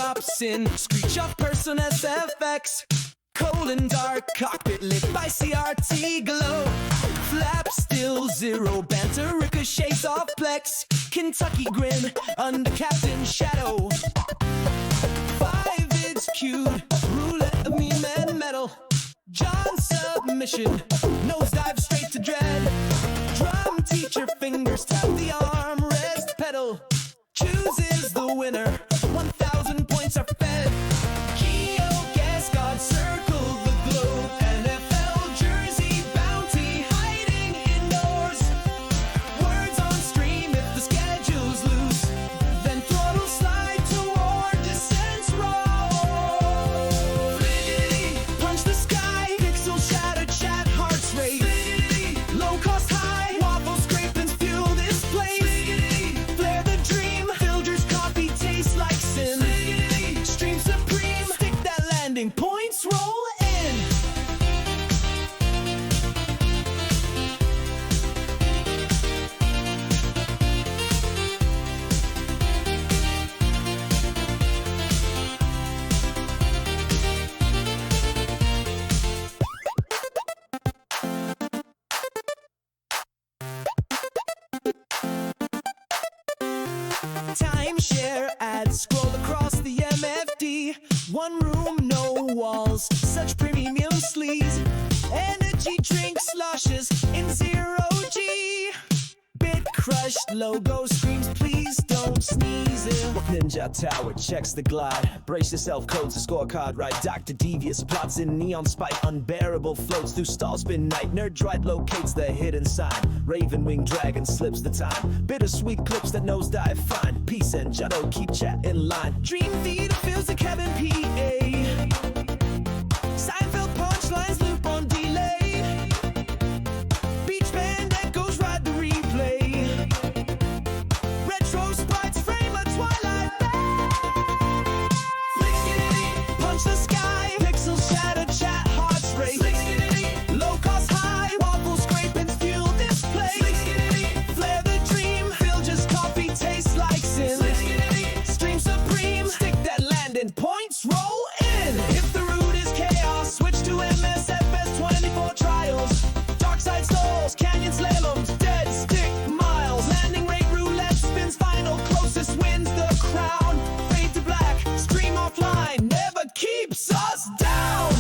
drops in, screech of Person SFX, colon dark cockpit lit by CRT glow. Flap still zero, banter ricochets off Plex, Kentucky grin under Captain Shadow. 5 it's cued, roulette of meme and metal. John submission, nosedive straight to dread. Drum teacher fingers tap the armrest pedal. Chooses the winner, 1,000 points are fed. Keo guess God circle the globe. NFL jersey bounty hiding indoors. Words on stream if the schedule's loose. Then throttle slide toward descent's roll. Fliggity, punch the roll in. Timeshare ads scroll across the MFD. One room, no walls, such premium sleaze. Energy drink sloshes in zero G. Bit crushed logo screams, please don't sneeze it. Ninja Tower checks the glide. Brace yourself, codes a scorecard right. Dr. Devious plots in neon spite. Unbearable floats through stall spin night. Nerdrite locates the hidden sign. Raven wing dragon slips the time. Bittersweet clips that nosedive fine. Peace and Jado keep chat in line. Dream theater fills the cabin PA. Seinfeld punchlines loop on delay. Beach band echoes ride the replay. Retro sprites frame a twilight bay. Flick-skidity, punch the sky. Pixels shatter, chat hearts race. Flick-skidity, low cost high. Waffle scrapings fuel display. Flick-skidity, flare the dream. Fill just coffee tastes like sin. Flick-skidity, stream supreme. Stick that landing points, roll in. If the route is chaos, switch to MSFS 24 trials. Dark side stalls, canyon slaloms, dead stick miles. Landing rate roulette spins final, closest wins the crown. Fade to black, stream offline, never keeps us down.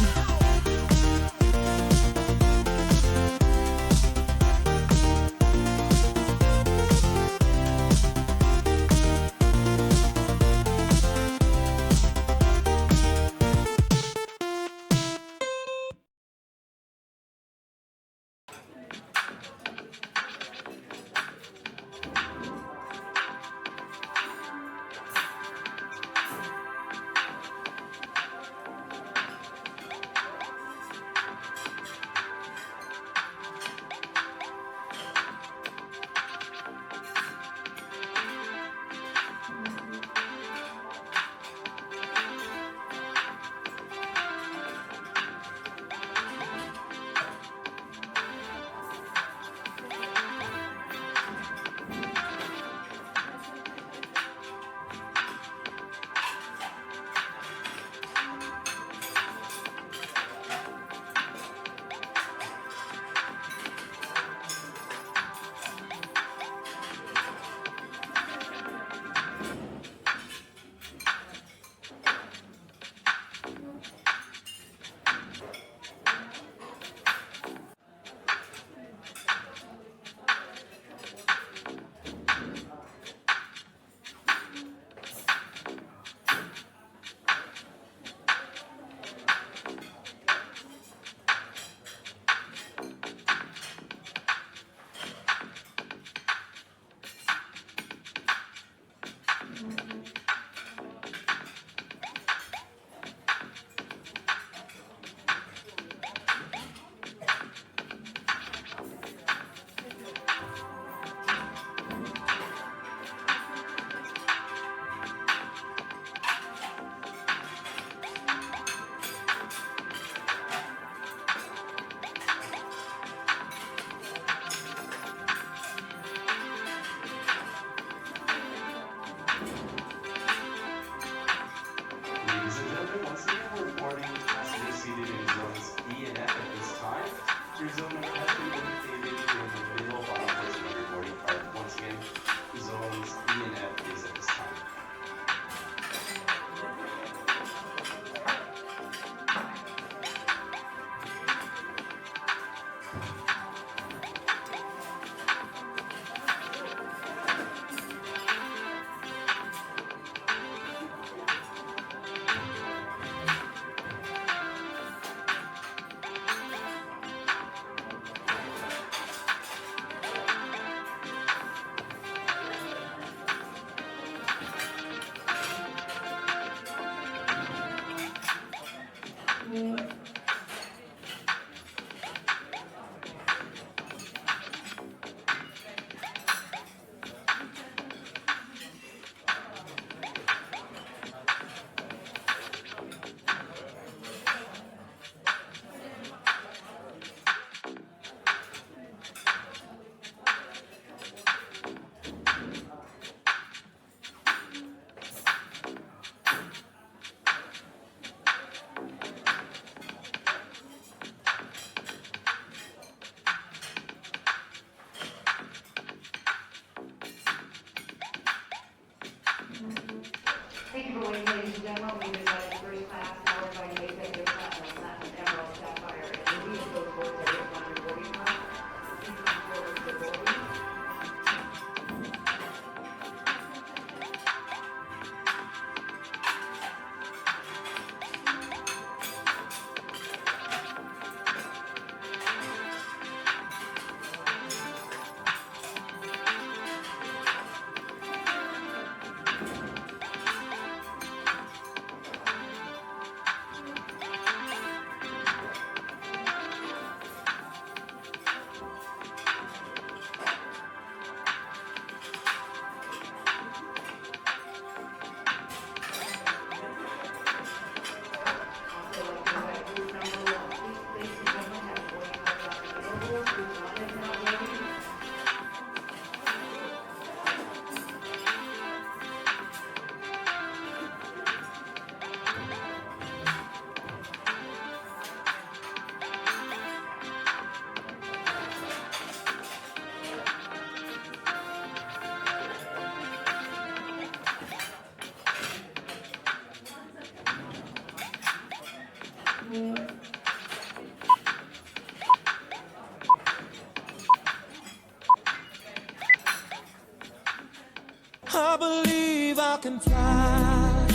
I can fly.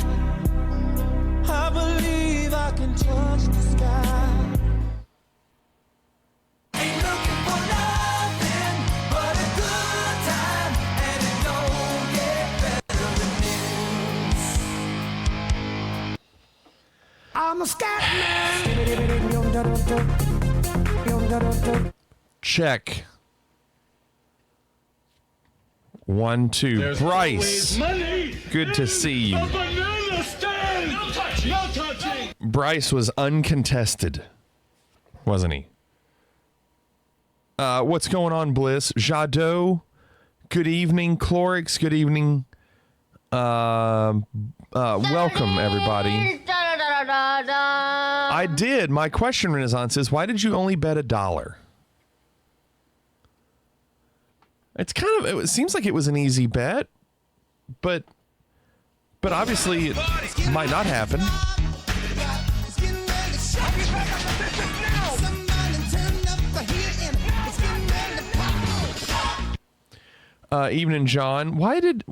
I believe I can touch the sky. Ain't looking for nothing but a good time, and it don't get better than this. I'm a scat man. Check. 1, 2. There's Bryce. money Good to see you. a banana stand. No touching. No touching. Bryce was uncontested, wasn't he? What's going on, Bliss? Jadot, good evening. Clorix, good evening. Welcome, everybody. I did. My question, Renaissance, is why did you only bet $1? It's kind of, it seems like it was an easy bet, but obviously it might not happen. Evening, John. Why did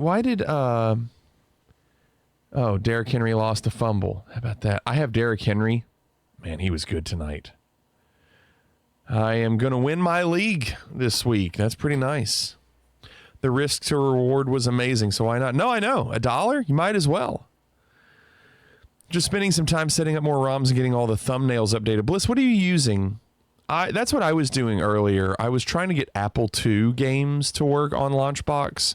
Derrick Henry lost a fumble. How about that? I have Derrick Henry. Man, he was good tonight. I am going to win my league this week. That's pretty nice. The risk to reward was amazing, so why not? No, I know. $1? You might as well. Just spending some time setting up more ROMs and getting all the thumbnails updated. Bliss, what are you using? That's what I was doing earlier. I was trying to get Apple II games to work on Launchbox.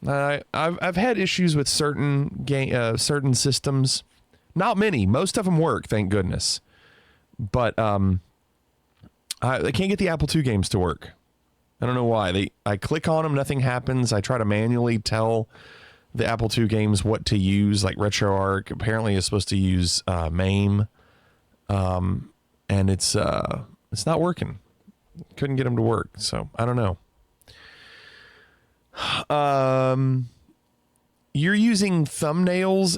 I've had issues with certain systems. Not many. Most of them work, thank goodness. But I can't get the Apple II games to work. I don't know why. I click on them, nothing happens. I try to manually tell the Apple II games what to use, like RetroArch. Apparently, it's supposed to use MAME, and it's not working. Couldn't get them to work, so I don't know. You're using thumbnails.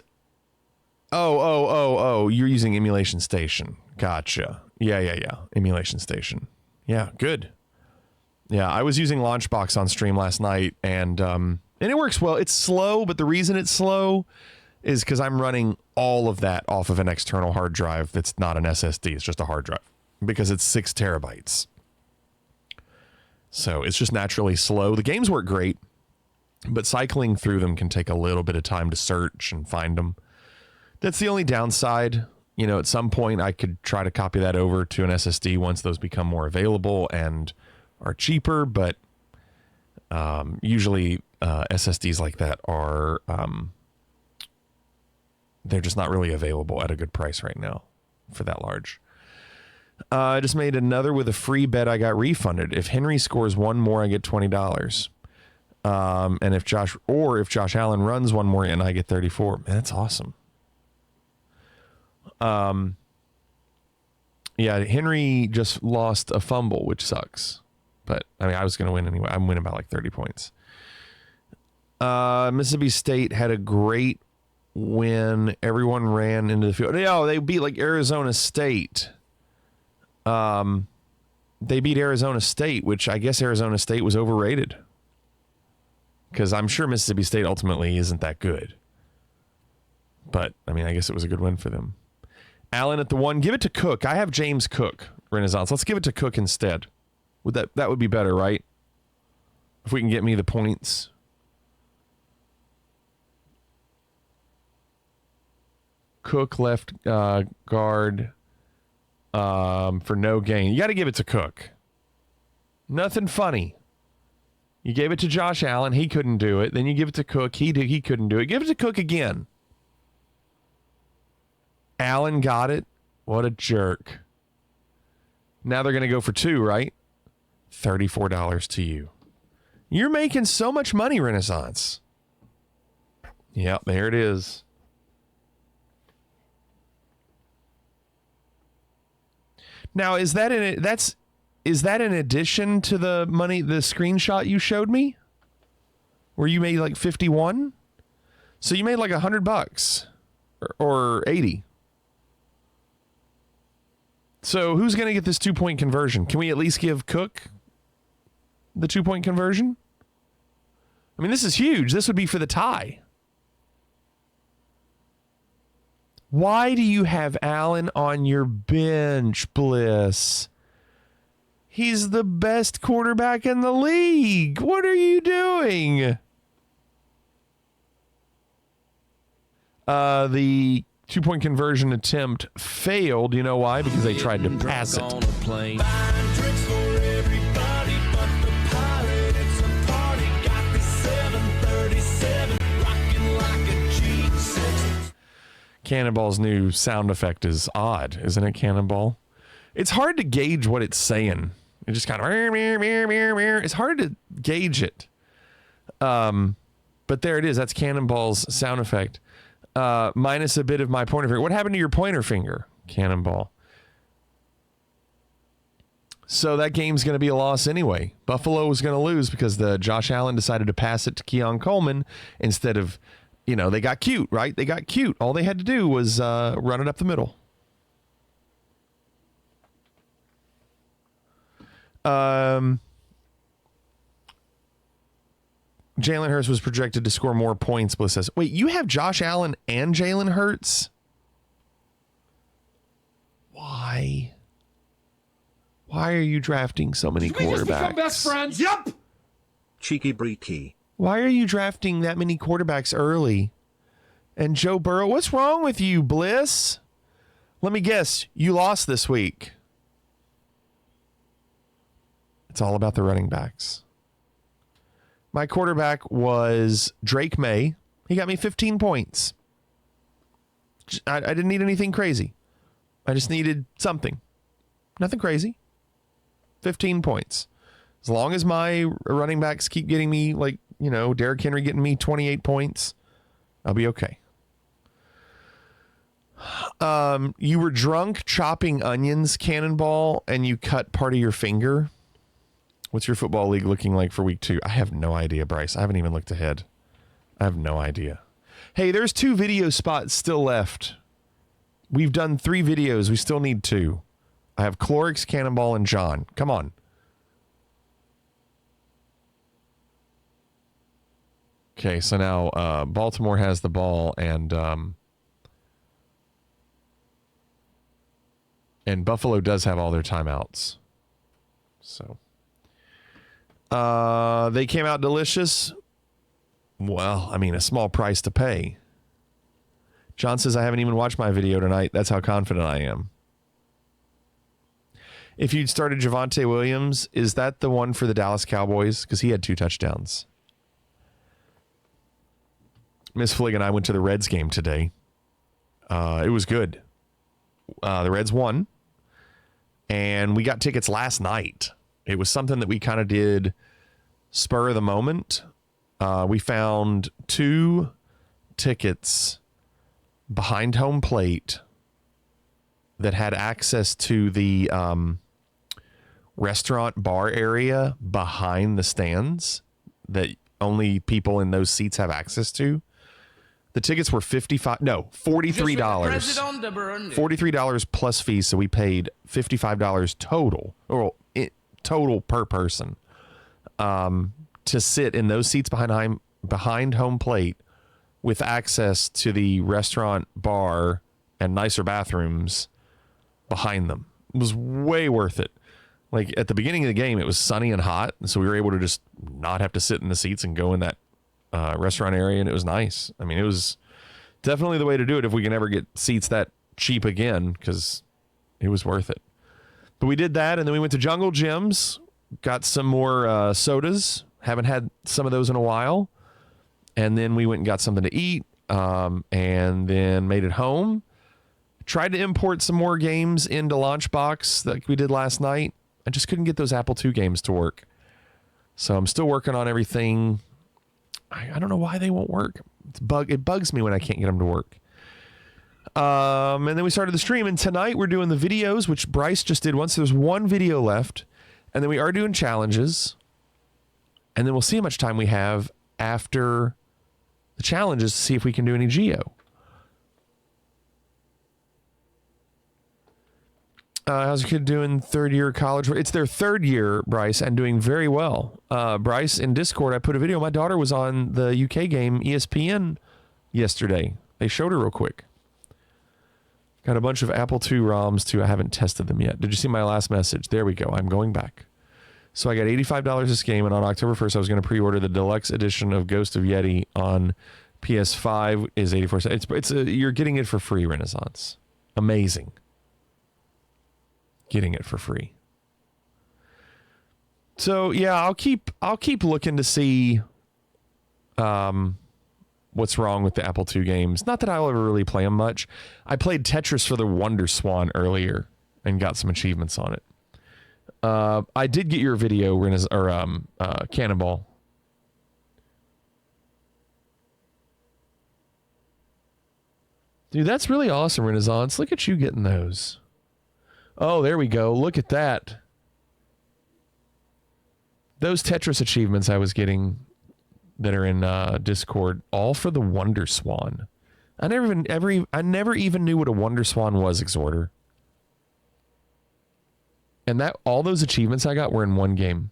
Oh, you're using Emulation Station. Gotcha. Yeah. Emulation Station. Yeah, good. Yeah, I was using Launchbox on stream last night, and it works well. It's slow, but the reason it's slow is because I'm running all of that off of an external hard drive that's not an SSD. It's just a hard drive because it's 6 terabytes. So it's just naturally slow. The games work great, but cycling through them can take a little bit of time to search and find them. That's the only downside. You know, at some point I could try to copy that over to an SSD once those become more available and are cheaper, but usually SSDs like that are they're just not really available at a good price right now for that large. I just made another with a free bet. I got refunded. If Henry scores one more, I get $20. And if Josh Allen runs one more, and I get 34. Man, that's awesome. Yeah, Henry just lost a fumble, which sucks. But I mean, I was going to win anyway. I'm winning by like 30 points. Mississippi State had a great win. Everyone ran into the field. No, they beat like Arizona State. They beat Arizona State, which I guess Arizona State was overrated. Because I'm sure Mississippi State ultimately isn't that good. But, I mean, I guess it was a good win for them. Allen at the 1. Give it to Cook. I have James Cook, Renaissance. Let's give it to Cook instead. That would be better, right? If we can get me the points. Cook left guard for no gain. You got to give it to Cook. Nothing funny. You gave it to Josh Allen. He couldn't do it. Then you give it to Cook. He couldn't do it. Give it to Cook again. Allen got it. What a jerk. Now they're going to go for 2, right? $34 to you. You're making so much money, Renaissance. Yep, there it is. Now, is that in addition to the money, the screenshot you showed me? Where you made like 51? So you made like $100 or 80. So who's going to get this 2-point conversion? Can we at least give Cook the 2-point conversion? I mean, this is huge. This would be for the tie. Why do you have Allen on your bench, Bliss? He's the best quarterback in the league. What are you doing? The 2-point conversion attempt failed. You know why? Because they tried to pass it. Cannonball's new sound effect is odd, isn't it, Cannonball? It's hard to gauge what it's saying. It just kind of... It's hard to gauge it. But there it is. That's Cannonball's sound effect. Minus a bit of my pointer finger. What happened to your pointer finger, Cannonball? So that game's going to be a loss anyway. Buffalo was going to lose because the Josh Allen decided to pass it to Keon Coleman instead of... You know, they got cute, right? They got cute. All they had to do was run it up the middle. Jalen Hurts was projected to score more points, Bliss says. Wait, you have Josh Allen and Jalen Hurts? Why? Why are you drafting so many quarterbacks? We just become best friends. Yup. Cheeky breaky. Why are you drafting that many quarterbacks early? And Joe Burrow, what's wrong with you, Bliss? Let me guess, you lost this week. It's all about the running backs. My quarterback was Drake May. He got me 15 points. I didn't need anything crazy. I just needed something. Nothing crazy. 15 points. As long as my running backs keep getting me, like, you know, Derrick Henry getting me 28 points, I'll be okay. You were drunk chopping onions, Cannonball, and you cut part of your finger. What's your football league looking like for week 2? I have no idea, Bryce. I haven't even looked ahead. I have no idea. Hey, there's 2 video spots still left. We've done 3 videos. We still need 2. I have Clorix, Cannonball, and John. Come on. Okay, so now Baltimore has the ball, and Buffalo does have all their timeouts. So they came out delicious. Well, I mean, a small price to pay. John says, I haven't even watched my video tonight. That's how confident I am. If you'd started Javonte Williams, is that the one for the Dallas Cowboys? Because he had 2 touchdowns. Miss Flig and I went to the Reds game today. It was good. The Reds won. And we got tickets last night. It was something that we kind of did spur of the moment. We found 2 tickets behind home plate that had access to the restaurant bar area behind the stands that only people in those seats have access to. The tickets were $43. $43 plus fees, so we paid $55 total, or total per person, to sit in those seats behind home plate with access to the restaurant bar and nicer bathrooms behind them. It was way worth it. Like at the beginning of the game, it was sunny and hot, and so we were able to just not have to sit in the seats and go in that restaurant area, and it was nice. I mean, it was definitely the way to do it if we can ever get seats that cheap again, because it was worth it. But we did that, and then we went to Jungle Gyms, got some more sodas. Haven't had some of those in a while. And then we went and got something to eat, and then made it home. Tried to import some more games into Launchbox like we did last night. I just couldn't get those Apple II games to work. So I'm still working on everything. I don't know why they won't work. It bugs me when I can't get them to work. And then we started the stream, and tonight we're doing the videos, which Bryce just did once. There's 1 video left, and then we are doing challenges, and then we'll see how much time we have after the challenges to see if we can do any geo. How's your kid doing? 3rd year college? It's their 3rd year, Bryce, and doing very well. Bryce, in Discord, I put a video. My daughter was on the UK game, ESPN, yesterday. They showed her real quick. Got a bunch of Apple II ROMs too. I haven't tested them yet. Did you see my last message? There we go. I'm going back. So I got $85 this game, and on October 1st, I was going to pre-order the deluxe edition of Ghost of Yeti on PS5. Is 84 cents. You're getting it for free, Renaissance. Amazing. Getting it for free. So yeah, I'll keep looking to see what's wrong with the Apple II games. Not that I'll ever really play them much. I played Tetris for the Wonder Swan earlier and got some achievements on it. I did get your video, Cannonball. Dude, that's really awesome, Renaissance. Look at you getting those. Oh, there we go. Look at that. Those Tetris achievements I was getting that are in Discord, all for the Wonder Swan. I never even knew what a Wonder Swan was, Exhorter. And that all those achievements I got were in one game.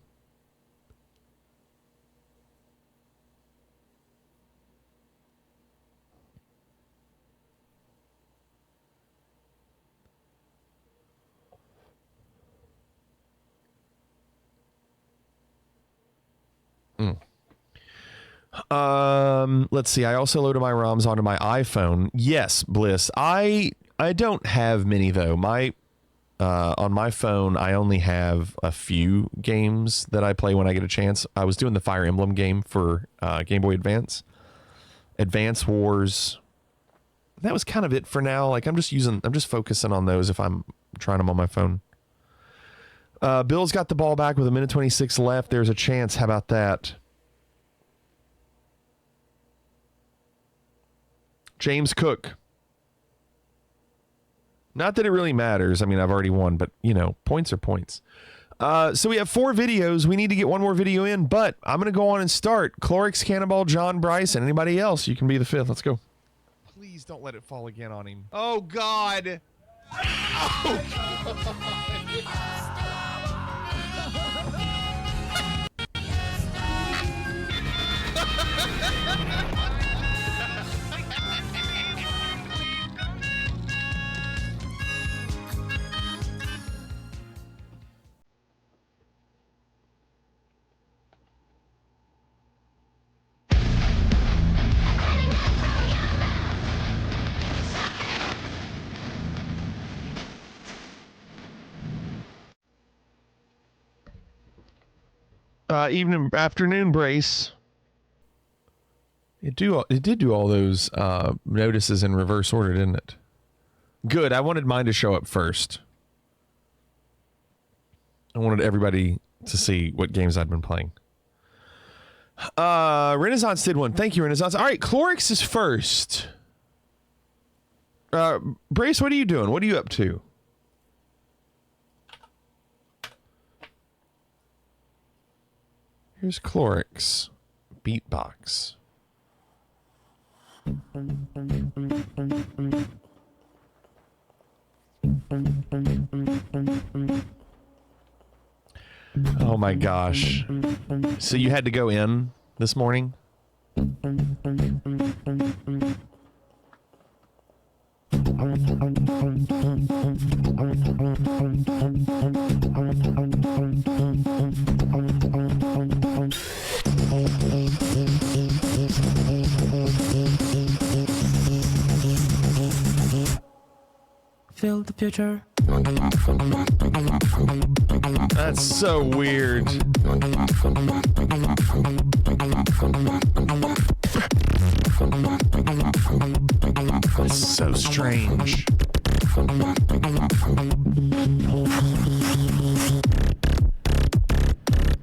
Let's see. I also loaded my ROMs onto my iPhone. Yes, Bliss. I don't have many though. On my phone, I only have a few games that I play when I get a chance. I was doing the Fire Emblem game for Game Boy Advance. Advance Wars. That was kind of it for now. Like I'm just focusing on those if I'm trying them on my phone. Bill's got the ball back with 1:26 left. There's a chance. How about that? James Cook. Not that it really matters. I mean, I've already won, but, you know, points are points. So we have 4 videos. We need to get one more video in, but I'm going to go on and start. Clorix, Cannonball, John, Bryce, and anybody else. You can be the 5th. Let's go. Please don't let it fall again on him. Oh, God. Oh, God. Afternoon, Brace. It did do all those notices in reverse order, didn't it? Good. I wanted mine to show up first. I wanted everybody to see what games I'd been playing. Renaissance did one. Thank you, Renaissance. All right, Clorix is first. Brace, what are you doing? What are you up to? Here's Clorix. Beatbox. Oh my gosh. So you had to go in this morning? Feel the future. That's so weird. That's so strange.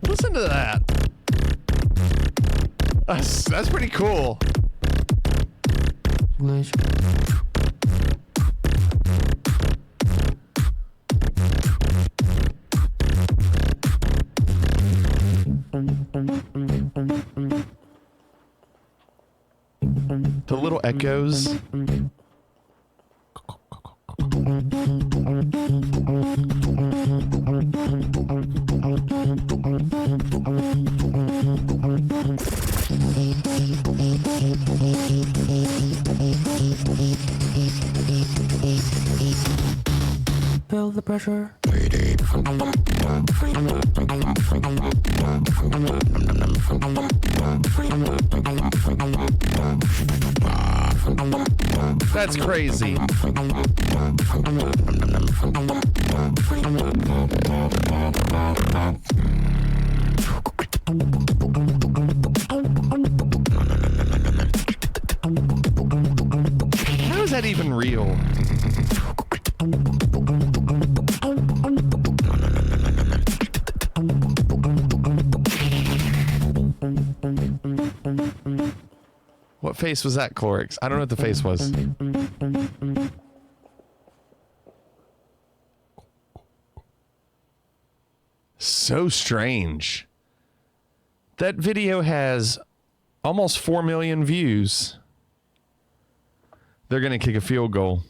Listen to that. That's pretty cool. The little echoes. pressure. That's crazy. How is that even real? What face was that, Clorix? I don't know what the face was. So strange. That video has almost 4 million views. They're going to kick a field goal.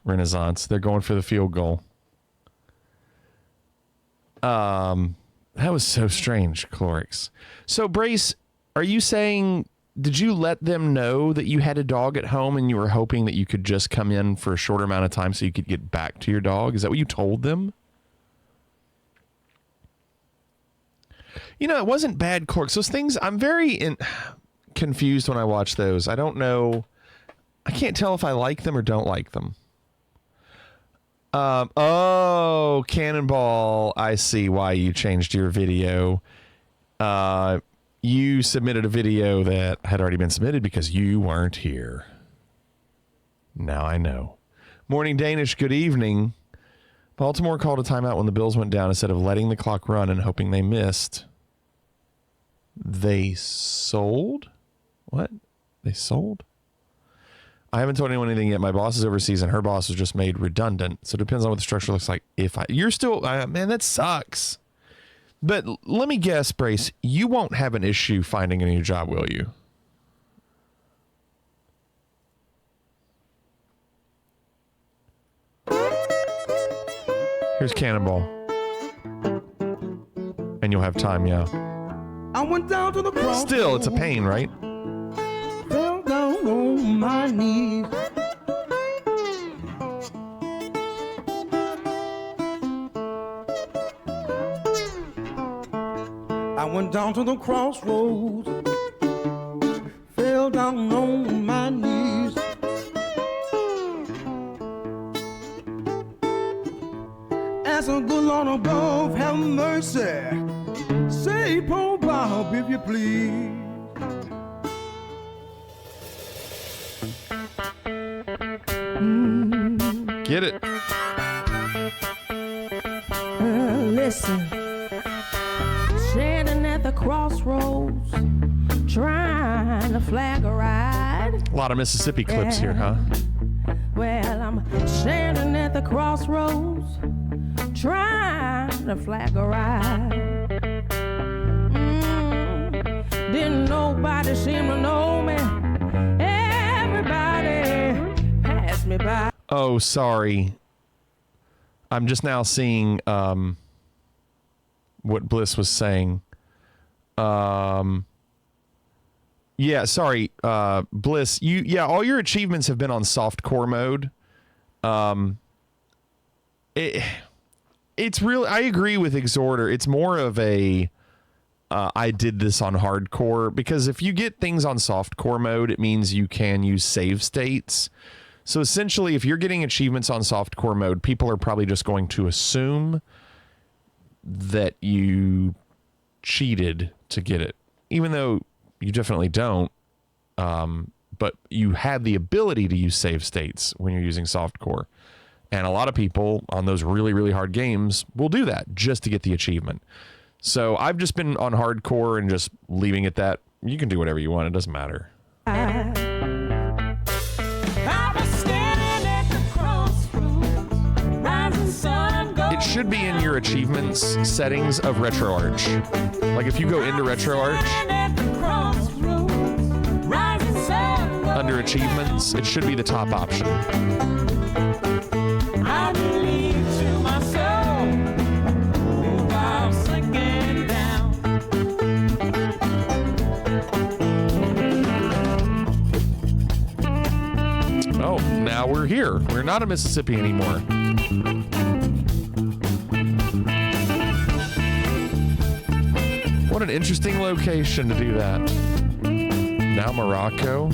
Renaissance. They're going for the field goal. That was so strange, Clorix. So, Brace, are you saying, did you let them know that you had a dog at home and you were hoping that you could just come in for a shorter amount of time so you could get back to your dog? Is that what you told them? You know, it wasn't bad, Clorix. Those things, I'm very confused when I watch those. I don't know. I can't tell if I like them or don't like them. Oh, Cannonball. I see why you changed your video. You submitted a video that had already been submitted because you weren't here. Now I know. Morning Danish, good evening. Baltimore called a timeout when the Bills went down instead of letting the clock run and hoping they missed. They sold? What? They sold? I haven't told anyone anything yet. My boss is overseas and her boss was just made redundant. So it depends on what the structure looks like. You're still, man, that sucks. But let me guess, Brace, you won't have an issue finding a new job, will you? Here's Cannonball. And you'll have time, yeah. I went down to the cross. Still, it's a pain, right? Fell down on my knees. I went down to the crossroads. Fell down on my knees. Ask a good Lord above, have mercy. Say, poor Bob, if you please. Get it. Listen, standing at the crossroads, trying to flag a ride. A lot of Mississippi clips here, huh? Well, I'm standing at the crossroads, trying to flag a ride. Didn't nobody seem to know me. Everybody passed me by. Oh, sorry. I'm just now seeing what Bliss was saying. Yeah, sorry, Bliss. All your achievements have been on soft core mode. It's really, I agree with Exhorter. It's more of a I did this on hardcore, because if you get things on soft core mode, it means you can use save states. So essentially, if you're getting achievements on soft core mode, people are probably just going to assume that you cheated to get it, even though you definitely don't. But you have the ability to use save states when you're using soft core. And a lot of people on those really, really hard games will do that just to get the achievement. So I've just been on hardcore and just leaving it that you can do whatever you want. It doesn't matter. It should be in your achievements settings of RetroArch. Like if you go into RetroArch, under achievements, it should be the top option. I believe to my soul while sinking down. Oh, now we're here. We're not in Mississippi anymore. What an interesting location to do that. Now Morocco. I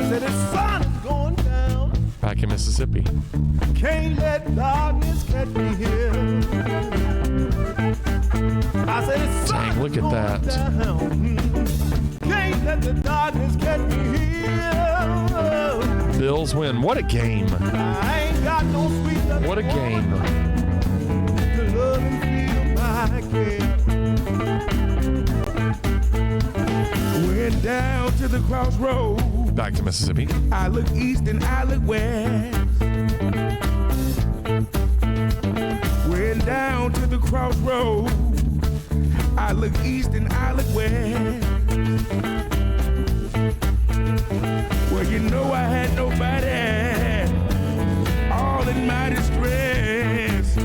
said the sun is going down. Back in Mississippi. Can't let darkness catch me here. I said the sun Dang, look is at going that. down. Can't let the darkness catch me here. Bills win. What a game. I ain't got no sweet love What a game. to love and feel my care. Went down to the crossroads. Back to Mississippi. I look east and I look west. Went down to the crossroads. I look east and I look west. Well, you know I had nobody, all in my distress.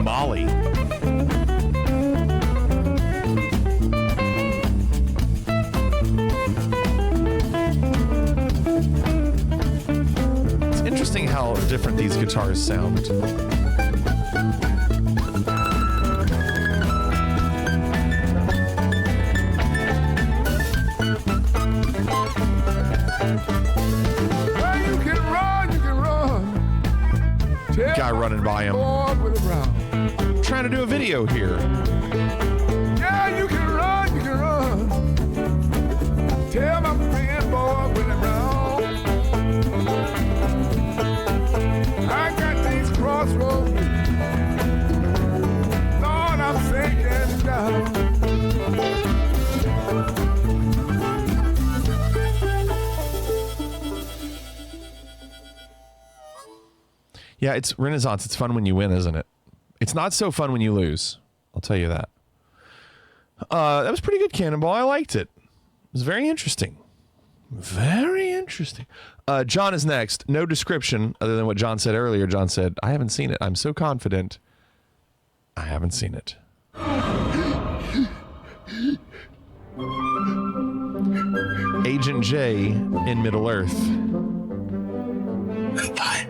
Molly. It's interesting how different these guitars sound. Well, you can run. Guy running by him. Board with a brown. Trying to do a video here. Yeah, you can run. Tell my friend, boy, with a brown. I got these crossroads. Lord, I'm sinking down. Yeah, it's Renaissance. It's fun when you win, isn't it? It's not so fun when you lose. I'll tell you that. That was pretty good, Cannonball. I liked it. It was very interesting. Very interesting. John is next. No description other than what John said earlier. John said, I haven't seen it. I'm so confident. I haven't seen it. Agent J in Middle Earth. Goodbye.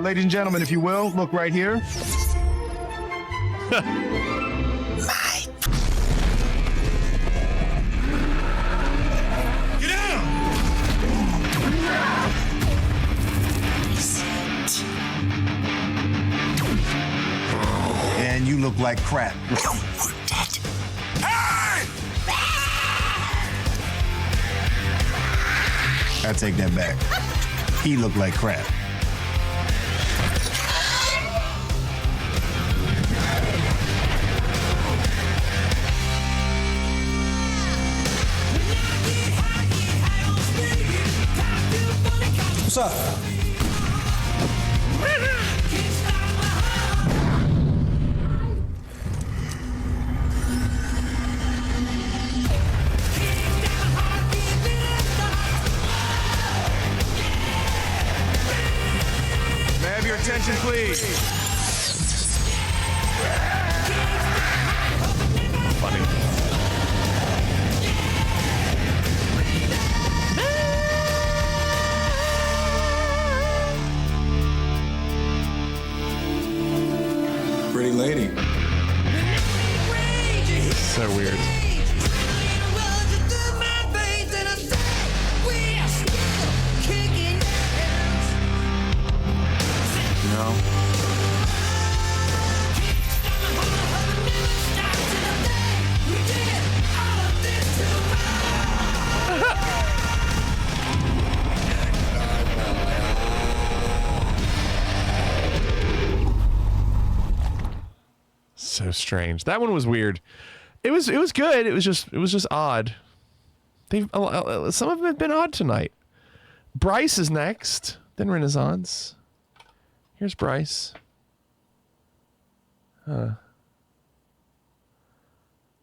Ladies and gentlemen, if you will, look right here. Get down! And you look like crap. I take that back. He looked like crap. What's up? May I have your attention, please? Funny. Pretty lady. So weird. You know? So strange. That one was weird. It was good. It was just odd. Some of them have been odd tonight. Bryce is next, then Renaissance. Here's Bryce. That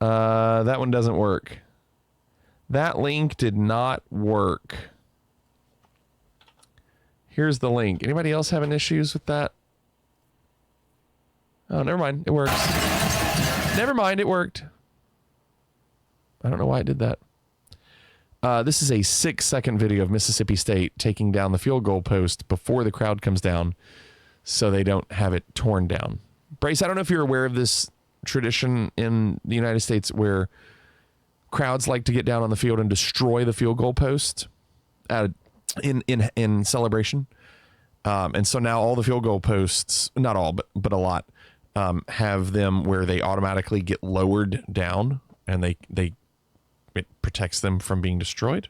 one doesn't work. That link did not work. Here's the link. Anybody else having issues with that? Oh, never mind. It works. Never mind. It worked. I don't know why it did that. This is a 6-second video of Mississippi State taking down the field goal post before the crowd comes down so they don't have it torn down. Bryce, I don't know if you're aware of this tradition in the United States where crowds like to get down on the field and destroy the field goal post in celebration. And so now all the field goal posts, not all, but a lot, have them where they automatically get lowered down and it protects them from being destroyed.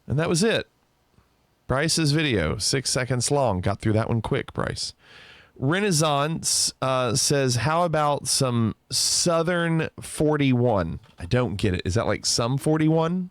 And that was it. Bryce's video, 6 seconds long. Got through that one quick, Bryce. Renaissance says, how about some Southern 41? I don't get it. Is that like some 41?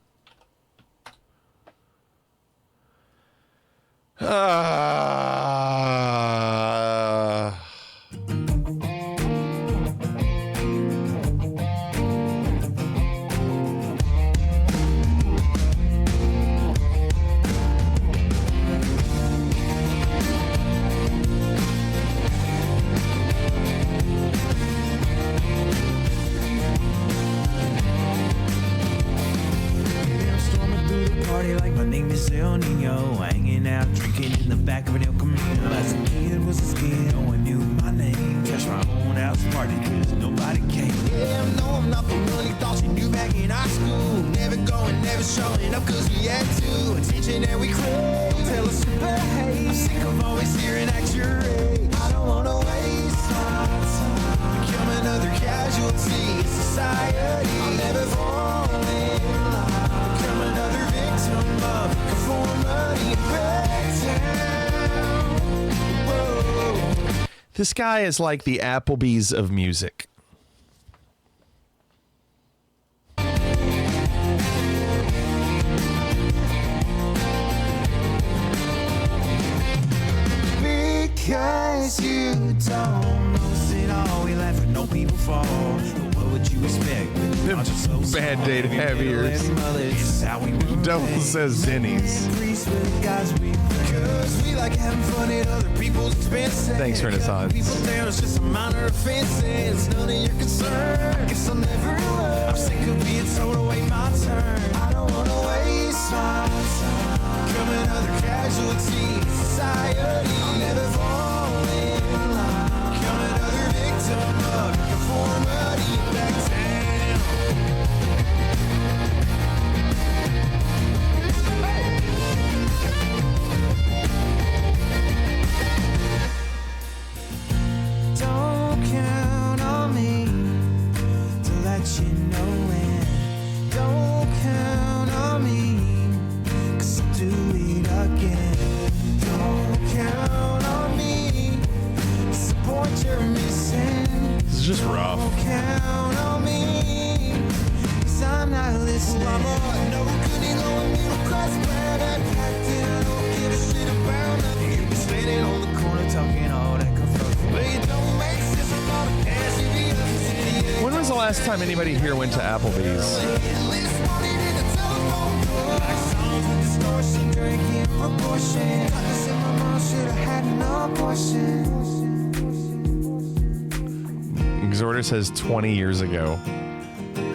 Like my name is El Nino, hanging out, drinking in the back of an El Camino. As a kid was a skin, no one knew my name. Catch my own house party, cause nobody came. Yeah, no, I'm not the one he thought you knew back in high school. Never going, never showing up, cause we had to. Attention that we crave, tell us to behave. I'm sick of always hearing at your age. I don't wanna waste my time. Become another casualty in society. I'll never fall in line. Become another victim of conformity breakdown. Whoa. This guy is like the Applebee's of music. Because you don't know it all, we laugh when no people fall. But what would you expect? Bad day to have ears. Double says Denny's. We like having fun at other people's expenses. Thanks, Renaissance. People down, it's just a minor offense. It's none of your concern. Guess I'll never learn. I'm sick of being told to wait my turn. I don't wanna waste my time. Become another casualty in society. I'll never fall in line. Become another victim of conformity back down. Don't count on me to let you know when. Don't count on me, cause I'll do it again. Don't count on me to support your missing. This is just rough. Don't count on me, cause I'm not listening. I'm no good in low middle class bad at acting. I don't give a shit about nothing. You be standing on the corner talking all that confusion, but it don't make sense. I'm all the past you be up. When was the last time anybody here went to Applebee's? Exhorter says 20 years ago.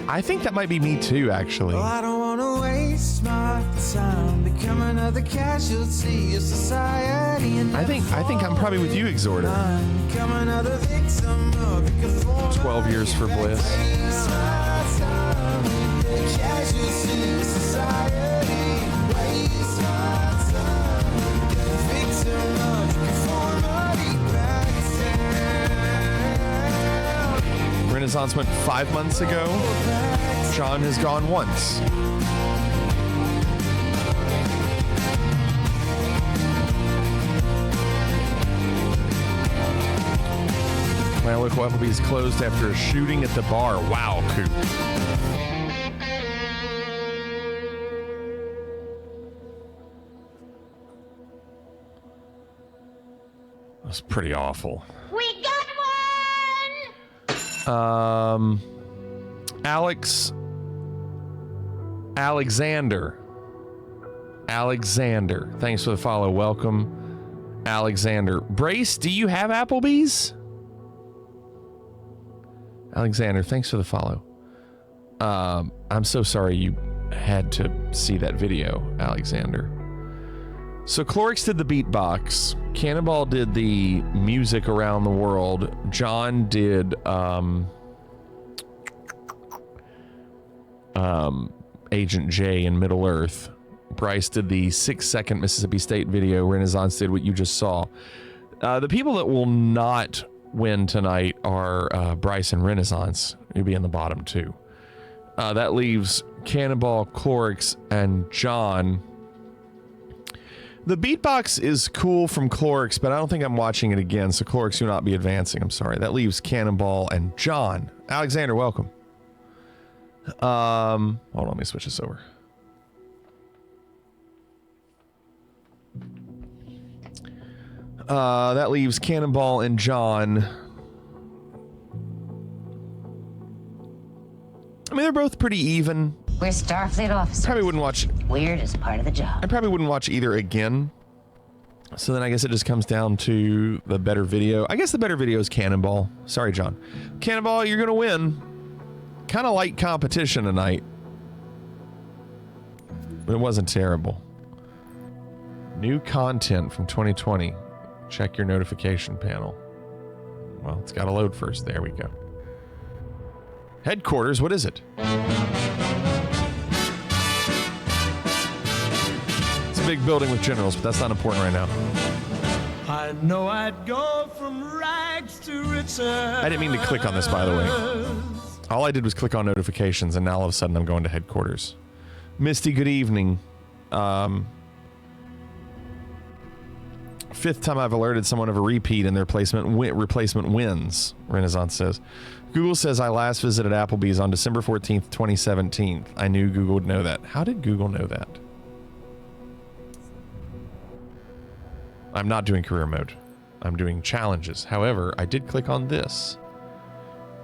I think that might be me too, actually. Well, I don't wanna waste my time. Become another casualty of society. And I think I'm probably with you, Exhorter. become another victim of your conformity. 12 years for bliss. Waste my time with the casualty of society. Waste my time with the victim of your conformity back down. Renaissance went 5 months ago. John has gone once. My local Applebee's closed after a shooting at the bar. Wow, Coop. That's pretty awful. We got one! Alexander. Thanks for the follow. Welcome, Alexander. Brace, do you have Applebee's? Alexander, thanks for the follow. I'm so sorry you had to see that video, Alexander. So Clorix did the beatbox. Cannonball did the music around the world. John did Agent J in Middle Earth. Bryce did the 6-second Mississippi State video. Renaissance did what you just saw. The people that will not win tonight are Bryce and Renaissance. You'll be in the bottom two. That leaves Cannonball, Clorix, and John. The beatbox is cool from Clorix, but I don't think I'm watching it again, so Clorix, you'll not be advancing. I'm sorry. That leaves Cannonball and John. Alexander, welcome. Hold on, let me switch this over. That leaves Cannonball and John. I mean, they're both pretty even. We're Starfleet officers. Probably wouldn't watch. Weird is part of the job. I probably wouldn't watch either again. So then I guess it just comes down to the better video. I guess the better video is Cannonball. Sorry, John. Cannonball, you're going to win. Kind of light competition tonight. But it wasn't terrible. New content from 2020. Check your notification panel. Well, it's got to load first. There we go. Headquarters, what is it? It's a big building with generals, but that's not important right now. I know I'd go from rags to riches. I didn't mean to click on this, by the way. All I did was click on notifications, and now all of a sudden I'm going to headquarters. Misty, good evening. Fifth time I've alerted someone of a repeat in their replacement wins, Renaissance says. Google says I last visited Applebee's on December 14th, 2017. I knew Google would know that. How did Google know that? I'm not doing career mode. I'm doing challenges. However, I did click on this.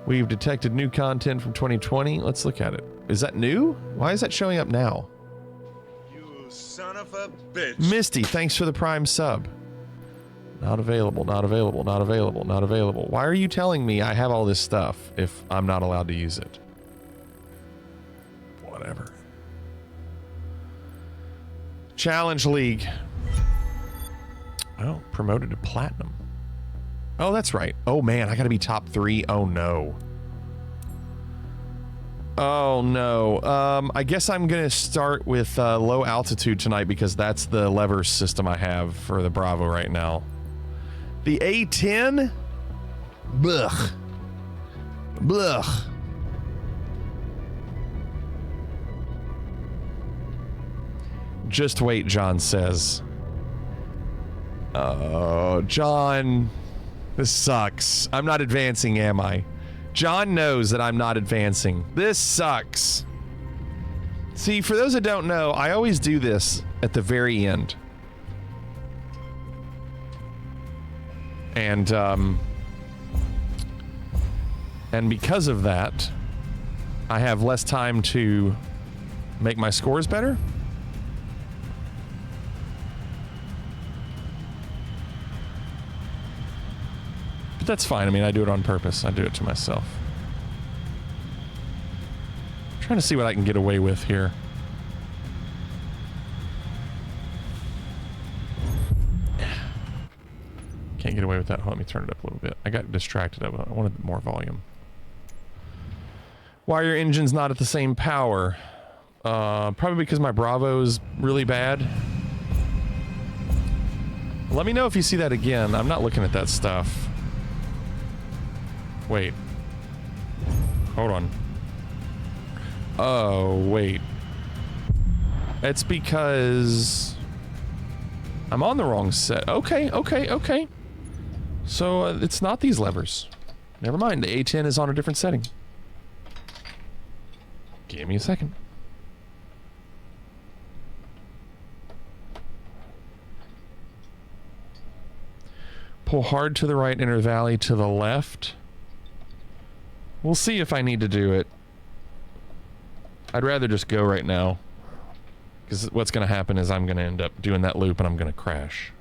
We've detected new content from 2020. Let's look at it. Is that new? Why is that showing up now? You son of a bitch. Misty, thanks for the Prime sub. Not available, not available, not available, not available. Why are you telling me I have all this stuff if I'm not allowed to use it? Whatever. Challenge League. Oh, promoted to Platinum. Oh, that's right. Oh, man, I gotta be top 3. Oh, no. Oh, no. I guess I'm gonna start with low altitude tonight because that's the lever system I have for the Bravo right now. The A10? Blech. Blech. Just wait, John says. Oh, John, this sucks. I'm not advancing, am I? John knows that I'm not advancing. This sucks. See, for those that don't know, I always do this at the very end. And because of that, I have less time to make my scores better. But that's fine. I mean, I do it on purpose. I do it to myself. I'm trying to see what I can get away with here. Can't get away with that. Hold on, let me turn it up a little bit. I got distracted. I wanted more volume. Why are your engines not at the same power? Probably because my Bravo is really bad. Let me know if you see that again. I'm not looking at that stuff. Wait. Hold on. Oh, wait. It's because I'm on the wrong set. Okay. So it's not these levers. Never mind, the A10 is on a different setting. Give me a second. Pull hard to the right, enter valley to the left. We'll see if I need to do it. I'd rather just go right now. Because what's going to happen is I'm going to end up doing that loop and I'm going to crash.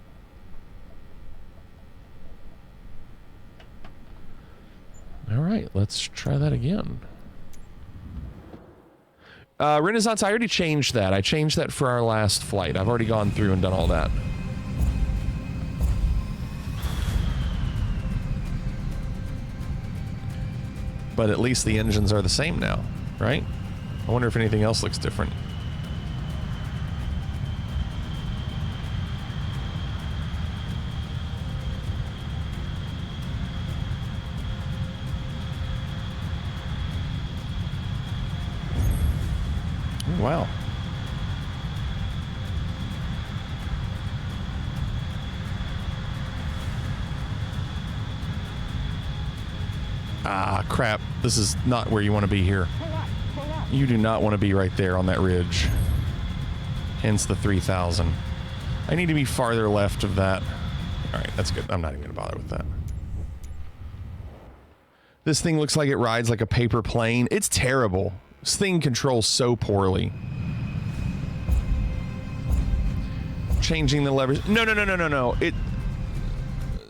All right, let's try that again. Renaissance, I already changed that. I changed that for our last flight. I've already gone through and done all that. But at least the engines are the same now, right? I wonder if anything else looks different. Oh, wow. Ah, crap. This is not where you want to be here. You do not want to be right there on that ridge. Hence the 3,000. I need to be farther left of that. Alright, that's good. I'm not even going to bother with that. This thing looks like it rides like a paper plane. It's terrible. This thing controls so poorly. Changing the levers. No.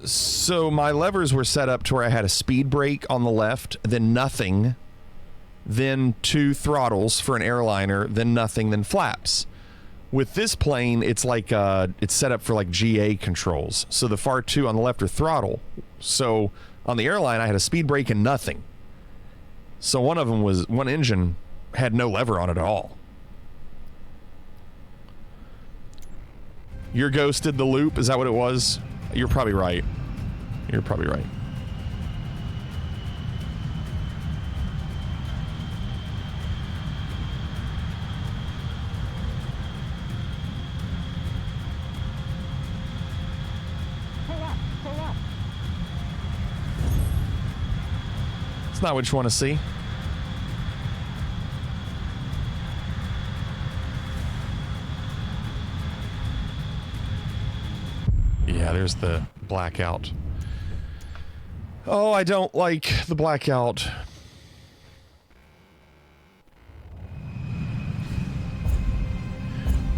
So my levers were set up to where I had a speed brake on the left, then nothing, then 2 throttles for an airliner, then nothing, then flaps. With this plane, it's like it's set up for like GA controls. So the FAR 2 on the left are throttle. So on the airline, I had a speed brake and nothing. So one engine had no lever on it at all. You're ghosted the loop, is that what it was? You're probably right. You're probably right. It's not what you want to see. Yeah, there's the blackout. Oh, I don't like the blackout.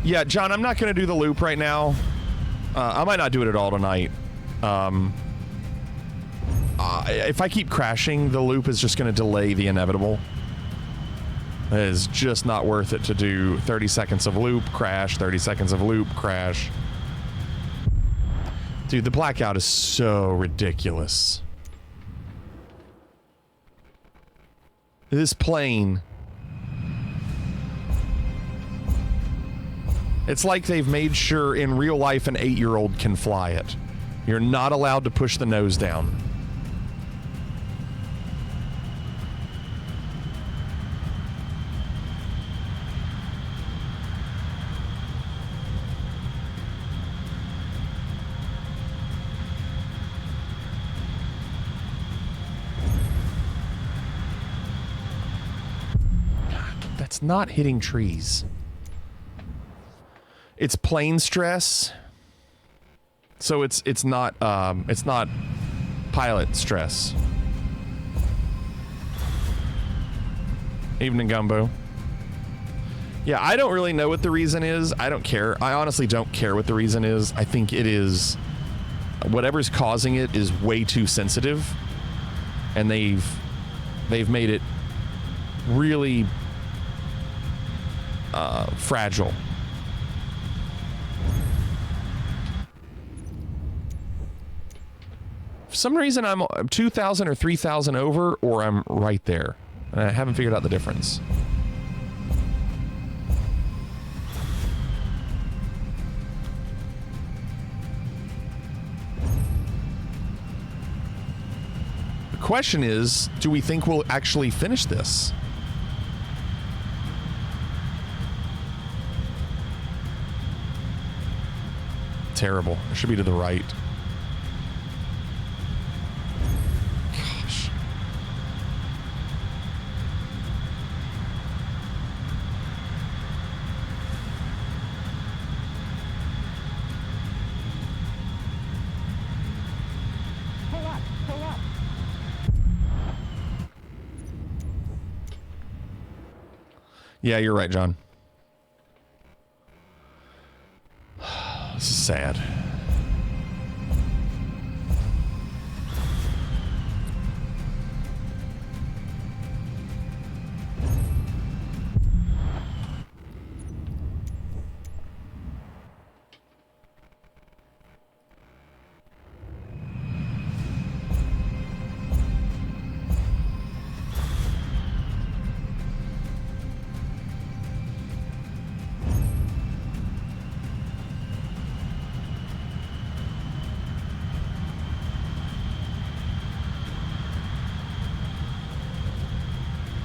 Yeah, John, I'm not going to do the loop right now. I might not do it at all tonight. If I keep crashing, the loop is just going to delay the inevitable. It is just not worth it to do 30 seconds of loop, crash, 30 seconds of loop, crash. Dude, the blackout is so ridiculous. This plane. It's like they've made sure in real life an 8-year-old can fly it. You're not allowed to push the nose down. It's not hitting trees. It's plane stress. So it's not pilot stress. Evening, Gumbo. Yeah, I don't really know what the reason is. I don't care. I honestly don't care what the reason is. I think it is whatever's causing it is way too sensitive, and they've made it really fragile. For some reason, I'm 2,000 or 3,000 over, or I'm right there. And I haven't figured out the difference. The question is, do we think we'll actually finish this? Terrible. It should be to the right. Gosh. Yeah, you're right, John. This is sad.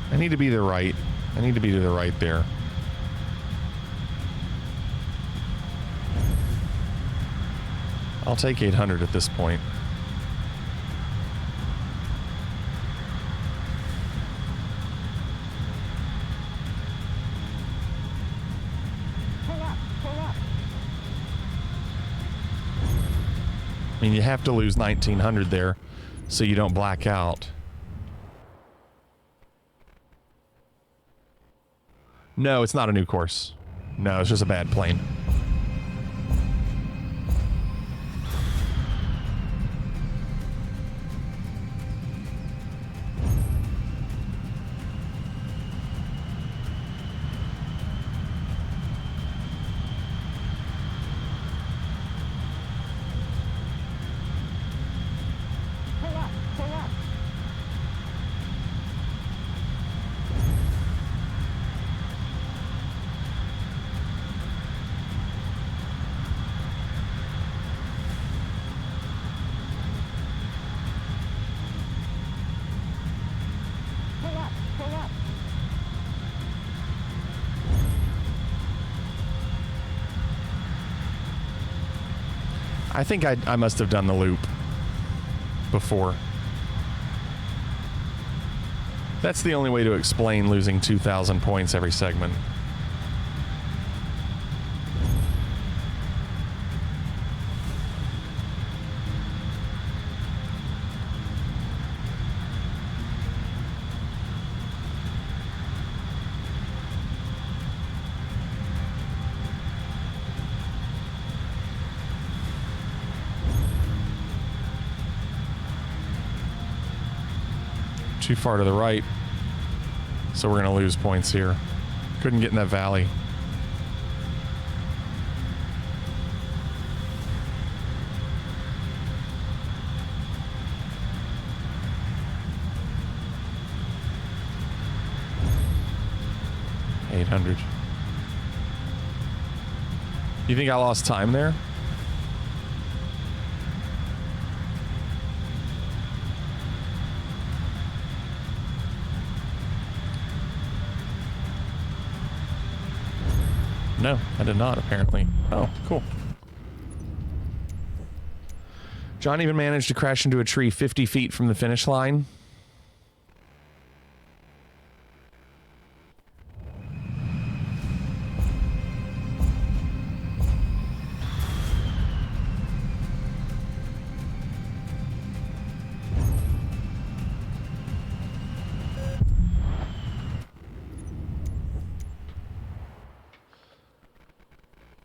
I need to be the right. I need to be to the right there. I'll take 800 at this point. I mean, you have to lose 1900 there so you don't black out. No, it's not a new course. No, it's just a bad plane. I think I must have done the loop before. That's the only way to explain losing 2,000 points every segment. Too far to the right, so we're gonna lose points here. Couldn't get in that valley. $800. You think I lost time there? No, I did not, apparently. Oh, cool. John even managed to crash into a tree 50 feet from the finish line.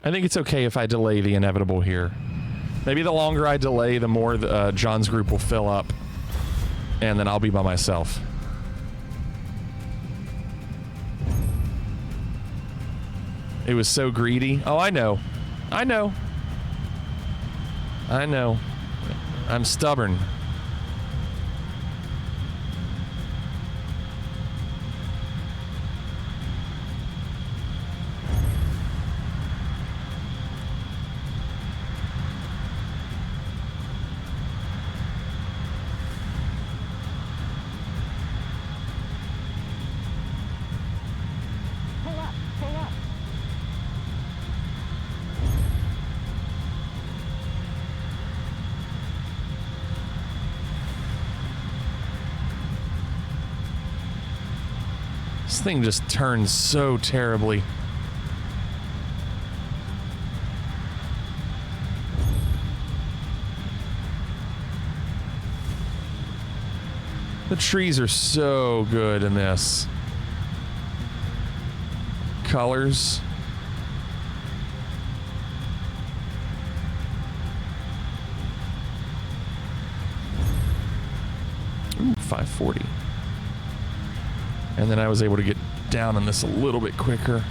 I think it's okay if I delay the inevitable here. Maybe the longer I delay, the more John's group will fill up, and then I'll be by myself. It was so greedy. Oh, I know. I know. I know. I'm stubborn. This thing just turns so terribly. The trees are so good in this. colors. Ooh, 540. And then I was able to get down on this a little bit quicker.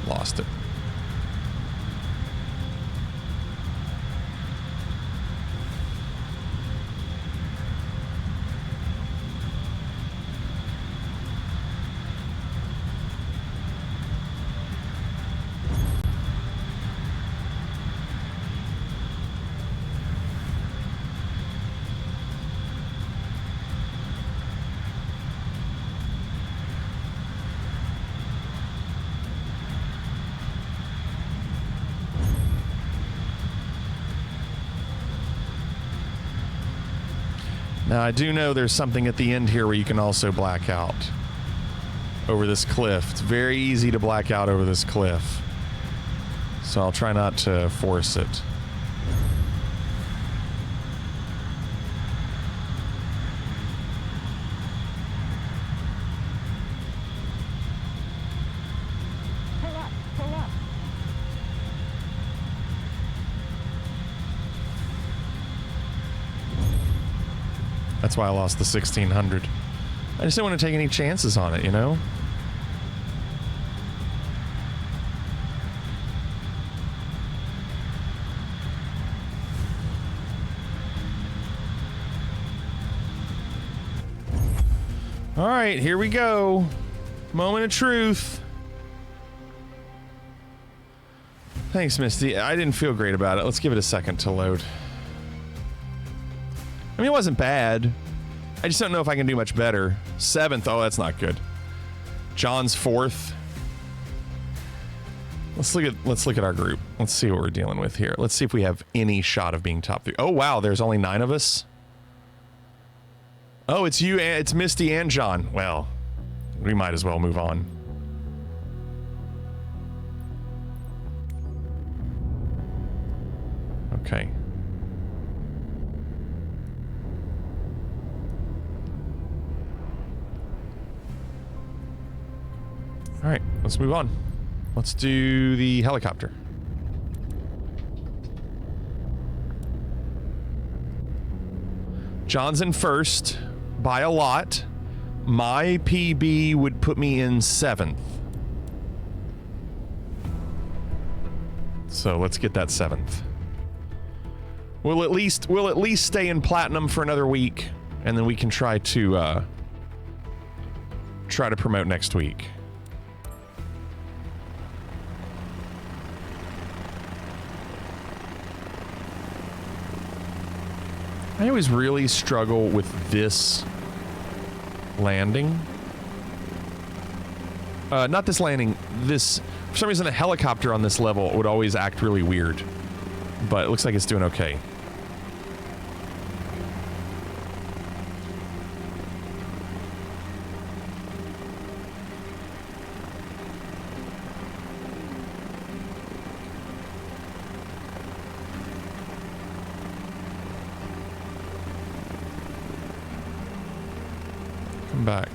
Lost it. Now, I do know there's something at the end here where you can also black out over this cliff. It's very easy to black out over this cliff. So I'll try not to force it. That's why I lost the 1600. I just didn't want to take any chances on it, you know? All right, here we go. Moment of truth. Thanks, Misty. I didn't feel great about it. Let's give it a second to load. I mean, it wasn't bad. I just don't know if I can do much better. 7th. Oh, that's not good. John's 4th. Let's look at our group. Let's see what we're dealing with here. Let's see if we have any shot of being top 3. Oh, wow. There's only 9 of us. Oh, it's you. It's Misty and John. Well, we might as well move on. Okay. All right, let's move on. Let's do the helicopter. John's in first by a lot. My PB would put me in 7th. So let's get that 7th. We'll at least stay in platinum for another week, and then we can try to promote next week. I always really struggle with this landing. Not this landing, this... For some reason, the helicopter on this level would always act really weird. But it looks like it's doing okay. Back.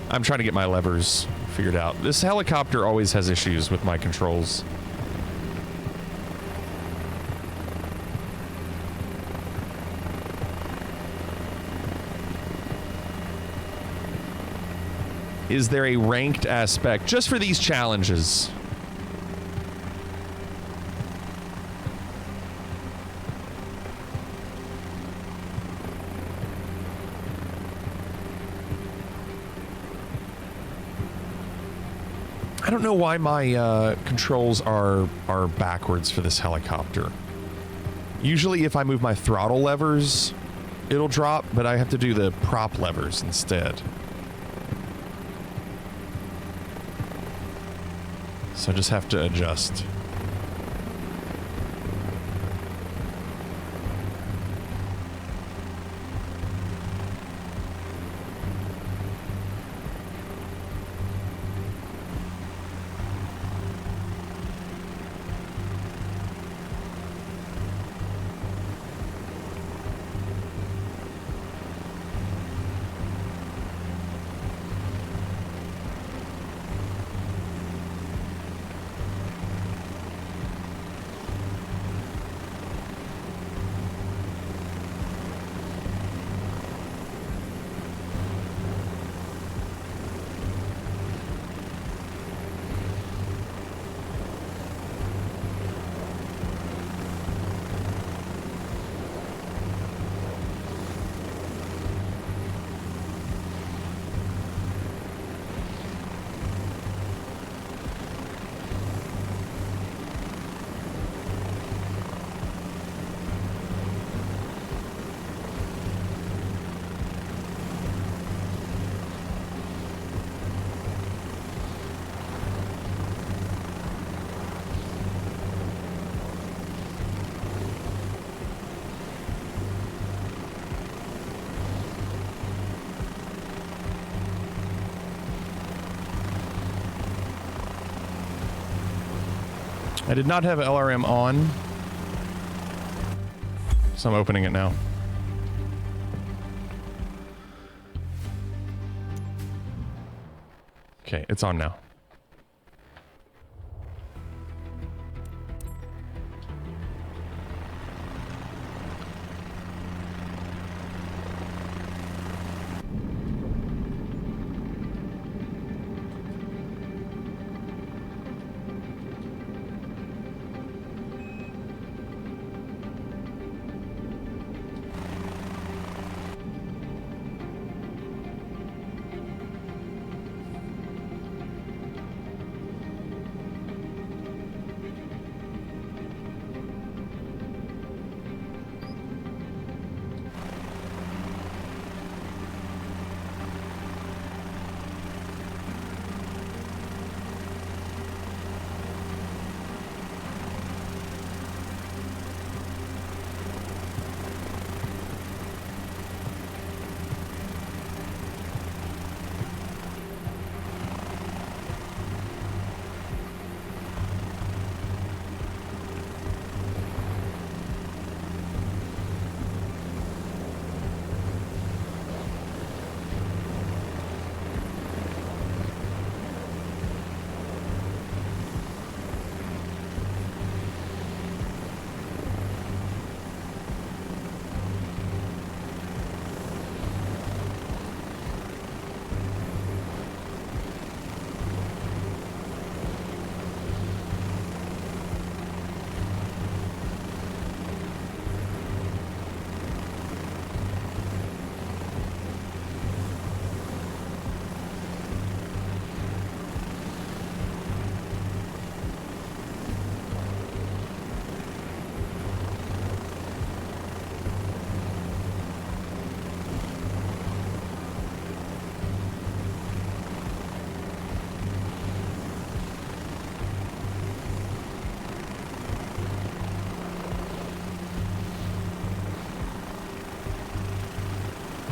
I'm trying to get my levers figured out. This helicopter always has issues with my controls. Is there a ranked aspect just for these challenges? I don't know why my controls are backwards for this helicopter. Usually if I move my throttle levers, it'll drop, but I have to do the prop levers instead. So I just have to adjust. I did not have LRM on, so I'm opening it now. Okay, it's on now.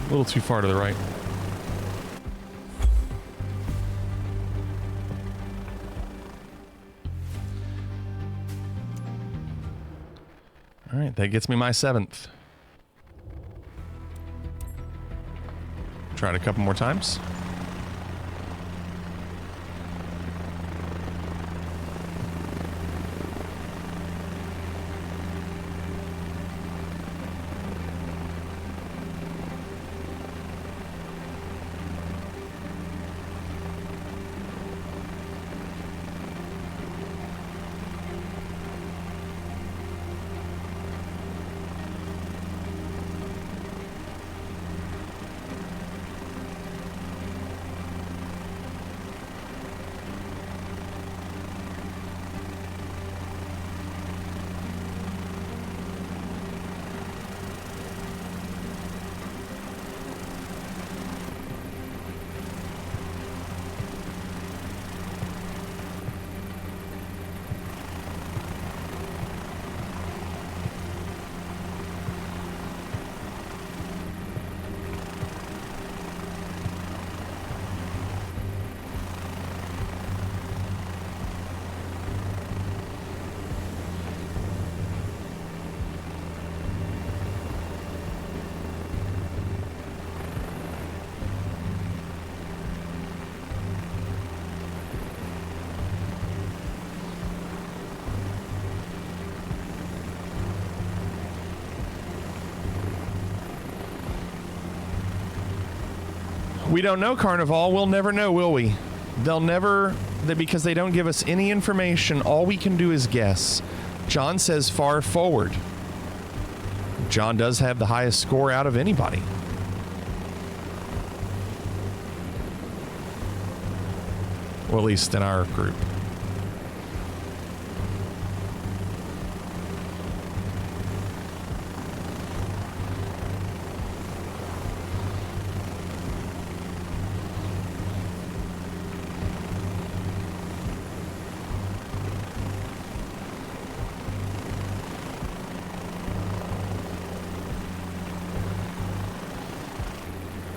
A little too far to the right. All right, that gets me my 7th. Try it a couple more times. We don't know, Carnival. We'll never know, will we? They'll never, because they don't give us any information. All we can do is guess. John says far forward. John does have the highest score out of anybody. Well, at least in our group.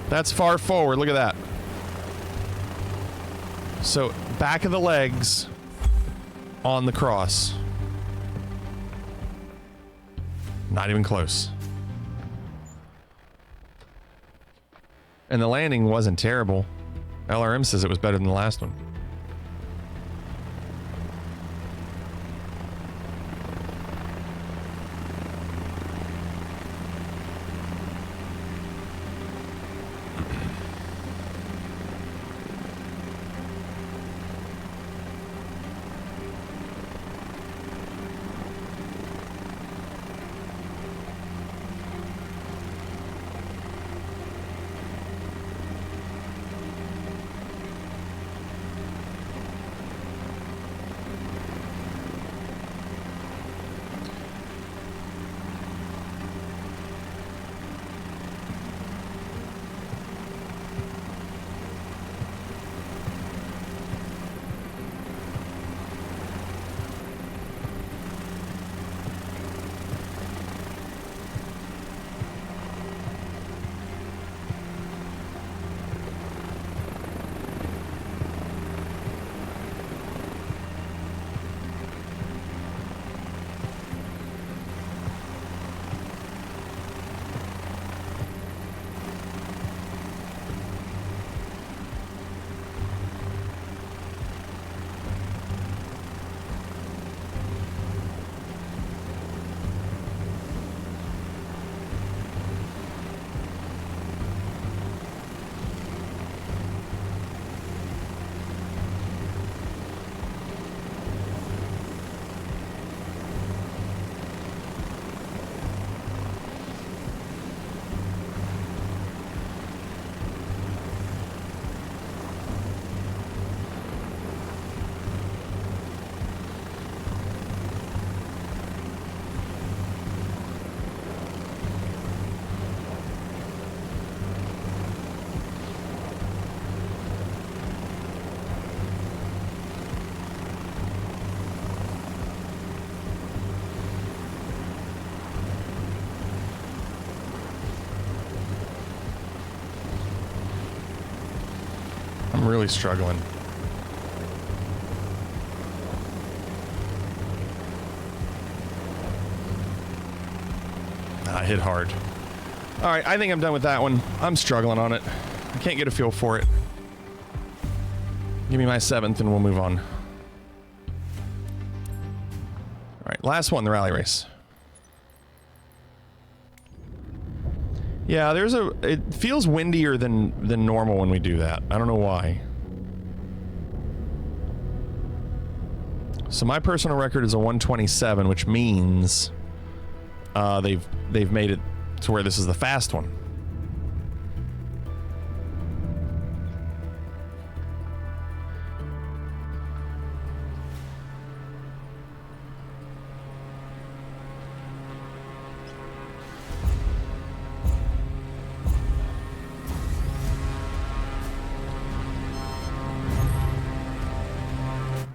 That's far forward. Look at that. So back of the legs on the cross. Not even close. And the landing wasn't terrible. LRM says it was better than the last one. I'm really struggling. I hit hard. All right, I think I'm done with that one. I'm struggling on it. I can't get a feel for it. Give me my 7th and we'll move on. All right, last one, the rally race. Yeah, it feels windier than normal when we do that. I don't know why. So my personal record is a 127, which means they've made it to where this is the fast one.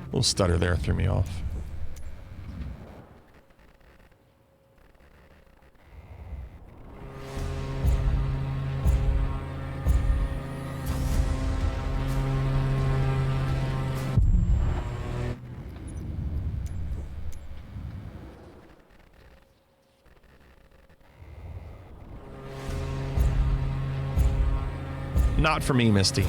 Little stutter there threw me off. Not for me, Misty.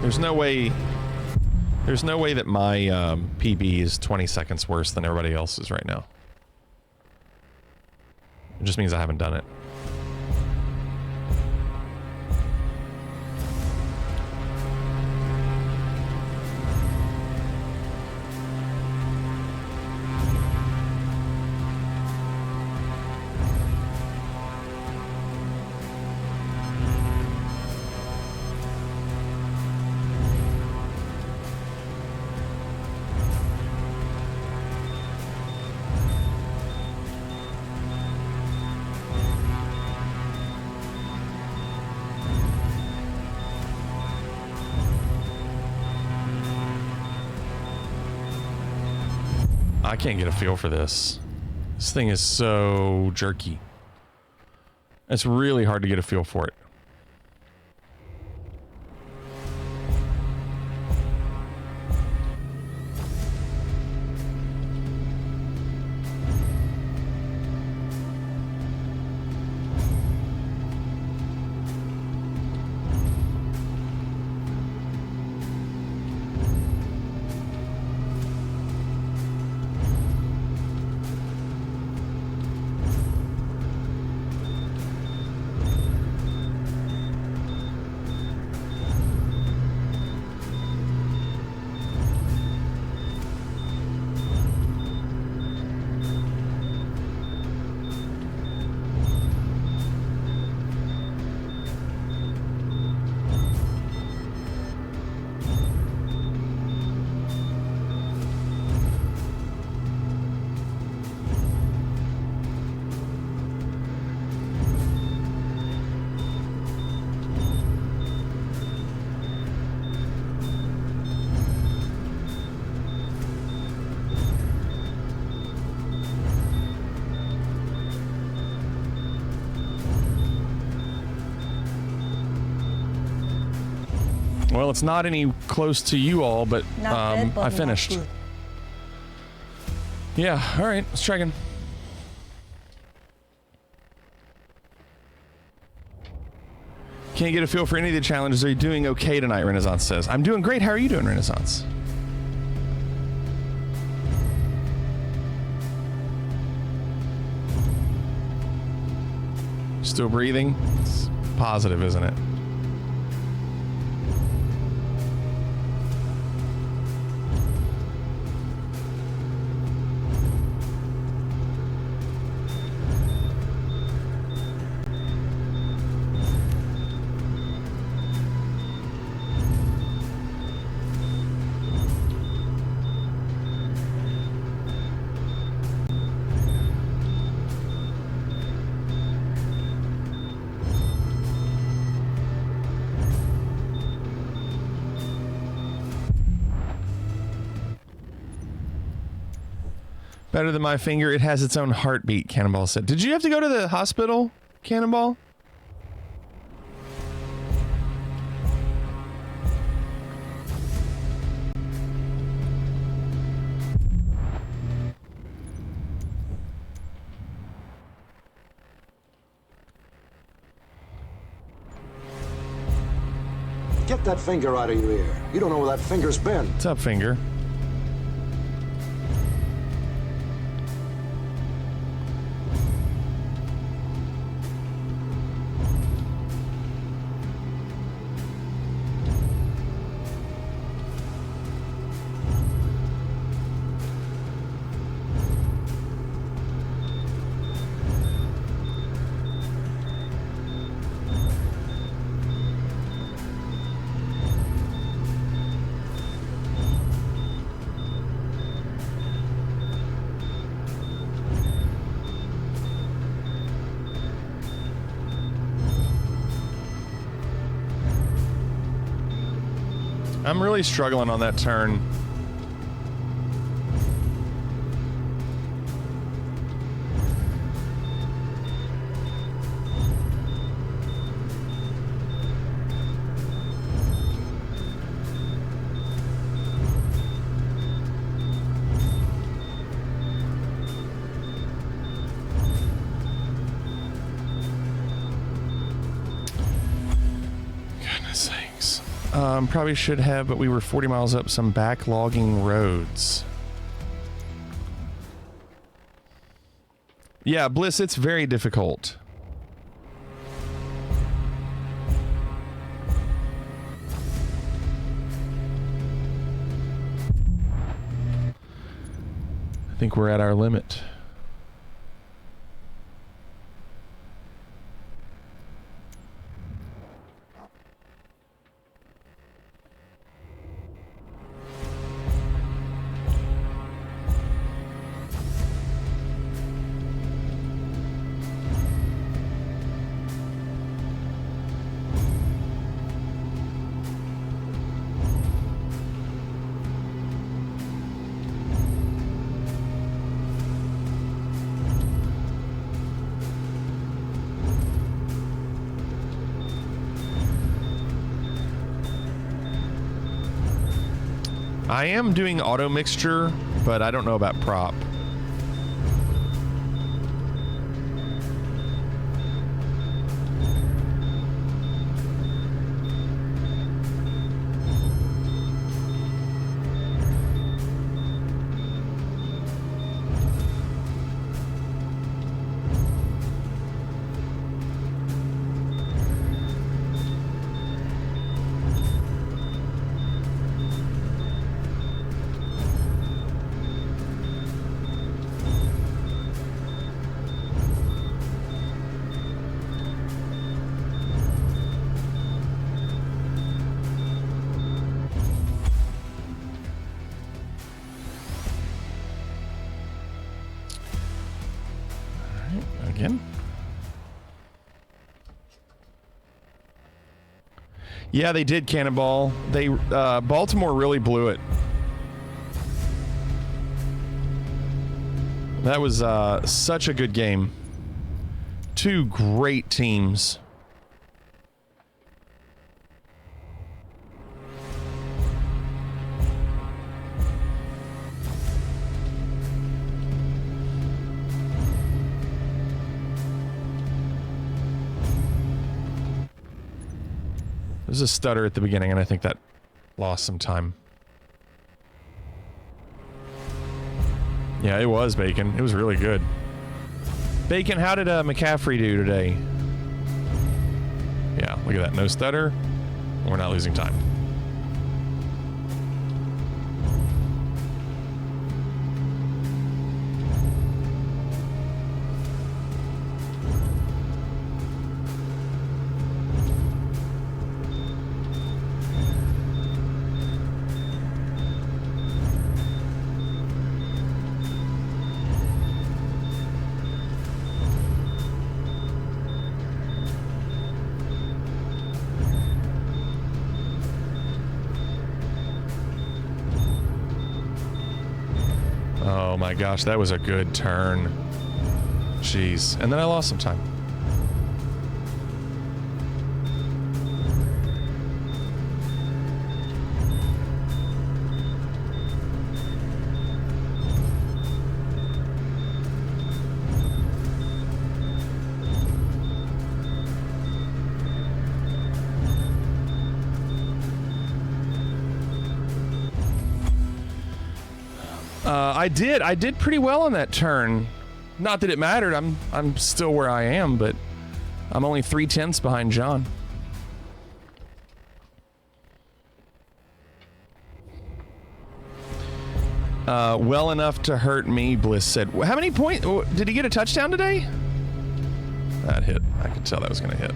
There's no way that my PB is 20 seconds worse than everybody else's right now. It just means I haven't done it. I can't get a feel for this. This thing is so jerky. It's really hard to get a feel for it. Well, it's not any close to you all, but I finished. Yeah, all right, let's try again. Can't get a feel for any of the challenges. Are you doing okay tonight, Renaissance says. I'm doing great. How are you doing, Renaissance? Still breathing? It's positive, isn't it? Better than my finger. It has its own heartbeat, Cannonball said. Did you have to go to the hospital, Cannonball? Get that finger out of your ear. You don't know where that finger's been. What's up, finger? I'm really struggling on that turn. Goodness sakes. Probably should have, but we were 40 miles up some backlogging roads. Yeah, Bliss, it's very difficult. I think we're at our limit. I am doing auto mixture, but I don't know about prop. Again. Yeah, they did, Cannonball. They Baltimore really blew it. That was such a good game. Two great teams. There's a stutter at the beginning, and I think that lost some time. Yeah, it was Bacon. It was really good. Bacon, how did McCaffrey do today? Yeah, look at that. No stutter. We're not losing time. Oh my gosh, that was a good turn. Jeez. And then I lost some time. I did pretty well on that turn. Not that it mattered. I'm still where I am, but I'm only 3/10 behind John. Well enough to hurt me, Bliss said. How many points? Did he get a touchdown today? That hit. I could tell that was going to hit.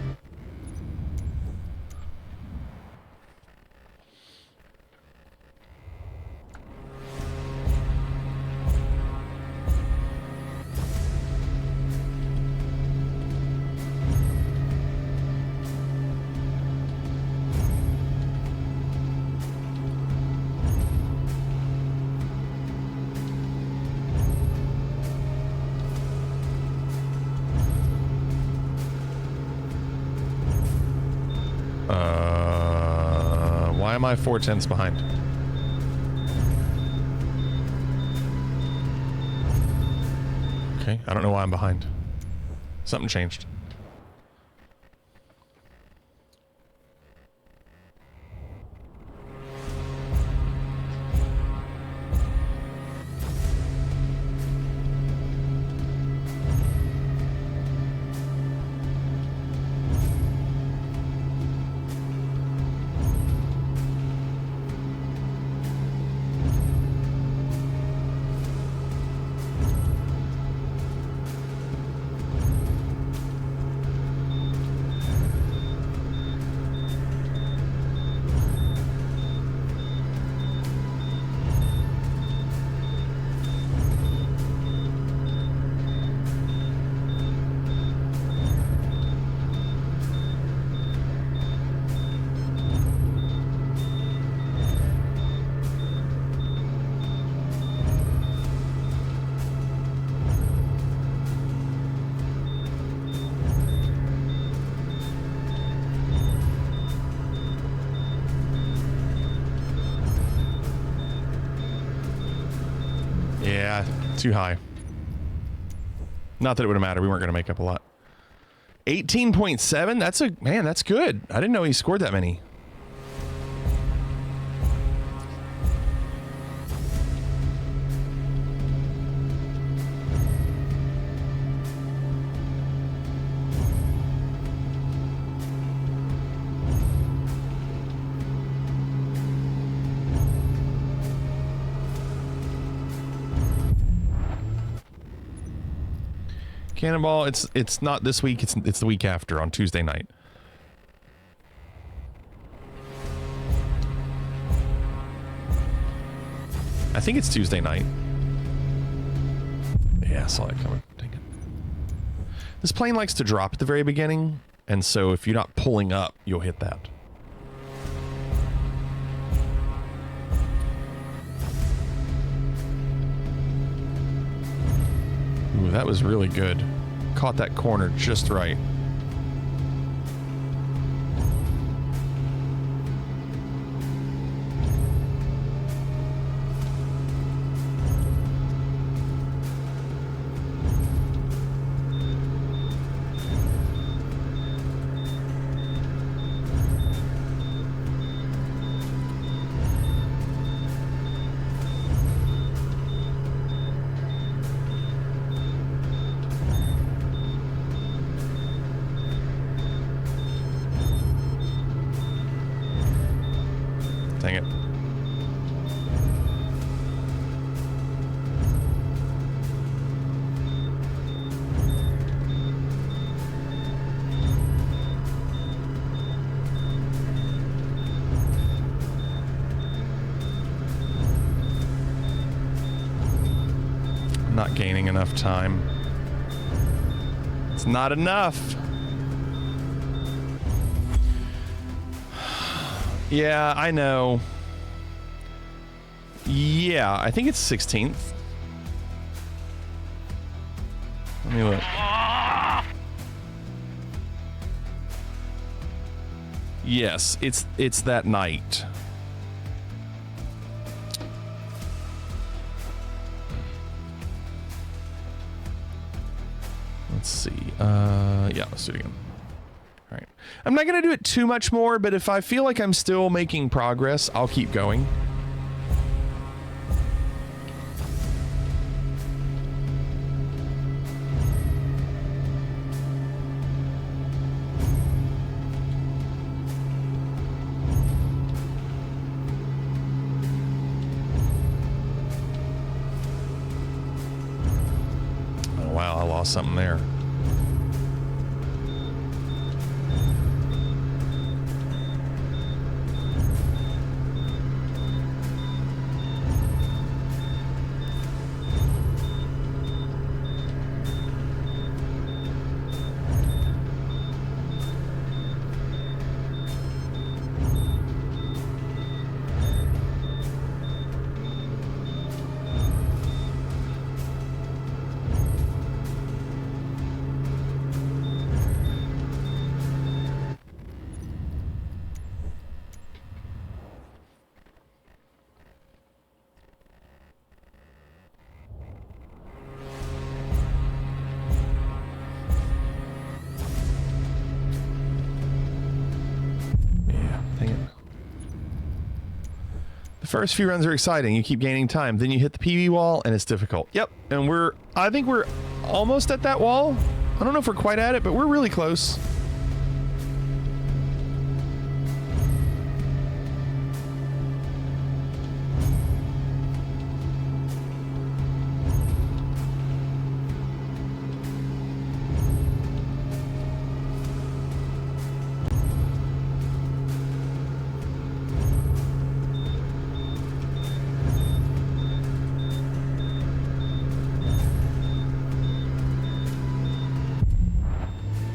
Why am I 4/10 behind? Okay, I don't know why I'm behind. Something changed. Yeah, too high. Not that it would have mattered. We weren't going to make up a lot. 18.7? That's good. I didn't know he scored that many. Cannonball, it's not this week, it's the week after on Tuesday night. I think it's Tuesday night. Yeah, I saw it coming. Dang it. This plane likes to drop at the very beginning, and so if you're not pulling up, you'll hit that. Ooh, that was really good. Caught that corner just right. Dang it. I'm not gaining enough time. It's not enough. Yeah, I know. Yeah, I think it's 16th. Let me look. Yes, it's that night. Let's see. Yeah, let's do it again. All right. I'm not going to do it too much more, but if I feel like I'm still making progress, I'll keep going. Oh, wow, I lost something there. First few runs are exciting. You keep gaining time. Then you hit the PB wall and it's difficult. Yep. And I think we're almost at that wall. I don't know if we're quite at it, but we're really close.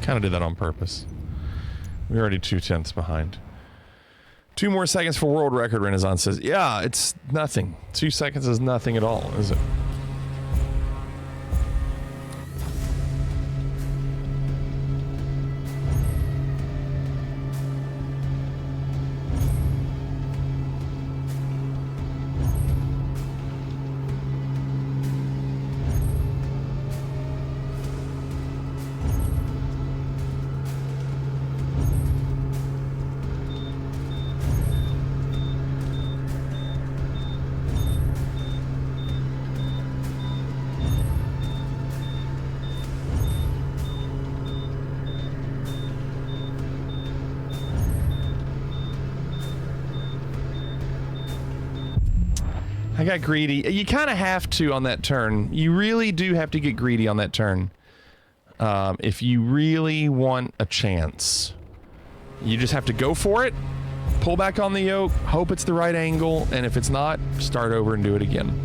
Kind of did that on purpose. We're already 2/10 behind. 2 more seconds for world record, Renaissance says. Yeah, it's nothing. 2 seconds is nothing at all, is it? I got greedy. You kind of have to on that turn. You really do have to get greedy on that turn. If you really want a chance. You just have to go for it, pull back on the yoke, hope it's the right angle, and if it's not, start over and do it again.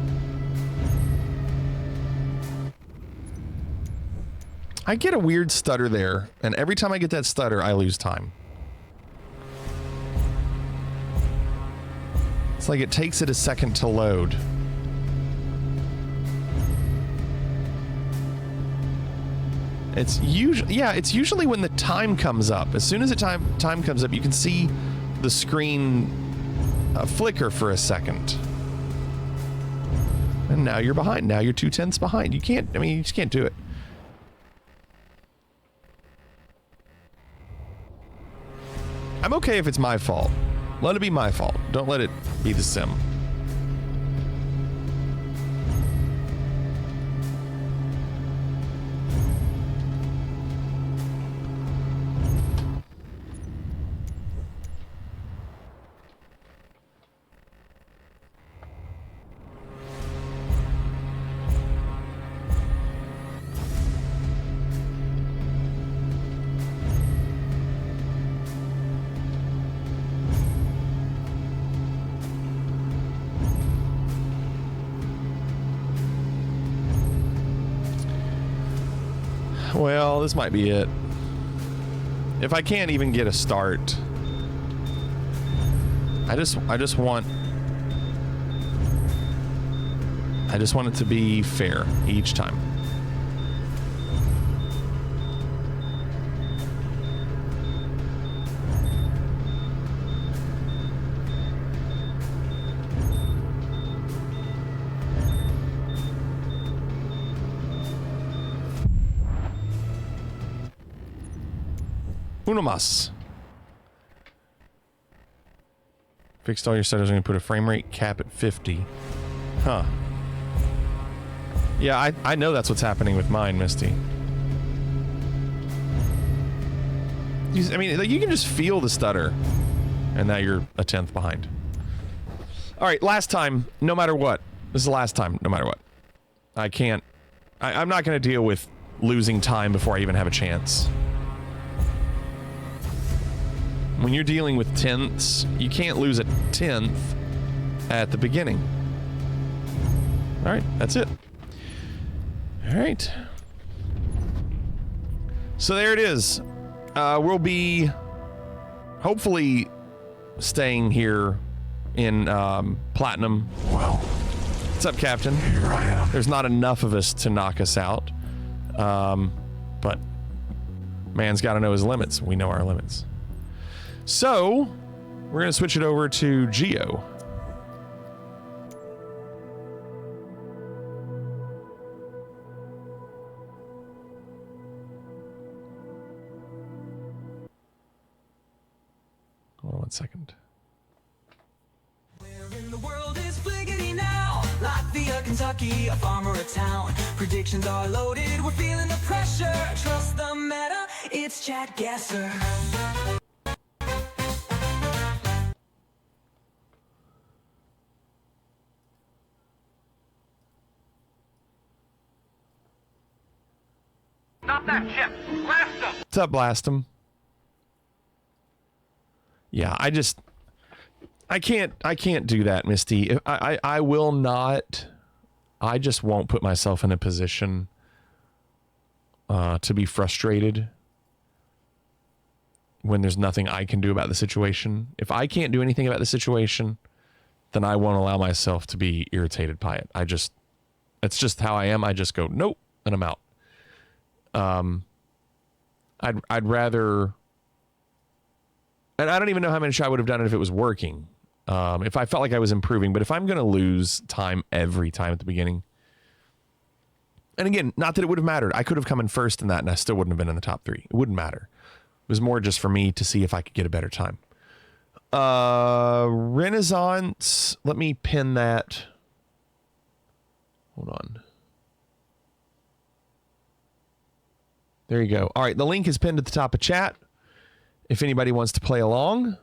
I get a weird stutter there, and every time I get that stutter, I lose time. It's like it takes it a second to load. It's usually when the time comes up. As soon as the time comes up, you can see the screen flicker for a second. And now you're behind. Now you're 2/10 behind. You just can't do it. I'm okay if it's my fault. Let it be my fault. Don't let it be the sim. Well, this might be it. If I can't even get a start, I just want it to be fair each time. Uno más. Fixed all your settings and put a frame rate cap at 50. Huh. Yeah, I know that's what's happening with mine, Misty. I mean, like, you can just feel the stutter. And now you're a 10th behind. All right, last time, no matter what. This is the last time, no matter what. I can't... I'm not going to deal with losing time before I even have a chance. When you're dealing with tenths, you can't lose a 10th at the beginning. All right, that's it. All right. So there it is. We'll be hopefully staying here in Platinum. Well, what's up, Captain? Here I am. There's not enough of us to knock us out. But man's got to know his limits. We know our limits. So, we're going to switch it over to Geo. Hold on 1 second. Where in the world is Fliggity now? Latvia, Kentucky, a farm or a town. Predictions are loaded, we're feeling the pressure. Trust the meta, it's Chad Gasser. Stop that ship! Blast them! What's up, Blastum? Yeah, I can't do that, Misty. I will not. I just won't put myself in a position to be frustrated when there's nothing I can do about the situation. If I can't do anything about the situation, then I won't allow myself to be irritated by it. It's just how I am. I just go, nope, and I'm out. I'd rather, and I don't even know how much I would have done it if it was working. If I felt like I was improving, but if I'm going to lose time every time at the beginning, and again, not that it would have mattered. I could have come in first in that and I still wouldn't have been in the top 3. It wouldn't matter. It was more just for me to see if I could get a better time. Renaissance, let me pin that. Hold on. There you go. All right, the link is pinned at the top of chat. If anybody wants to play along.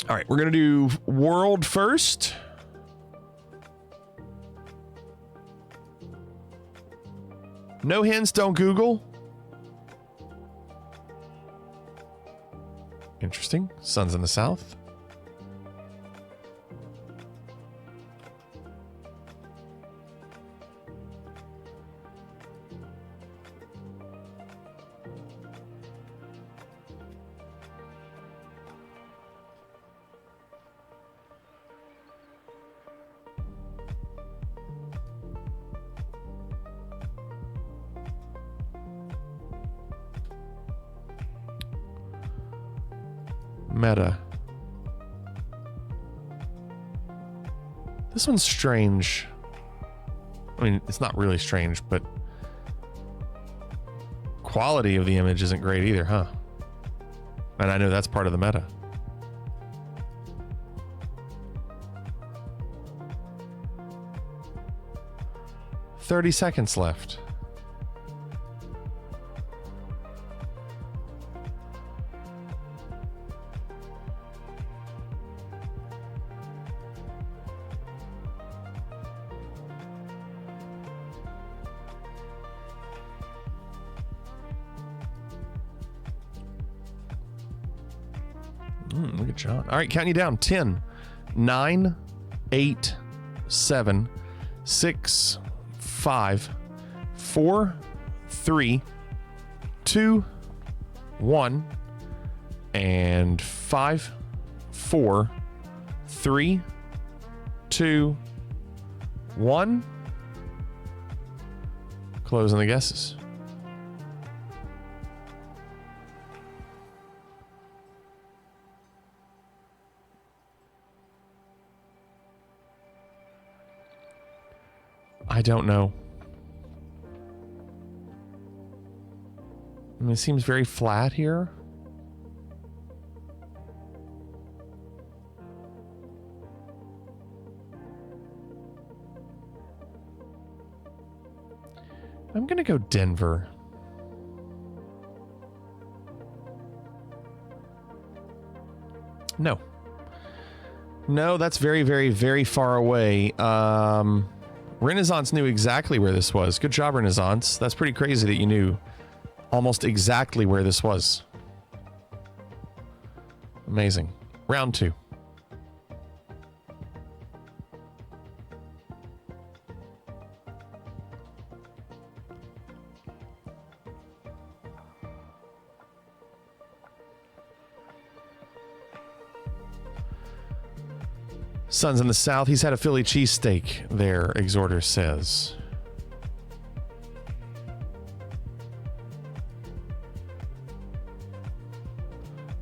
All right, we're going to do world first. No hints, don't Google. Interesting. Sun's in the south. Meta. This one's strange. I mean, it's not really strange, but quality of the image isn't great either, huh? And I know that's part of the meta. "30 seconds left. Look at John. All right, counting you down. 10, 9, 8, 7, 6, 5, 4, 3, 2, 1, and 5, 4, 3, 2, 1. Closing the guesses. I don't know. I mean, it seems very flat here. I'm gonna go Denver. No. No, that's very, very, very far away. Renaissance knew exactly where this was. Good job, Renaissance. That's pretty crazy that you knew almost exactly where this was. Amazing. Round 2. Son's in the South. He's had a Philly cheesesteak there, Exhorter says.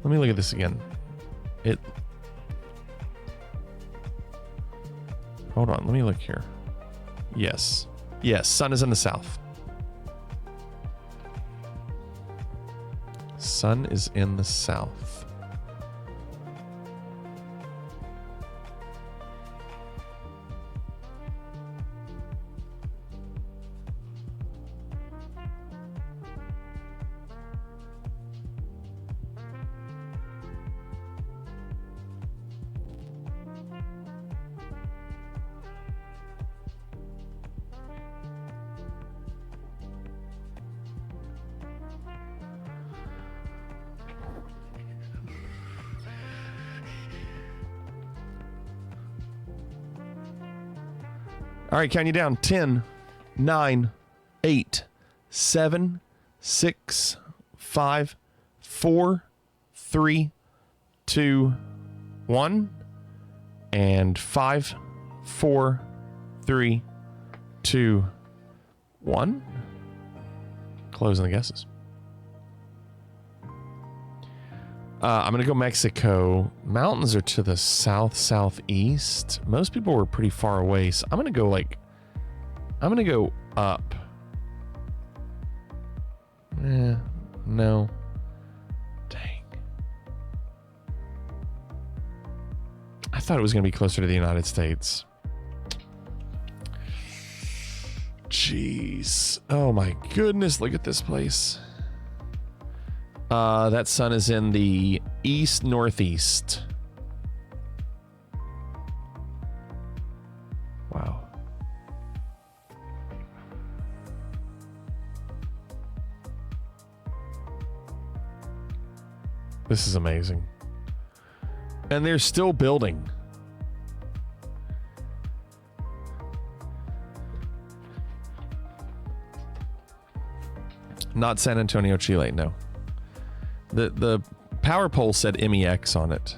Let me look at this again. Hold on, let me look here. Yes. Yes, Son is in the South. Son is in the South. All right, count you down. 10, 9, 8, 7, 6, 5, 4, 3, 2, 1, and 5, 4, 3, 2, 1. Closing the guesses. I'm going to go Mexico. Mountains are to the south, southeast. Most people were pretty far away, so I'm going to go up. No. Dang. I thought it was going to be closer to the United States. Jeez. Oh my goodness, look at this place. That sun is in the east northeast. Wow. This is amazing. And they're still building. Not San Antonio, Chile, no. The power pole said MEX on it.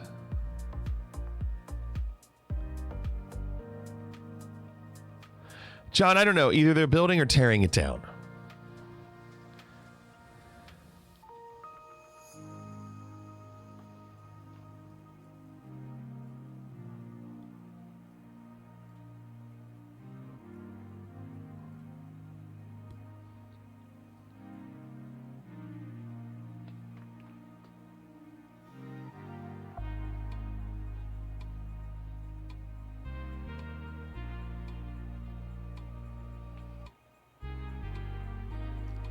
John, I don't know. Either they're building or tearing it down.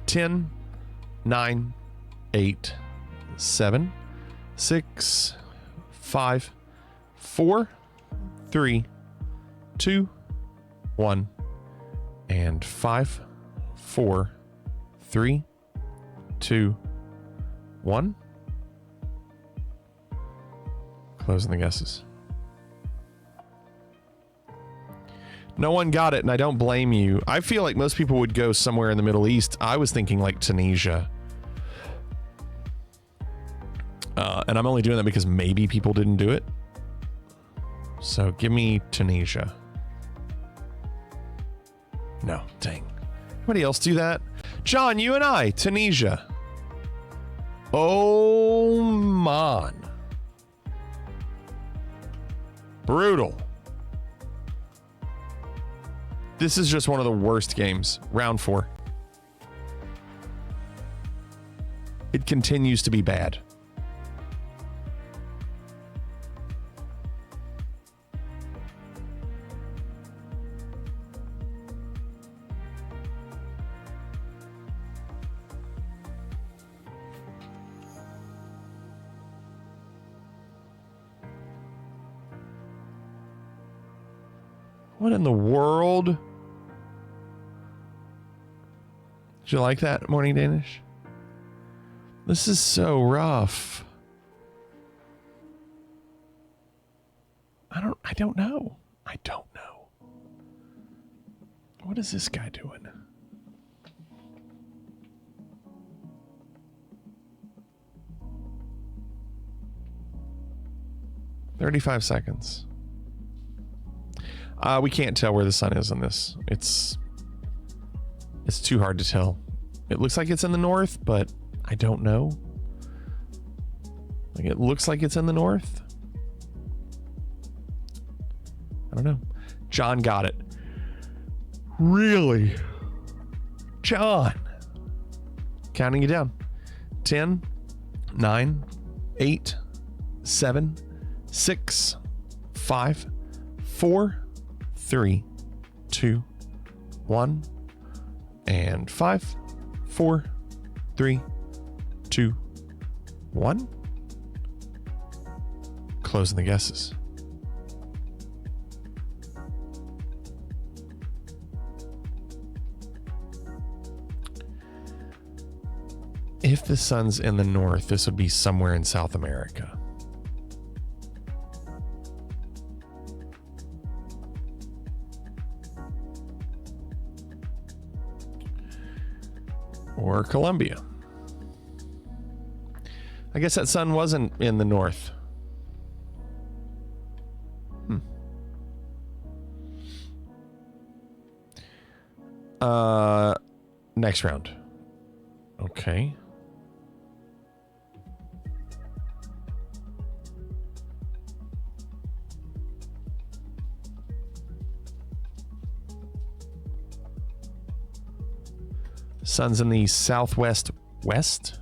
Ten, 9, 8, 7, 6, 5, 4, 3, 2, 1, and 5, 4, 3, 2, 1. Closing the guesses. No one got it, and I don't blame you. I feel like most people would go somewhere in the Middle East. I was thinking like Tunisia. And I'm only doing that because maybe people didn't do it. So give me Tunisia. No, dang. Anybody else do that? John, you and I, Tunisia. Oh, man. Brutal. This is just one of the worst games. Round 4. It continues to be bad. What in the world? Did you like that, Morning Danish? This is so rough. I don't know. I don't know. What is this guy doing? $35 seconds. We can't tell where the sun is on this. It's too hard to tell. It looks like it's in the north, but I don't know. Like, it looks like it's in the north. I don't know. John got it. Really? John. Counting you down. 10, 9, 8, 7, 6, 5, 4, 3, 2, 1, and 5, 4, 3, 2, 1. Closing the guesses. If the sun's in the north, this would be somewhere in South America. Or Colombia. I guess that sun wasn't in the north. Next round. Okay. Sun's in the southwest west.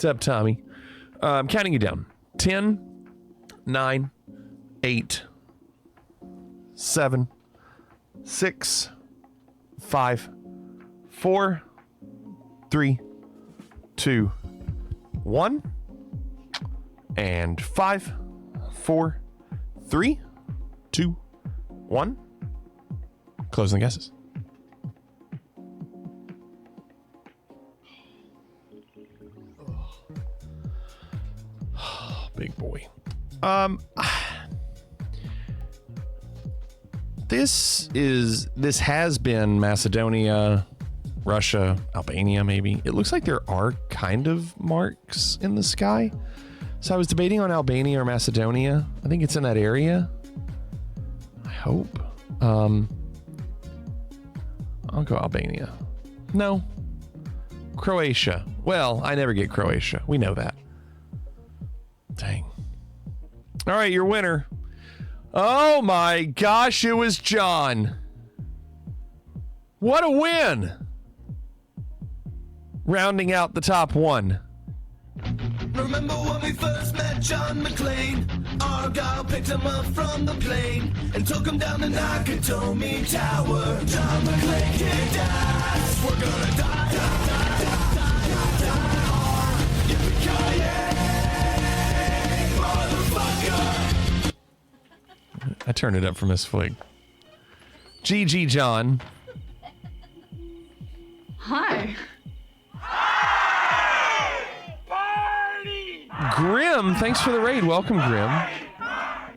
What's up, Tommy? I'm counting you down. 10, 9, 8, 7, 6, 5, 4, 3, 2, 1, and 5, 4, 3, 2, 1. Closing the guesses. Big boy. This has been Macedonia Russia, Albania, maybe. It looks like there are kind of marks in the sky. So I was debating on Albania or Macedonia. I think it's in that area. I hope. I'll go Albania. No. Croatia. Well, I never get Croatia. We know that. Dang. All right, your winner. Oh my gosh, it was John. What a win. Rounding out the top one. Remember when we first met John McClane? Argyle picked him up from the plane and took him down the Nakatomi Tower. John McClane kicked ass. We're gonna die, die, die, die, die, die, die hard. Yippee-ki-yay, motherfucker. I turned it up for Miss Flig. GG John. Hi. Grim, thanks for the raid. Welcome, Grim.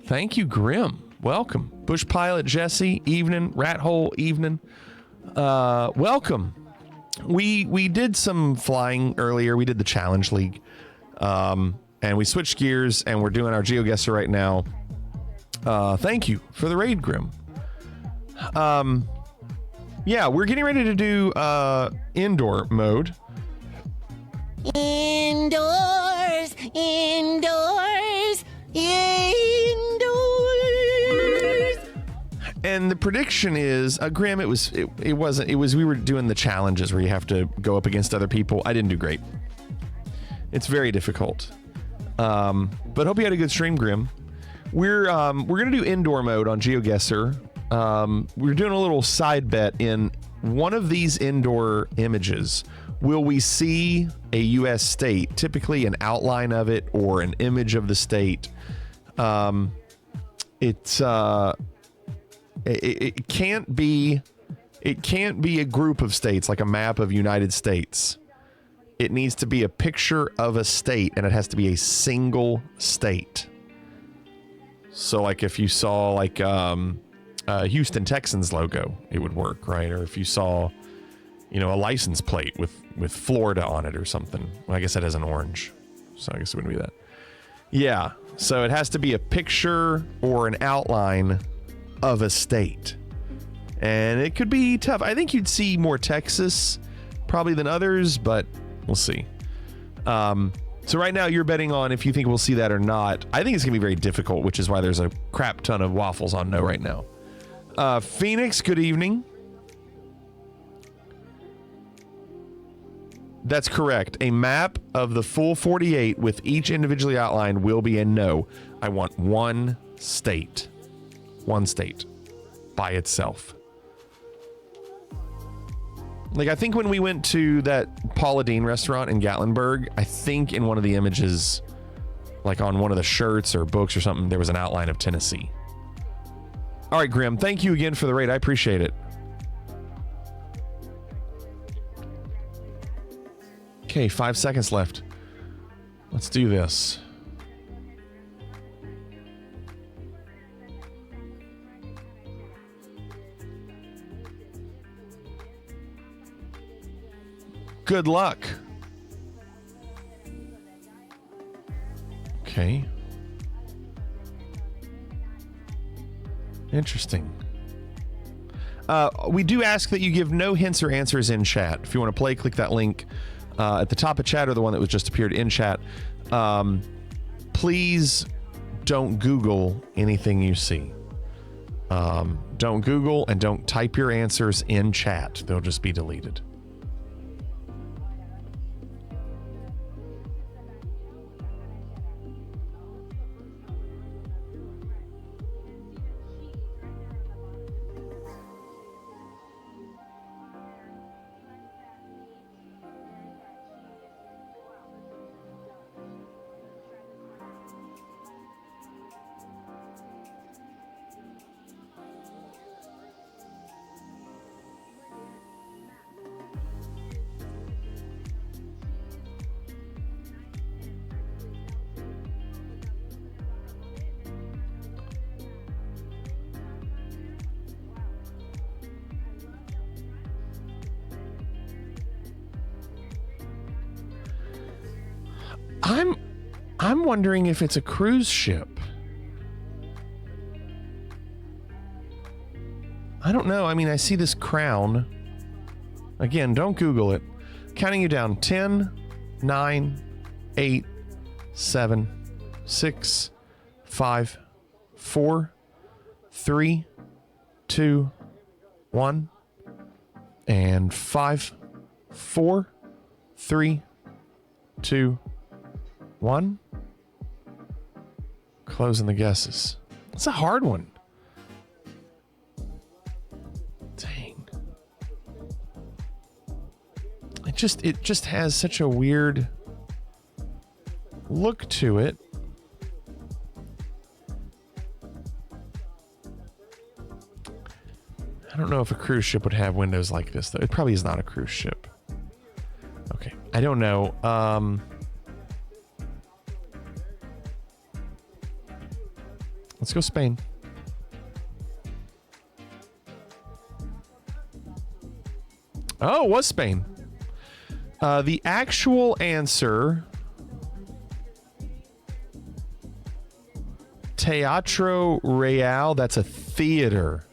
Thank you, Grim. Welcome. Bush Pilot, Jesse, evening. Rat Hole, evening. Welcome. We did some flying earlier. We did the Challenge League. And we switched gears, and we're doing our GeoGuessr right now. Thank you for the raid, Grim. Yeah, we're getting ready to do indoor mode. Indoors, indoors, indoors. And the prediction is, Graham, we were doing the challenges where you have to go up against other people. I didn't do great. It's very difficult. But hope you had a good stream, Grim. We're gonna do indoor mode on GeoGuessr. We're doing a little side bet. In one of these indoor images, will we see a U.S. state, typically an outline of it or an image of the state? It can't be a group of states like a map of United States. It needs to be a picture of a state, and it has to be a single state. So like if you saw like Houston Texans logo, it would work, right? Or if you saw, a license plate with Florida on it or something. Well, I guess that has an orange, so I guess it wouldn't be that. Yeah, so it has to be a picture or an outline of a state. And it could be tough. I think you'd see more Texas probably than others, but we'll see. So right now you're betting on if you think we'll see that or not. I think it's gonna be very difficult, which is why there's a crap ton of waffles on no right now. Phoenix, good evening. That's correct. A map of the full 48 with each individually outlined will be a no. I want one state. One state. By itself. Like, I think when we went to that Paula Deen restaurant in Gatlinburg, I think in one of the images, like on one of the shirts or books or something, there was an outline of Tennessee. All right, Grim, thank you again for the raid. I appreciate it. Okay, 5 seconds left. Let's do this. Good luck. Okay. Interesting. We do ask that you give no hints or answers in chat. If you want to play, click that link at the top of chat or the one that was just appeared in chat. Please don't Google anything you see. Don't Google and don't type your answers in chat. They'll just be deleted. I'm wondering if it's a cruise ship. I don't know. I mean, I see this crown. Again, don't Google it. Counting you down. 10, 9, 8, 7, 6, 5, 4, 3, 2, 1, and 5, 4, 3, 2, 1. Closing the guesses. It's a hard one. Dang. It just has such a weird look to it. I don't know if a cruise ship would have windows like this, though. It probably is not a cruise ship. Okay, I don't know. Let's go Spain. Oh, it was Spain. The actual answer... Teatro Real, that's a theater.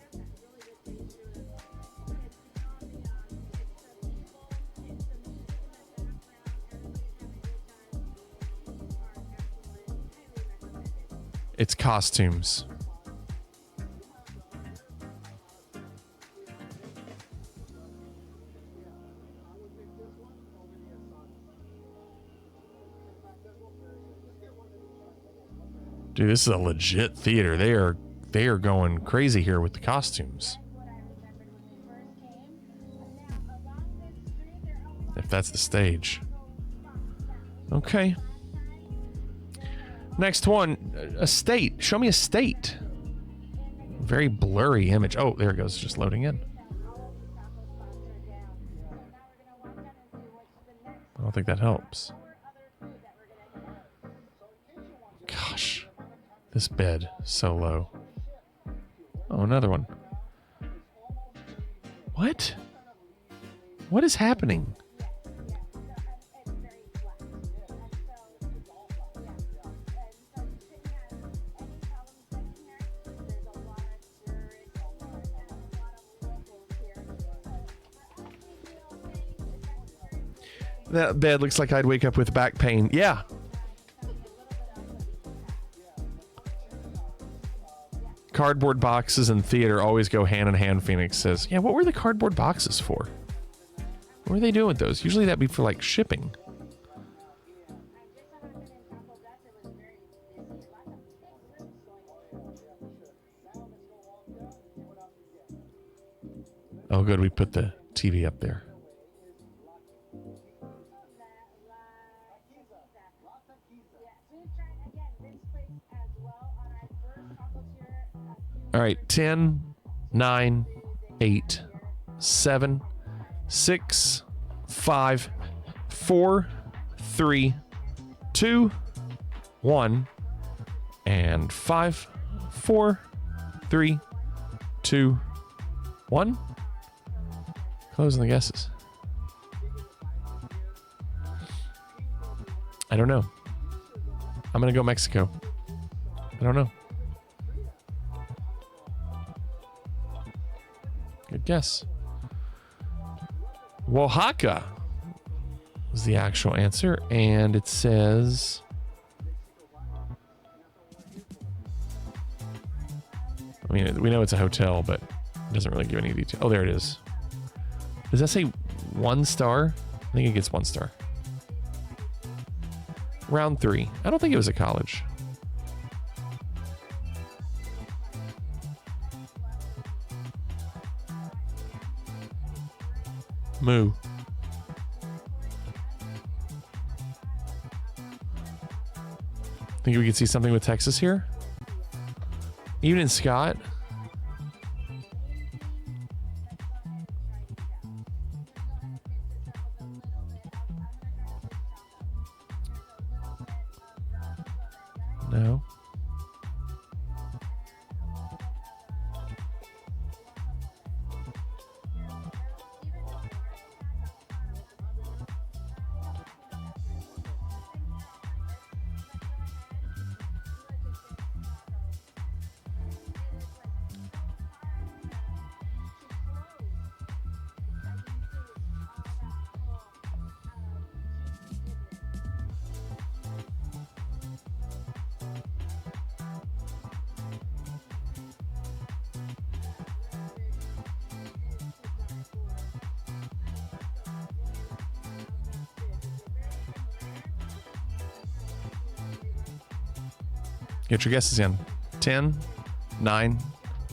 It's costumes. Dude, this is a legit theater. They are going crazy here with the costumes. If that's the stage. Okay. Next one, a state. Show me a state. Very blurry image. Oh, there it goes. Just loading in. I don't think that helps. Gosh. This bed, so low. Oh, another one. What? What is happening? That bed looks like I'd wake up with back pain. Yeah. Cardboard boxes and theater always go hand in hand, Phoenix says. Yeah, what were the cardboard boxes for? What were they doing with those? Usually that'd be for like shipping. Oh, good. We put the TV up there. All right, 10, 9, 8, 7, 6, 5, 4, 3, 2, 1, and 5, 4, 3, 2, 1. Closing the guesses. I don't know. I'm going to go Mexico. I don't know. Good guess. Oaxaca was the actual answer, and it says... I mean, we know it's a hotel, but it doesn't really give any detail. Oh, there it is. Does that say 1 star? I think it gets 1 star. Round 3. I don't think it was a college. Moo. Think we could see something with Texas here? Even in Scott? No. Get your guesses in. 10, 9,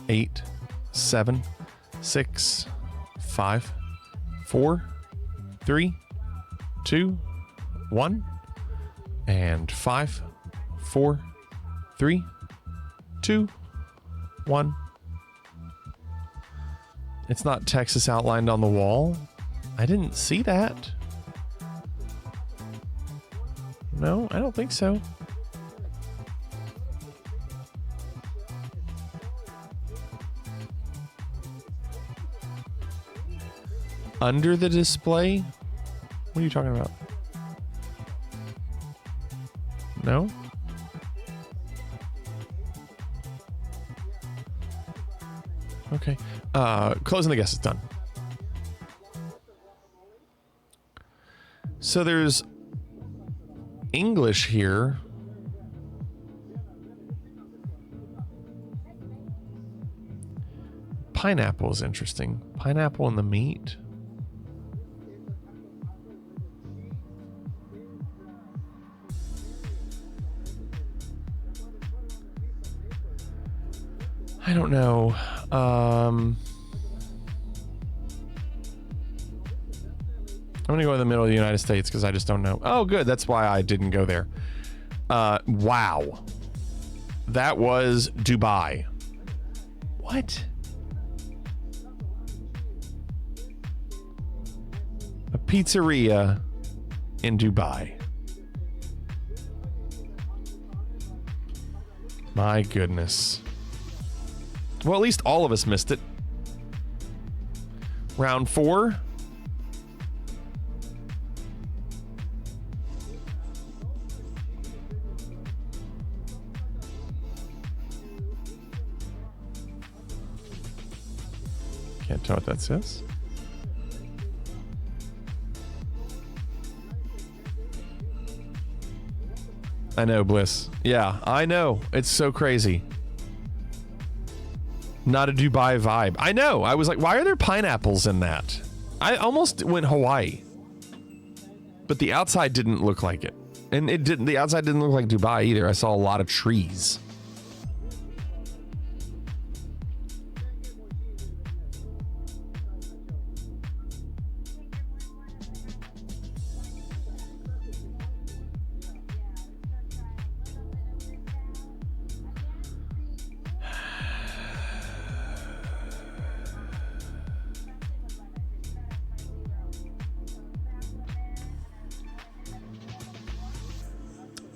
8, 7, 6, 5, 4, 3, 2, 1. And 5, 4, 3, 2, 1. It's not Texas outlined on the wall. I didn't see that. No, I don't think so. Under the display? What are you talking about? No? Okay. Closing the guess is done. So there's English here. Pineapple is interesting. Pineapple in the meat. I don't know. I'm going to go in the middle of the United States because I just don't know. Oh, good. That's why I didn't go there. Wow. That was Dubai. What? A pizzeria in Dubai. My goodness. Well, at least all of us missed it. Round 4. Can't tell what that says. I know, Bliss. Yeah, I know. It's so crazy. Not a Dubai vibe. I know. I was like, why are there pineapples in that? I almost went Hawaii. But the outside didn't look like it. And it didn't. The outside didn't look like Dubai either. I saw a lot of trees.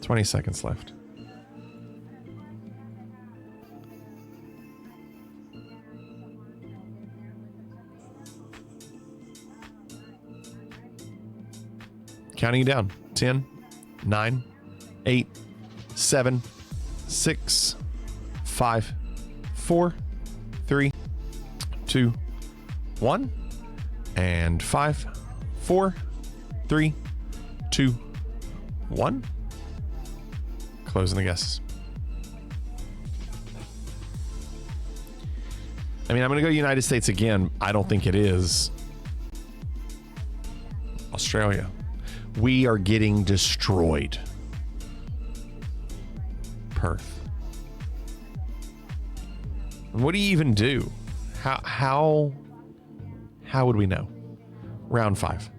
$20 seconds left. Counting you down. 10, 9, 8, 7, 6, 5, 4, 3, 2, 1. And 5, 4, 3, 2, 1. Closing the guesses. I mean, I'm going to go United States again. I don't think it is. Australia. We are getting destroyed. Perth. What do you even do? How would we know? Round 5.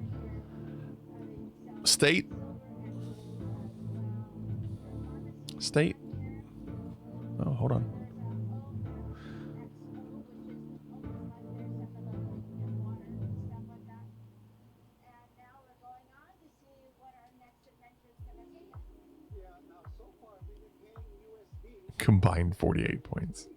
State. State. Oh, hold on. Combined 48 points.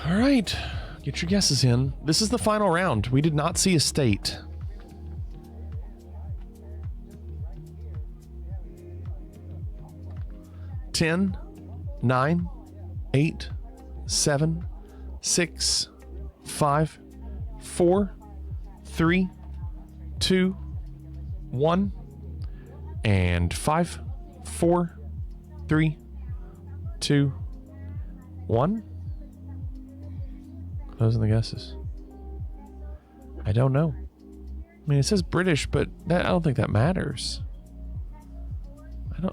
All right. Get your guesses in. This is the final round. We did not see a state. Ten, 9, 8, 7, 6, 5, 4, 3, 2, 1, and 5, 4, 3, 2, 1. Closing the guesses. I don't know. I mean, it says British, but I don't think that matters.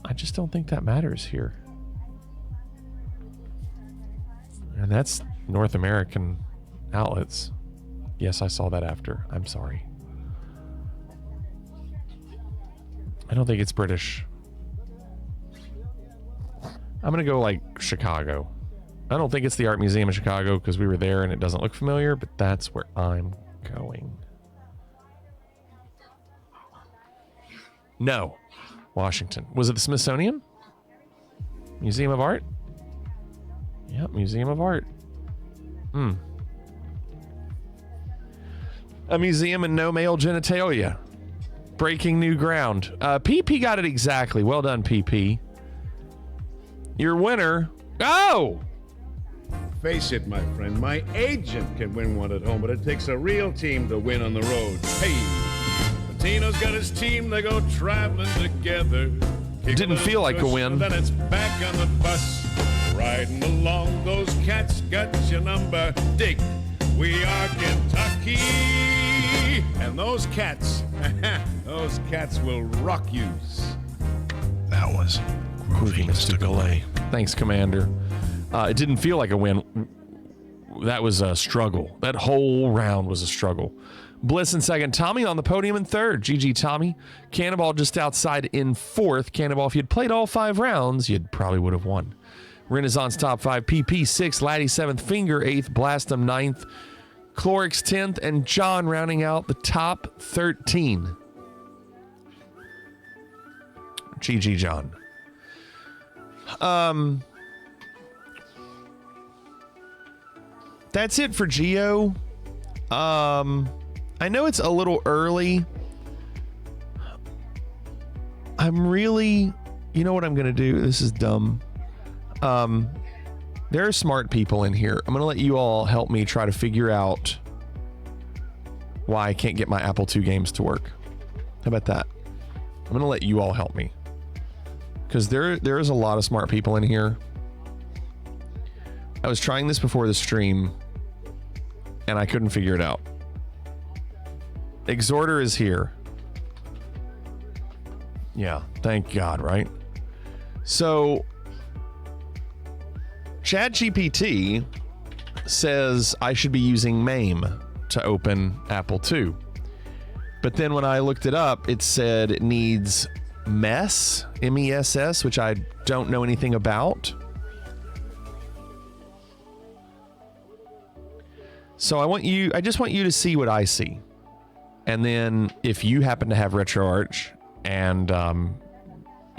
I just don't think that matters here. And that's North American outlets. Yes, I saw that after. I'm sorry. I don't think it's British. I'm going to go like Chicago. I don't think it's the Art Museum in Chicago because we were there and it doesn't look familiar, but that's where I'm going. No. Washington. Was it the Smithsonian? Museum of Art? Yep, Museum of Art. A museum and no male genitalia. Breaking new ground. PP got it exactly. Well done, PP. Your winner. Oh! Face it, my friend, my agent can win one at home, but it takes a real team to win on the road. Hey, Patino's got his team, they go traveling together. Didn't feel like a win. Then it's back on the bus, riding along. Those cats got your number. Dig, we are Kentucky, and those cats will rock yous. That was groovy, Mr. Galay. Thanks, Commander. It didn't feel like a win. That was a struggle. That whole round was a struggle. Bliss in second. Tommy on the podium in third. GG, Tommy. Cannonball just outside in fourth. Cannonball, if you'd played all 5 rounds, you'd probably would have won. Renaissance top 5. PP 6th. Laddie 7th. Finger 8th. Blastum 9th. Clorix 10th. And John rounding out the top 13. GG, John. That's it for Geo. I know it's a little early. I'm really, you know what I'm gonna do? This is dumb. There are smart people in here. I'm gonna let you all help me try to figure out why I can't get my Apple II games to work. How about that? I'm gonna let you all help me. Because there is a lot of smart people in here. I was trying this before the stream, and I couldn't figure it out. Exhorter is here. Yeah, thank God, right? So, ChatGPT says I should be using MAME to open Apple II. But then when I looked it up, it said it needs MESS, M-E-S-S, which I don't know anything about. So I just want you to see what I see. And then if you happen to have RetroArch and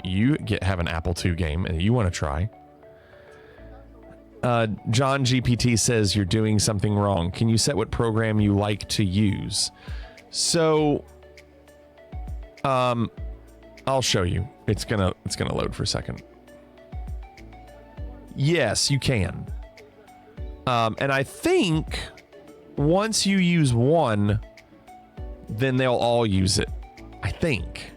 you have an Apple II game and you want to try, John GPT says you're doing something wrong. Can you set what program you like to use? So I'll show you. It's gonna load for a second. Yes, you can. And I think once you use one, then they'll all use it. I think.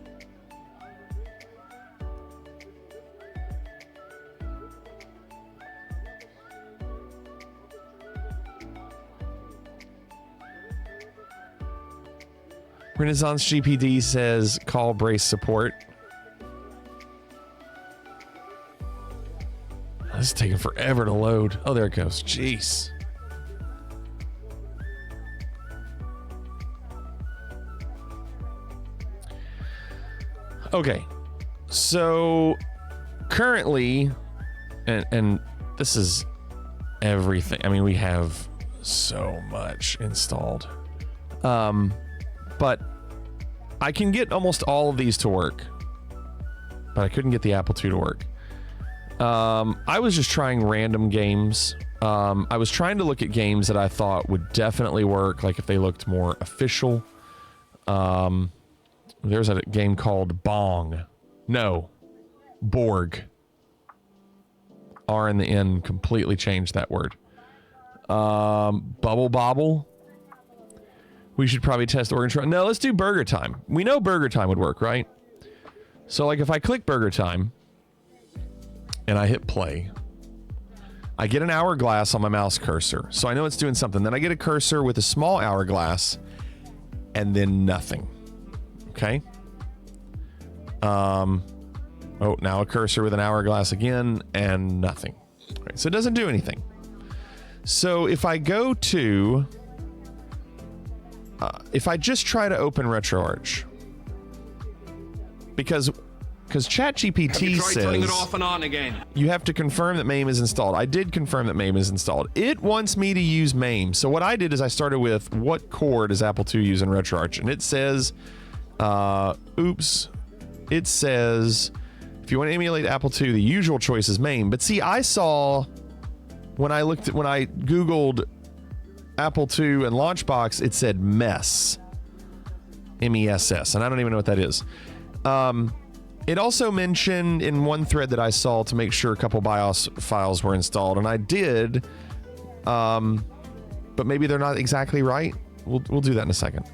Renaissance GPD says call brace support. This is taking forever to load. Oh, there it goes. Jeez. Okay, so currently, and this is everything. I mean, we have so much installed, but I can get almost all of these to work, but I couldn't get the Apple II to work. I was just trying random games. I was trying to look at games that I thought would definitely work, like if they looked more official. There's a game called Borg. R in the N completely changed that word. Bubble Bobble. We should probably test Oregon Trail. No, let's do Burger Time. We know Burger Time would work, right? So, like, if I click Burger Time and I hit play, I get an hourglass on my mouse cursor. So I know it's doing something. Then I get a cursor with a small hourglass and then nothing. Okay. Oh, now a cursor with an hourglass again and nothing. All right, so it doesn't do anything. So if I go to, if I just try to open RetroArch, because ChatGPT says turning it off and on again? You have to confirm that MAME is installed. I did confirm that MAME is installed. It wants me to use MAME. So what I did is I started with what core does Apple II use in RetroArch, and it says, it says if you want to emulate Apple II, the usual choice is MAME. But see, I saw when I Googled Apple II and Launchbox, it said MESS, MESS, and I don't even know what that is. It also mentioned in one thread that I saw to make sure a couple BIOS files were installed, and I did, but maybe they're not exactly right. We'll do that in a second.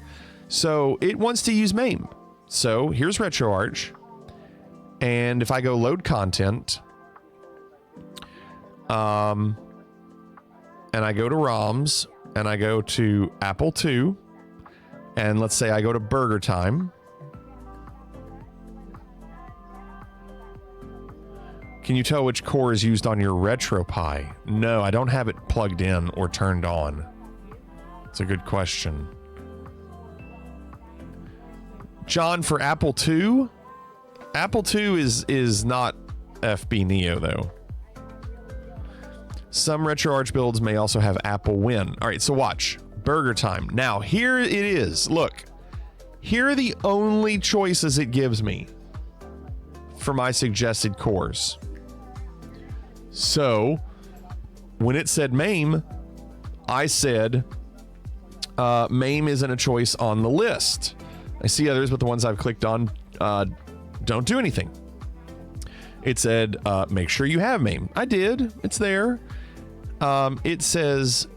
So it wants to use MAME. So here's RetroArch, and if I go load content, and I go to ROMs, and I go to Apple II, and let's say I go to Burger Time. Can you tell which core is used on your RetroPie? No, I don't have it plugged in or turned on. It's a good question. John, for Apple II? Apple II is not FB Neo, though. Some RetroArch builds may also have Apple Win. All right, so watch. Burger Time. Now, here it is. Look. Here are the only choices it gives me for my suggested cores. So, when it said MAME, I said MAME isn't a choice on the list. I see others, but the ones I've clicked on don't do anything. It said, make sure you have MAME. I did. It's there. It says,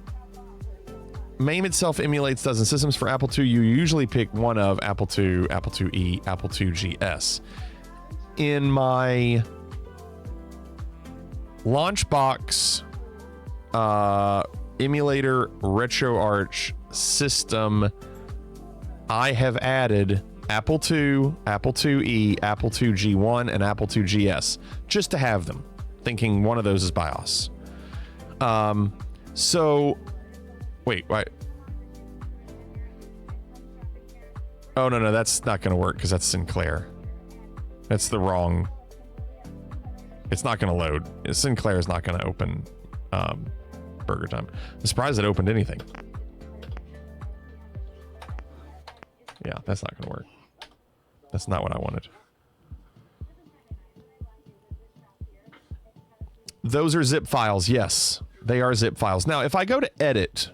MAME itself emulates dozens systems. For Apple II, you usually pick one of Apple II, Apple IIe, Apple II GS. In my Launchbox emulator RetroArch system, I have added Apple II, Apple IIe, Apple II G1, and Apple II GS just to have them, thinking one of those is BIOS. So wait. Oh, no, that's not going to work because that's Sinclair. That's the wrong. It's not going to load. Sinclair is not going to open Burger Time. I'm surprised it opened anything. Yeah, that's not going to work. That's not what I wanted. Those are zip files. Yes, they are zip files. Now, if I go to edit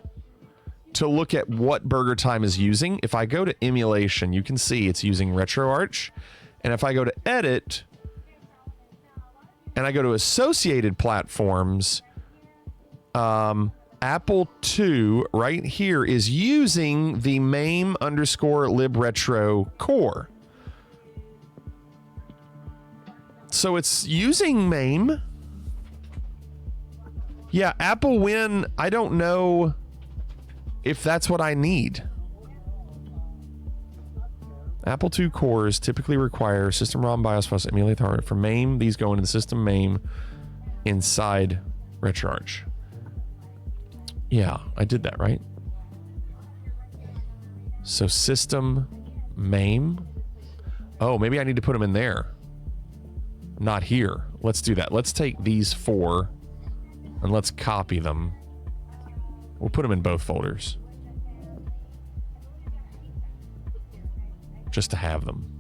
to look at what Burger Time is using, if I go to emulation, you can see it's using RetroArch. And if I go to edit and I go to associated platforms, Apple II right here is using the MAME_libretro core. So it's using MAME. Yeah, Apple Win, I don't know if that's what I need. Apple II cores typically require system ROM BIOS plus emulate the hardware. For MAME, these go into the system MAME inside RetroArch. Yeah, I did that, right? So system MAME. Oh, maybe I need to put them in there. Not here. Let's do that. Let's take these four and let's copy them. We'll put them in both folders. Just to have them.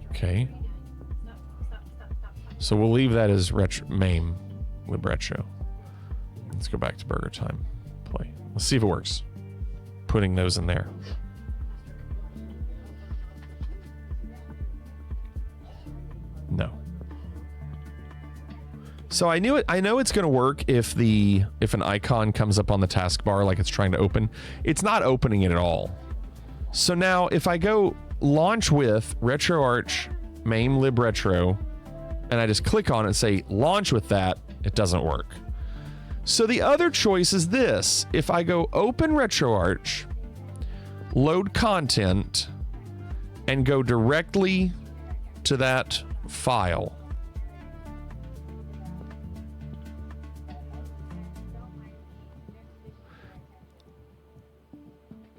Okay. So we'll leave that as MAME libretro. Let's go back to Burger Time. Play. Let's see if it works. Putting those in there. No. So I know it's going to work if an icon comes up on the taskbar like it's trying to open. It's not opening it at all. So now if I go launch with RetroArch MAME libretro and I just click on it and say launch with that, it doesn't work. So the other choice is this. If I go open RetroArch, load content, and go directly to that file.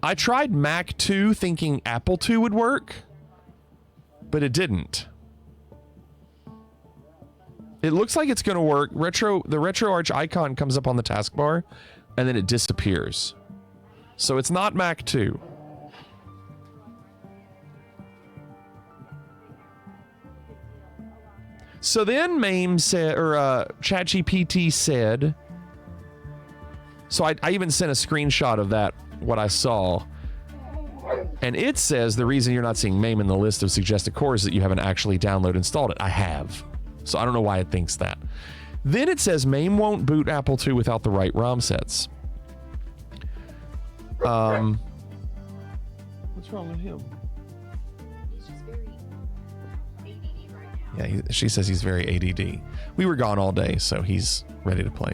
I tried Mac 2 thinking Apple 2 would work, but it didn't. It looks like it's going to work. The RetroArch icon comes up on the taskbar, and then it disappears. So it's not Mac 2. So then MAME said, or ChatGPT said, so I even sent a screenshot of that, what I saw. And it says the reason you're not seeing MAME in the list of suggested cores is that you haven't actually installed it. I have. So I don't know why it thinks that. Then it says MAME won't boot Apple II without the right ROM sets. What's wrong with him? Yeah, she says he's very ADD. We were gone all day, so he's ready to play.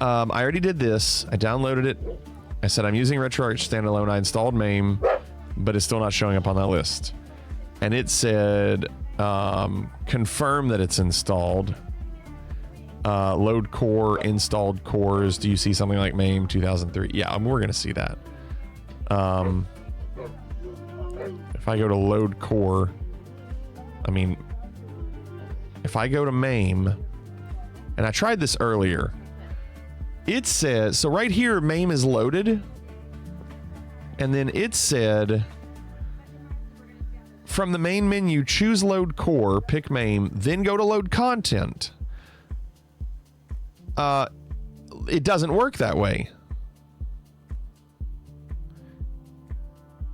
I already did this. I downloaded it. I said I'm using RetroArch standalone. I installed MAME, but it's still not showing up on that list. And it said confirm that it's installed. Load core, installed cores. Do you see something like MAME 2003? Yeah, we're going to see that. If I go to load core, if I go to MAME, and I tried this earlier, it says, so right here, MAME is loaded, and then it said, from the main menu, choose load core, pick MAME, then go to load content. It doesn't work that way.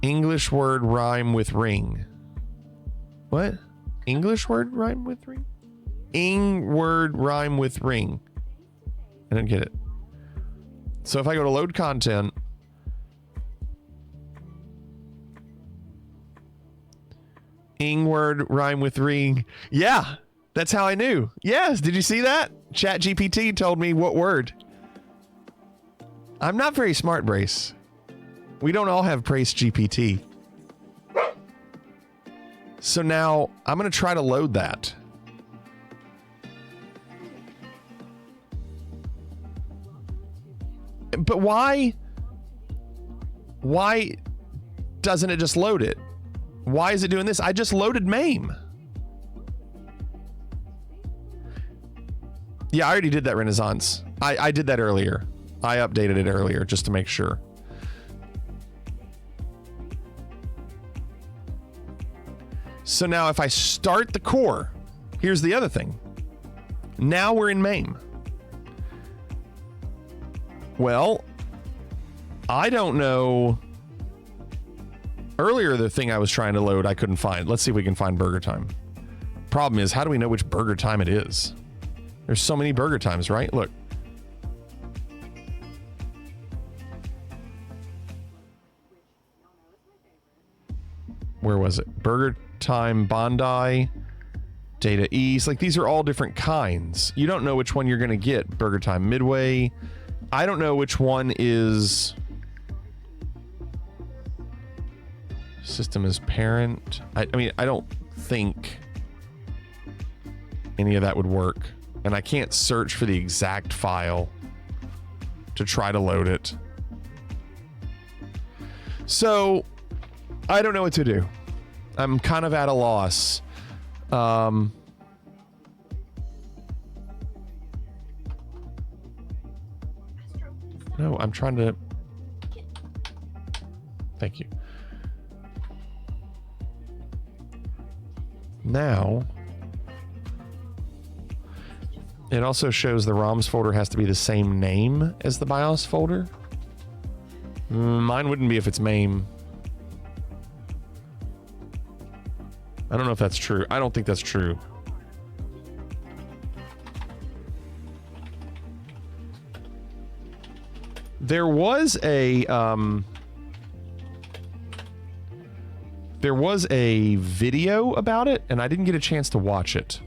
English word rhyme with ring. What? English word rhyme with ring? Word rhyme with ring. I didn't get it. So if I go to load content, word rhyme with ring. Yeah, that's how I knew. Yes, did you see that? ChatGPT told me what word. I'm not very smart, Brace. We don't all have Brace GPT. So now I'm going to try to load that. But why doesn't it just load it? Why is it doing this? I just loaded MAME. Yeah, I already did that, Renaissance. I did that earlier. I updated it earlier just to make sure. So now if I start the core, here's the other thing. Now we're in MAME. Well, I don't know. Earlier, the thing I was trying to load, I couldn't find. Let's see if we can find Burger Time. Problem is, how do we know which Burger Time it is? There's so many Burger Times, right? Look. Where was it? Burger Time Bondi, Data East. Like, these are all different kinds. You don't know which one you're going to get. Burger Time Midway. I don't know which one is system is parent. I mean, I don't think any of that would work. And I can't search for the exact file to try to load it. So I don't know what to do. I'm kind of at a loss. No, I'm trying to... Thank you. Now, It also shows the ROMs folder has to be the same name as the BIOS folder. Mine wouldn't be if it's MAME. I don't know if that's true. I don't think that's true. There was a video about it, and I didn't get a chance to watch it.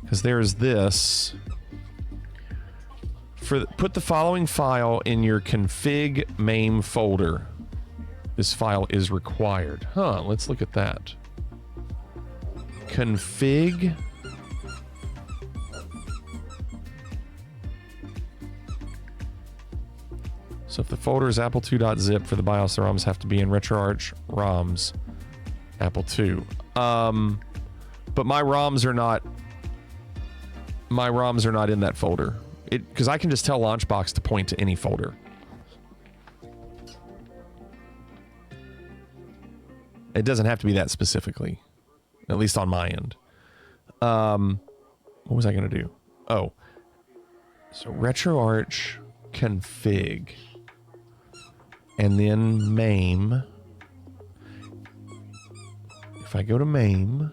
Because there's this. Put the following file in your config MAME folder. This file is required. Huh, let's look at that. Config. So if the folder is apple2.zip for the BIOS, the ROMs have to be in RetroArch ROMs Apple II. But my ROMs are not in that folder. Because I can just tell Launchbox to point to any folder. It doesn't have to be that specifically. At least on my end. What was I going to do? Oh. So RetroArch config. And then MAME. If I go to MAME.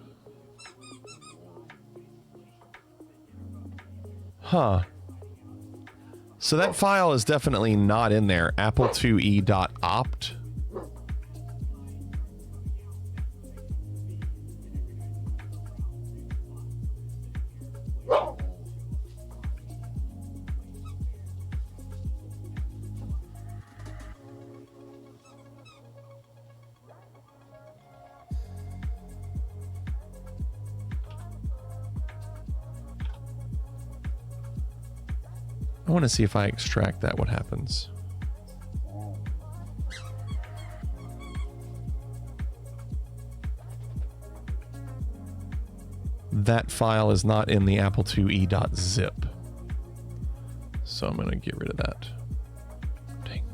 Huh. So that file is definitely not in there. apple2e.opt. I want to see if I extract that, what happens. That file is not in the apple2e.zip. So I'm going to get rid of that. Dang.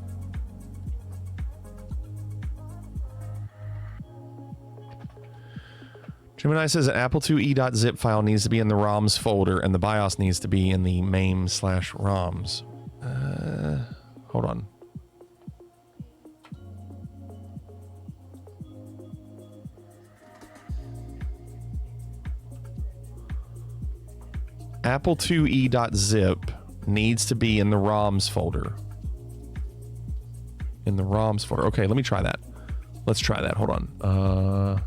Gemini says an apple2e.zip file needs to be in the ROMs folder and the BIOS needs to be in the MAME/ROMs. Hold on. apple2e.zip needs to be in the ROMs folder. In the ROMs folder. Okay, let me try that. Let's try that. Hold on.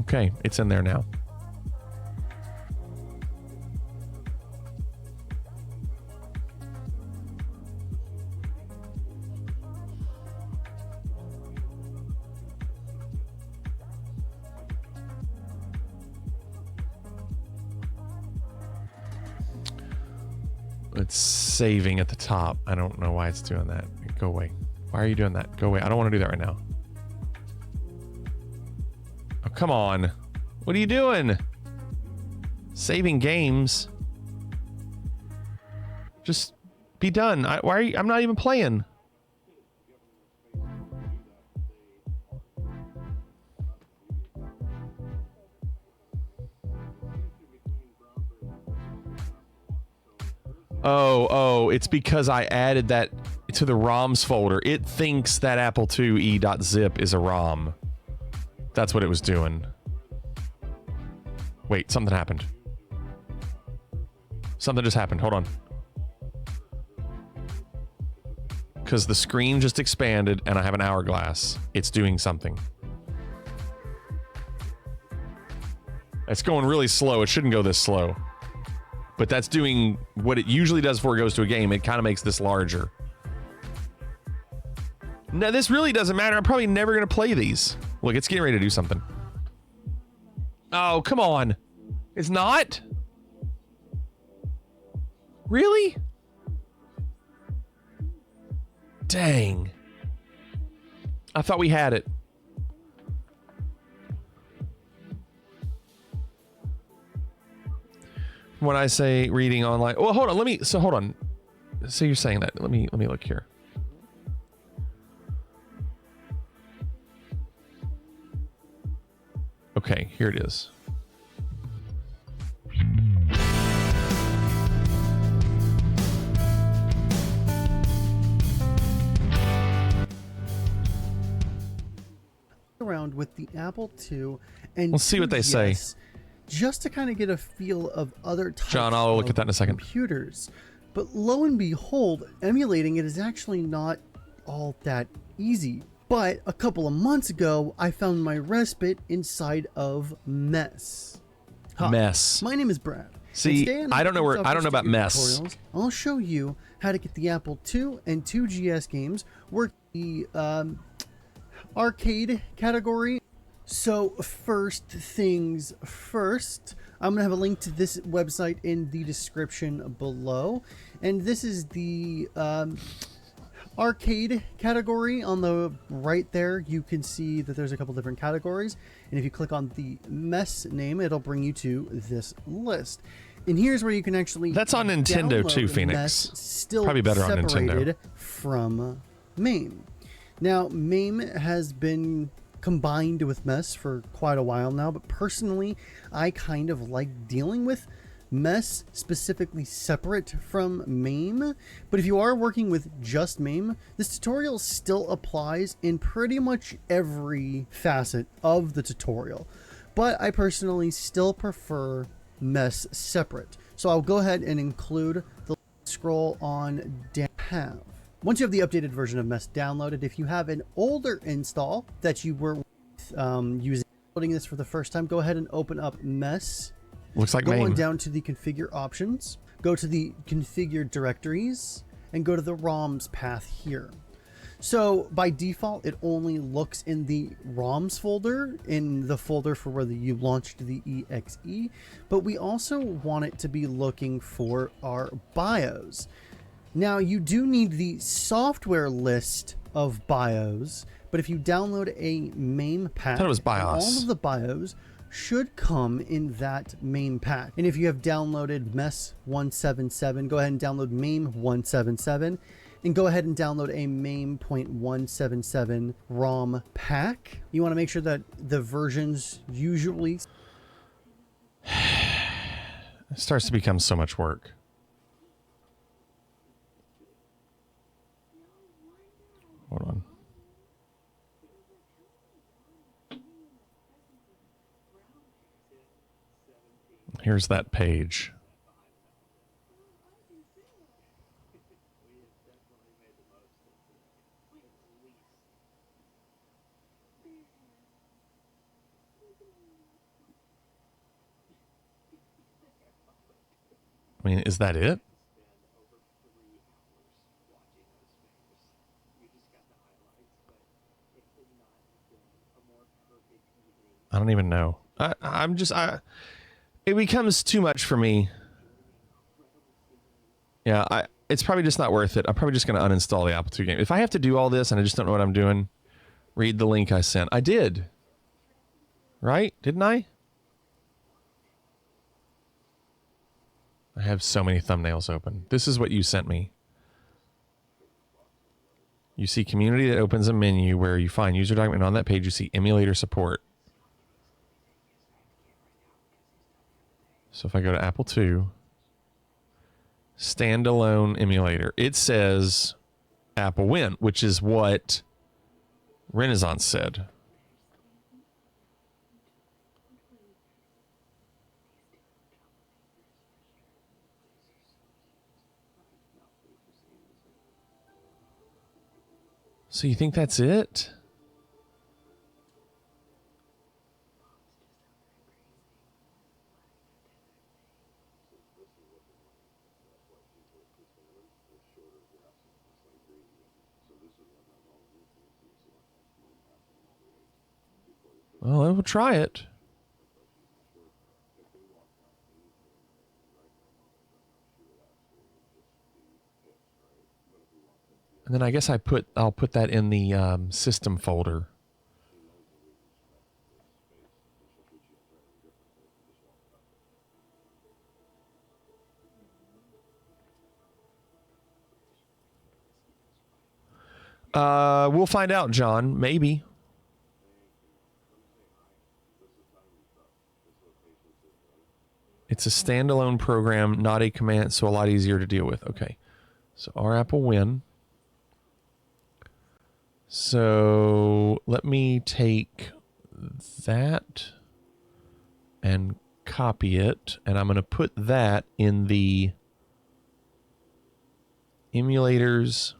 Okay, it's in there now. It's saving at the top. I don't know why it's doing that. Go away. Why are you doing that? Go away. I don't want to do that right now. Oh, come on. What are you doing? Saving games. Just be done. Why are you? I'm not even playing. Oh, it's because I added that to the ROMs folder. It thinks that apple2e.zip is a ROM. That's what it was doing. Wait, something happened. Something just happened. Hold on. Because the screen just expanded and I have an hourglass. It's doing something. It's going really slow. It shouldn't go this slow. But that's doing what it usually does before it goes to a game. It kind of makes this larger. Now, this really doesn't matter. I'm probably never going to play these. Look, it's getting ready to do something. Oh, come on. It's not? Really? Dang. I thought we had it. when I say reading online. Well, hold on. Hold on. So you're saying that. Let me look here. Okay, here it is. Around with the Apple II and we'll see what they say. Just to kind of get a feel of other types John, I'll look at that in a second. Computers. But lo and behold, emulating it is actually not all that easy. But a couple of months ago, I found my respite inside of Mess. Hi, Mess. my name is Brad. See, I don't know about Mess. I'll show you how to get the Apple II and 2GS games work the arcade category. So first things first, I'm going to have a link to this website in the description below. And this is the arcade category. On the right there, you can see that there's a couple different categories. And if you click on the Mess name, it'll bring you to this list. And here's where you can actually That's on Nintendo too, Phoenix. Mess, still probably better on Nintendo. separated from MAME. Now, MAME has been combined with Mess for quite a while now, but personally, I kind of like dealing with Mess specifically separate from MAME. But if you are working with just MAME, this tutorial still applies in pretty much every facet of the tutorial. But I personally still prefer Mess separate. So I'll go ahead and include the scroll on down. Once you have the updated version of Mess downloaded, if you have an older install that you were using loading this for the first time, go ahead and open up Mess. Looks like go MAME. on down to the configure options, go to the configure directories, and go to the ROMs path here. So by default, it only looks in the ROMs folder, in the folder for where you launched the exe, but we also want it to be looking for our BIOS. Now, you do need the software list of BIOS, but if you download a MAME pack, I thought it was BIOS. all of the BIOS should come in that MAME pack. And if you have downloaded MES 177, go ahead and download MAME 177, and go ahead and download a MAME.177 ROM pack. You want to make sure that the versions usually... It starts to become so much work. Hold on. Here's that page. I mean, is that it? I don't even know. It becomes too much for me. Yeah, it's probably just not worth it. I'm probably just going to uninstall the Apple II game. If I have to do all this and I just don't know what I'm doing, read the link I sent. I did. Right? Didn't I? I have so many thumbnails open. This is what you sent me. You see community that opens a menu where you find user document. On that page, you see emulator support. So if I go to Apple II, standalone emulator, it says Apple Win, which is what Renaissance said. So you think that's it? Well, we'll try it. And then I guess I'll put that in the system folder. We'll find out, John. Maybe. It's a standalone program, not a command, so a lot easier to deal with. Okay. So our app will win. So let me take that and copy it, and I'm going to put that in the emulators.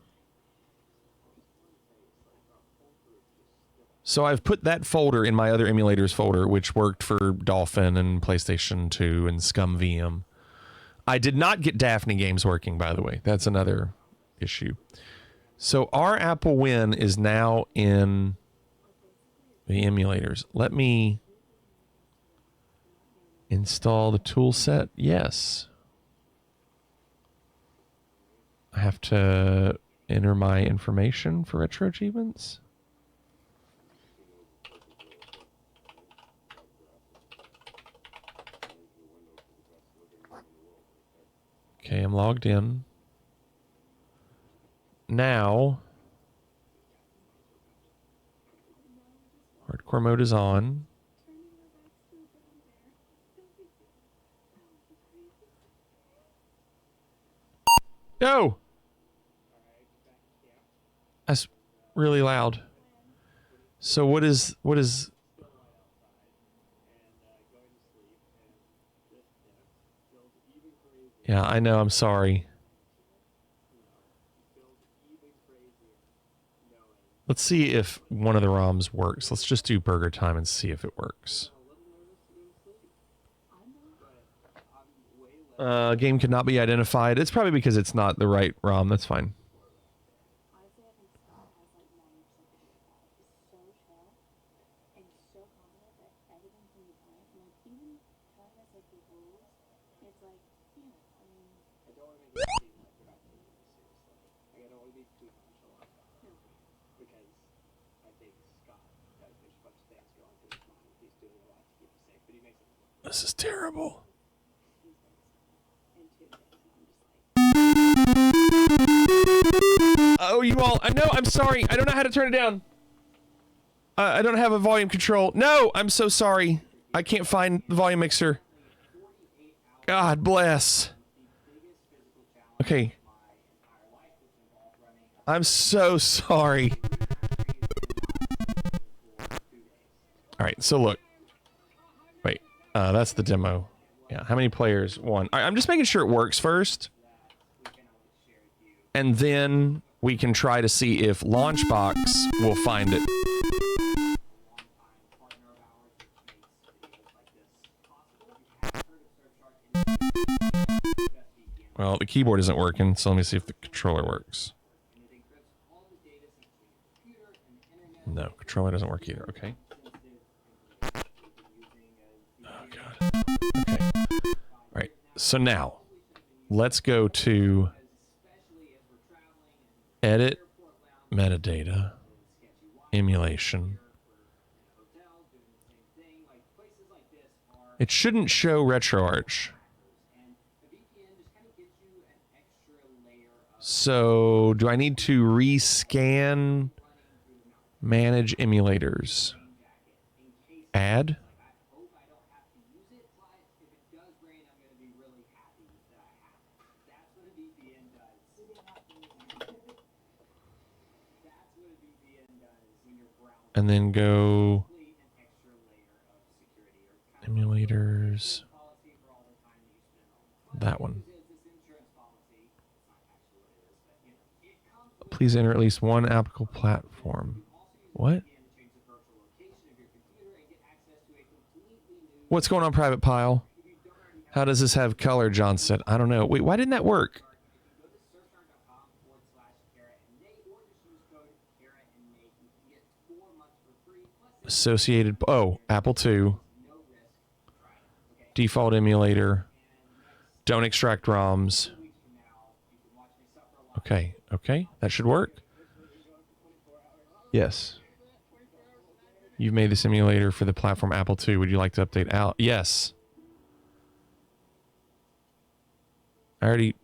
So I've put that folder in my other emulators folder, which worked for Dolphin and PlayStation 2 and Scum VM. I did not get Daphne games working, by the way. That's another issue. So our Apple Win is now in the emulators. Let me install the tool set. Yes. I have to enter my information for Retro Achievements. Okay, I'm logged in. Now, hardcore mode is on. No! That's really loud. So what is... Yeah, I know, I'm sorry. Let's see if one of the ROMs works. Let's just do Burger Time and see if it works. Game could not be identified. It's probably because it's not the right ROM. That's fine. This is terrible. Oh, you all. I know. I'm sorry. I don't know how to turn it down. I don't have a volume control. No, I'm so sorry. I can't find the volume mixer. God bless. Okay. I'm so sorry. All right. So look. Wait. That's the demo. Yeah. How many players? One. All right, I'm just making sure it works first. And then we can try to see if Launchbox will find it. Well, the keyboard isn't working, so let me see if the controller works. No, controller doesn't work either. Okay. Oh, God. Okay. All right. So now, let's go to Edit, Metadata, Emulation. It shouldn't show RetroArch. So, do I need to rescan Manage Emulators? Add? And then go Emulators. That one. Please enter at least one applicable platform. What? What's going on, Private Pile? How does this have color, John said? I don't know. Wait, why didn't that work? Associated. Oh, Apple II. Default emulator. Don't extract ROMs. Okay. Okay. That should work. Yes. You've made this emulator for the platform Apple II. Would you like to update out? Yes. I already...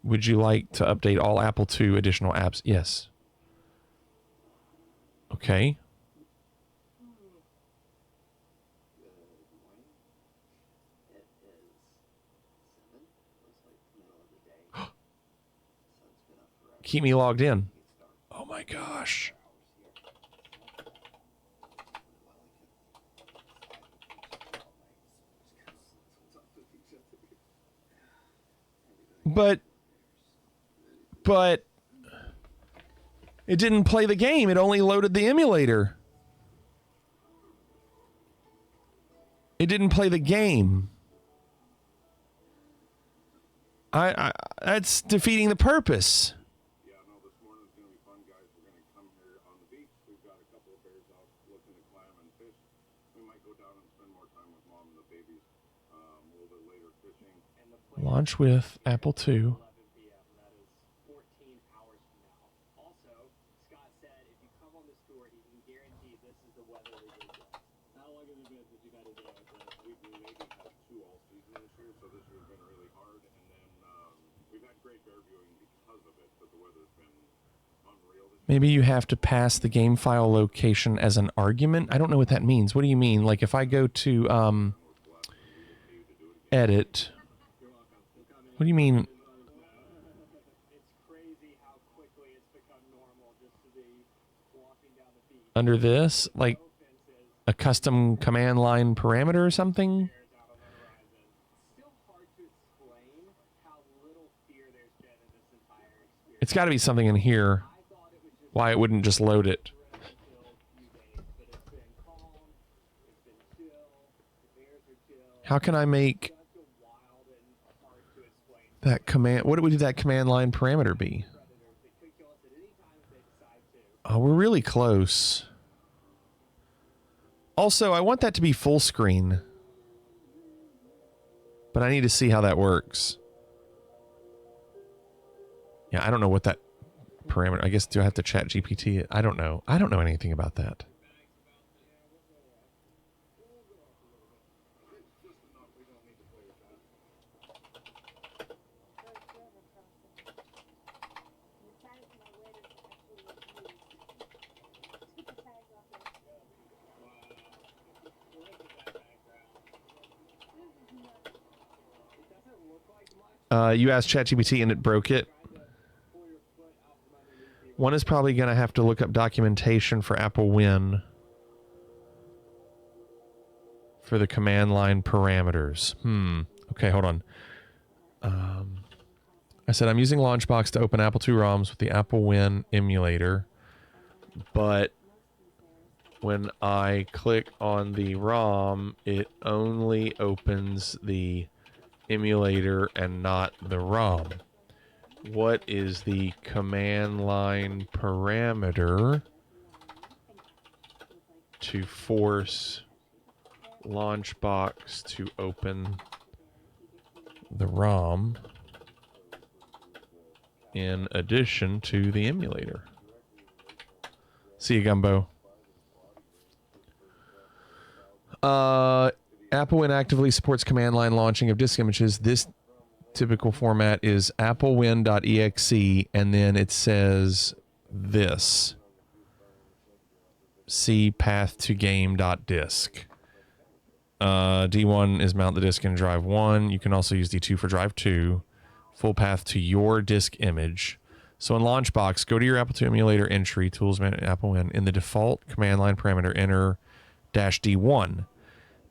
Would you like to update all Apple II additional apps? Yes. Okay. Keep me logged in. Oh my gosh. But it didn't play the game. It only loaded the emulator. It didn't play the game. I that's defeating the purpose. Yeah, no, this morning's going to be fun, guys. We're going to come here on the beach. We've got a couple of bears out looking to clam and fish. We might go down and spend more time with mom and the babies a little bit later fishing. Launch with Apple II. Maybe you have to pass the game file location as an argument. I don't know what that means. What do you mean? Like if I go to edit, what do you mean? Under this, like a custom command line parameter or something? It's got to be something in here. Why it wouldn't just load it. How can I make that command? What would that command line parameter be? Oh, we're really close. Also, I want that to be full screen. But I need to see how that works. Yeah, I don't know what that parameter. I guess do I have to chat GPT it? I don't know. I don't know anything about that. You asked ChatGPT and it broke it. One is probably going to have to look up documentation for Apple Win for the command line parameters. Okay, hold on. I said I'm using Launchbox to open Apple II ROMs with the Apple Win emulator, but when I click on the ROM, it only opens the emulator and not the ROM. What is the command line parameter to force Launchbox to open the ROM in addition to the emulator? See you, Gumbo. Apple Win actively supports command line launching of disk images. This typical format is applewin.exe, and then it says this. See path to game.disk. D1 is mount the disk in drive 1. You can also use D2 for drive 2. Full path to your disk image. So in Launchbox, go to your Apple II emulator entry, tools, Apple Win. In the default command line parameter, enter -D1.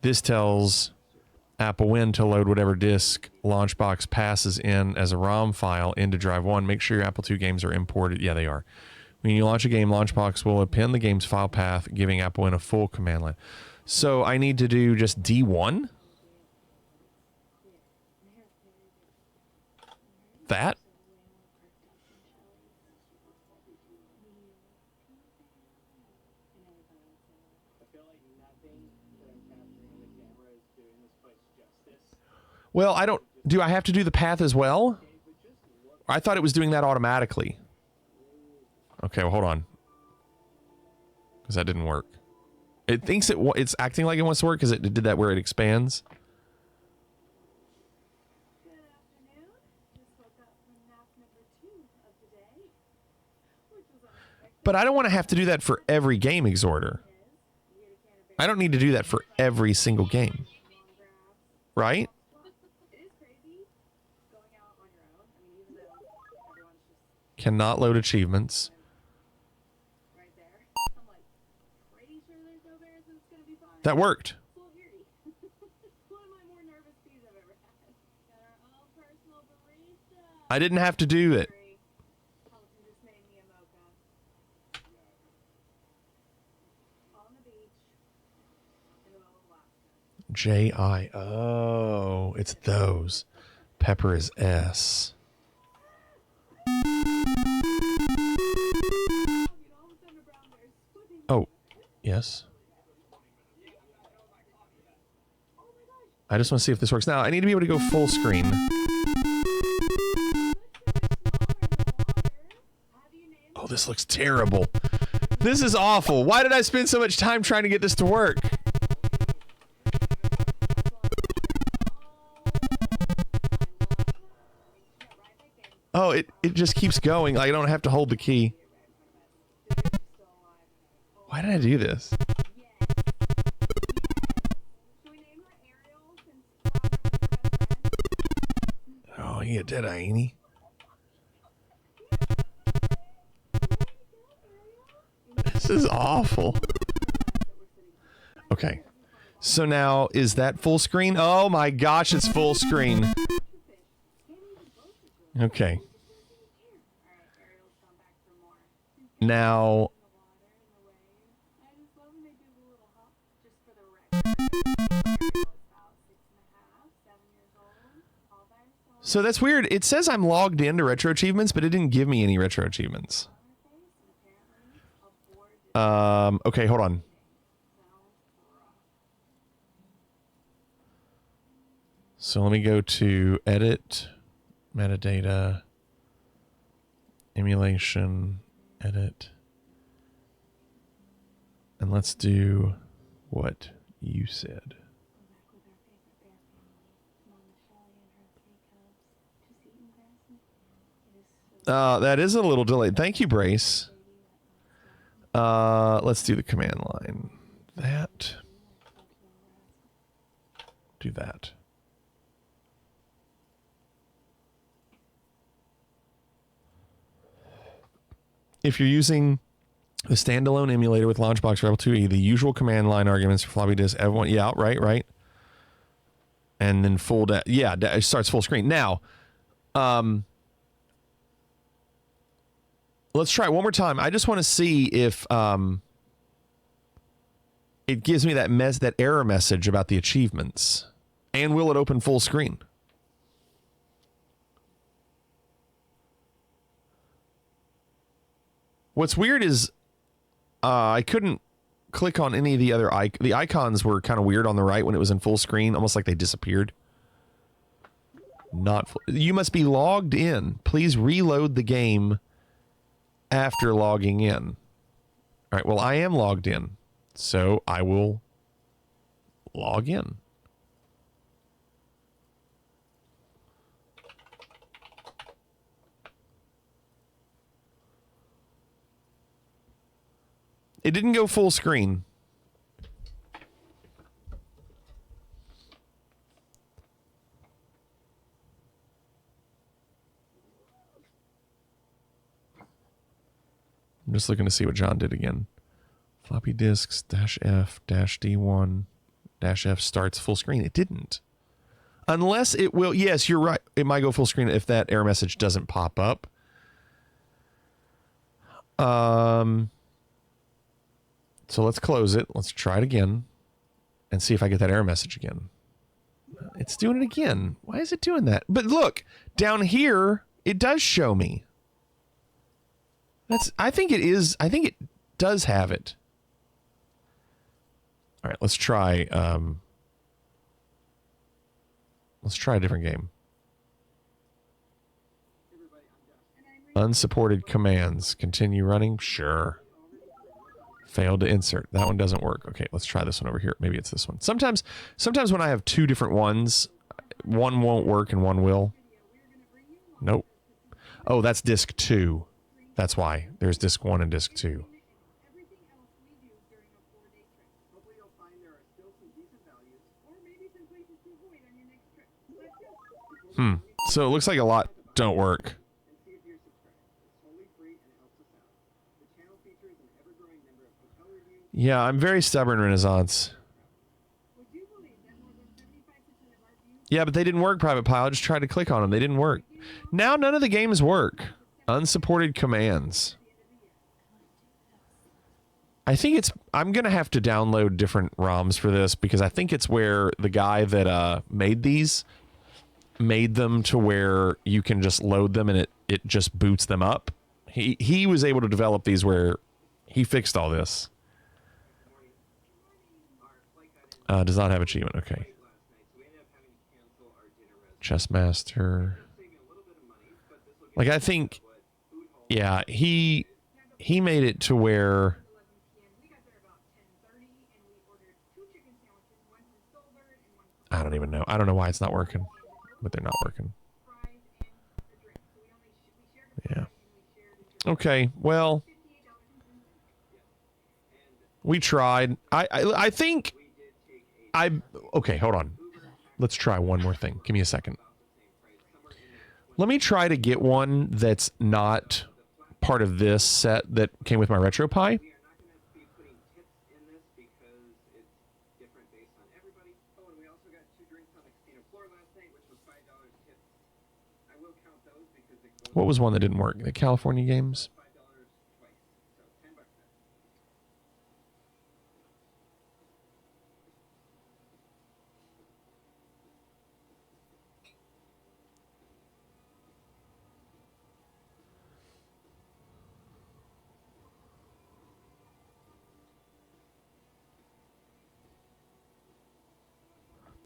This tells Apple Win to load whatever disk Launchbox passes in as a ROM file into drive 1. Make sure your Apple II games are imported. Yeah, they are. When you launch a game, Launchbox will append the game's file path, giving Apple Win a full command line. So I need to do just D1? That? Well, I don't... Do I have to do the path as well? I thought it was doing that automatically. Okay, well, hold on. Because that didn't work. It thinks it's acting like it wants to work because it did that where it expands. But I don't want to have to do that for every game, Exhorter. I don't need to do that for every single game. Right? Cannot load achievements. That worked. I didn't have to do it. J-I. Oh, it's those. Pepper is S. Oh, yes. I just want to see if this works. Now, I need to be able to go full screen. Oh, this looks terrible. This is awful. Why did I spend so much time trying to get this to work? Oh, it just keeps going. Like, I don't have to hold the key. Why did I do this? Oh, he a dead eye, ain't he? This is awful. Okay. So now, is that full screen? Oh my gosh, it's full screen. Okay. Now... So that's weird. It says I'm logged into Retro Achievements, but it didn't give me any Retro Achievements. Okay, hold on. So let me go to Edit, Metadata, Emulation, Edit. And let's do what you said. That is a little delayed. Thank you, Brace. Let's do the command line. That. Do that. If you're using the standalone emulator with Launchbox Rebel 2E, the usual command line arguments for floppy disk, everyone, yeah, right. And then full, it starts full screen. Now, let's try it one more time. I just want to see if it gives me that error message about the achievements. And will it open full screen? What's weird is I couldn't click on any of the other the icons were kind of weird on the right when it was in full screen, almost like they disappeared. You must be logged in. Please reload the game after logging in. All right, well, I am logged in, so I will log in. It didn't go full screen. I'm just looking to see what John did again. Floppy disks, -F, -D1, -F starts full screen. It didn't. Unless it will. Yes, you're right. It might go full screen if that error message doesn't pop up. So let's close it. Let's try it again and see if I get that error message again. It's doing it again. Why is it doing that? But look, down here, it does show me. I think it does have it. All right, let's try a different game. Unsupported commands. Continue running? Sure. Failed to insert. That one doesn't work. Okay, let's try this one over here. Maybe it's this one. Sometimes when I have two different ones, one won't work and one will. Nope. Oh, that's disc 2. That's why there's disc 1 and disc 2. So it looks like a lot don't work. Yeah, I'm very stubborn, Renaissance. Yeah, but they didn't work, Private Pile. I just tried to click on them. They didn't work. Now none of the games work. Unsupported commands. I think it's... I'm going to have to download different ROMs for this because I think it's where the guy that made these made them to where you can just load them and it just boots them up. He was able to develop these where he fixed all this. Does not have achievement. Okay. Chessmaster. Like, I think, yeah, he made it to where I don't even know. I don't know why it's not working, but they're not working. Yeah. Okay. Well, we tried. I think okay, hold on. Let's try one more thing. Give me a second. Let me try to get one that's not part of this set that came with my RetroPie. What was one that didn't work? The California games?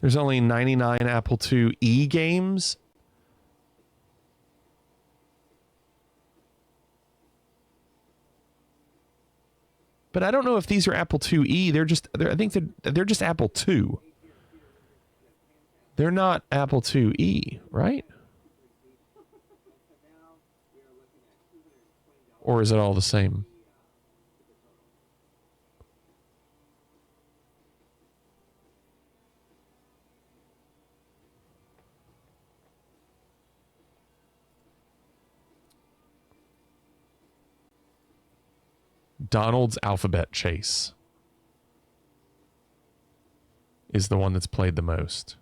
There's only 99 Apple IIe games. But I don't know if these are Apple IIe. I think they're just Apple II. They're not Apple IIe, right? Or is it all the same? Donald's Alphabet Chase is the one that's played the most.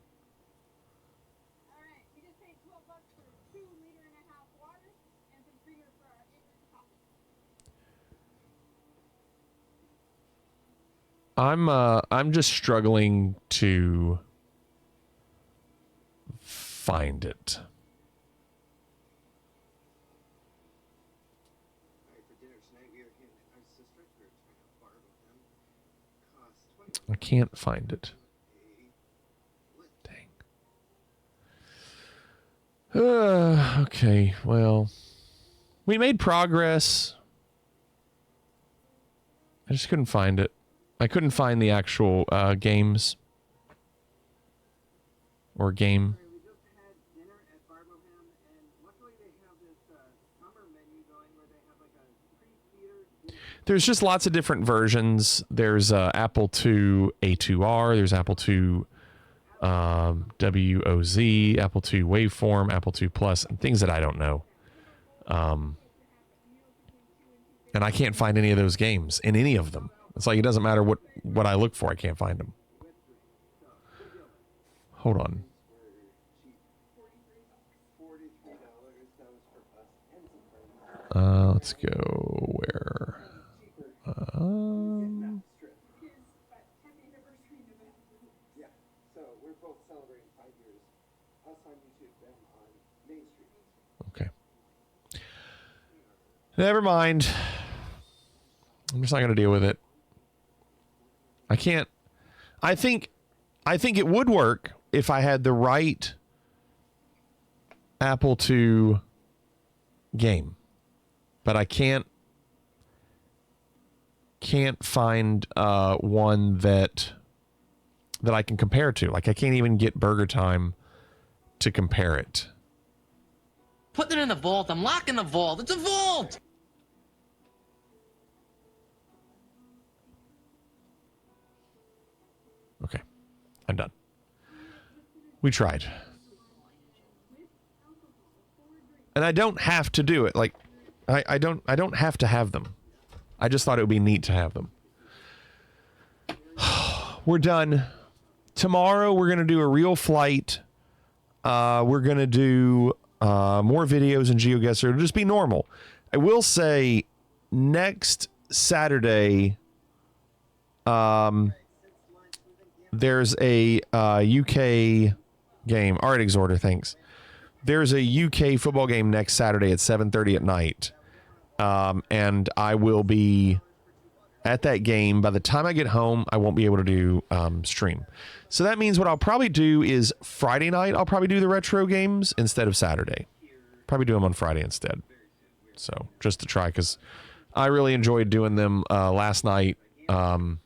I'm just struggling to find it. I can't find it. Dang. Okay, well, we made progress. I just couldn't find it. I couldn't find the actual games or game. There's just lots of different versions. There's Apple II A2R. There's Apple II WOZ, Apple II Waveform, Apple II Plus, and things that I don't know. And I can't find any of those games in any of them. It's like it doesn't matter what I look for. I can't find them. Hold on. Let's go where... Okay. Never mind. I'm just not going to deal with it. I can't. I think it would work if I had the right Apple II game, but I can't find one that I can compare to. Like, I can't even get Burger Time to compare it. Put it in the vault. I'm locking the vault. It's a vault. I'm done. We tried. And I don't have to do it. Like, I don't have to have them. I just thought it would be neat to have them. We're done. Tomorrow we're gonna do a real flight. We're gonna do more videos and GeoGuessr. It'll just be normal. I will say next Saturday, there's a UK game. Art Exhorter, thanks. There's a UK football game next Saturday at 7:30 at night. And I will be at that game. By the time I get home, I won't be able to do stream. So that means what I'll probably do is Friday night, I'll probably do the retro games instead of Saturday. Probably do them on Friday instead. So just to try, because I really enjoyed doing them last night. I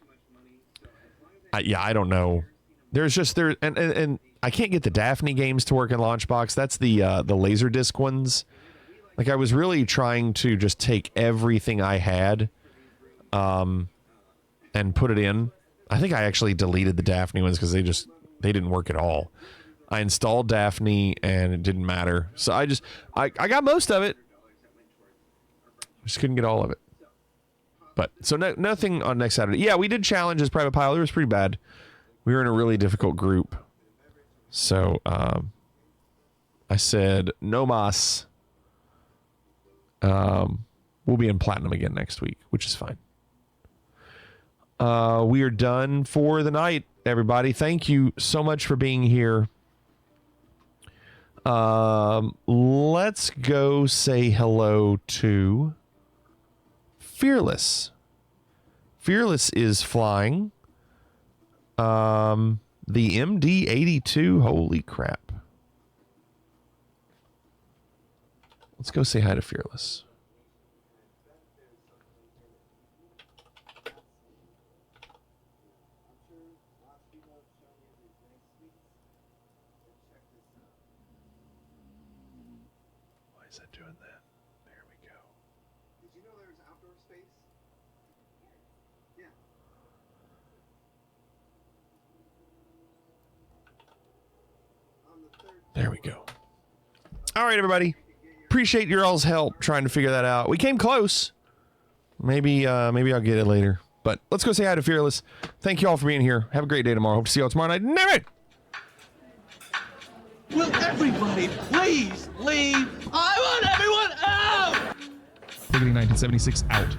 don't know. There's just and I can't get the Daphne games to work in Launchbox. That's the Laserdisc ones. Like, I was really trying to just take everything I had and put it in. I think I actually deleted the Daphne ones because they didn't work at all. I installed Daphne and it didn't matter. So I got most of it. Just couldn't get all of it. But so nothing on next Saturday. Yeah, we did challenges Private Pilot. It was pretty bad. We were in a really difficult group. So I said, no mas. We'll be in Platinum again next week, which is fine. We are done for the night, everybody. Thank you so much for being here. Let's go say hello to Fearless. Fearless is flying the MD-82. Holy crap. Let's go say hi to Fearless. Why is that doing that? There we go. Did you know there was outdoor space? Yeah. There we go. All right, everybody. Appreciate your all's help trying to figure that out. We came close. Maybe I'll get it later. But let's go say hi to Fearless. Thank you all for being here. Have a great day tomorrow. Hope to see you all tomorrow night. Never. Will everybody please leave? I want everyone out! Beginning 1976 out.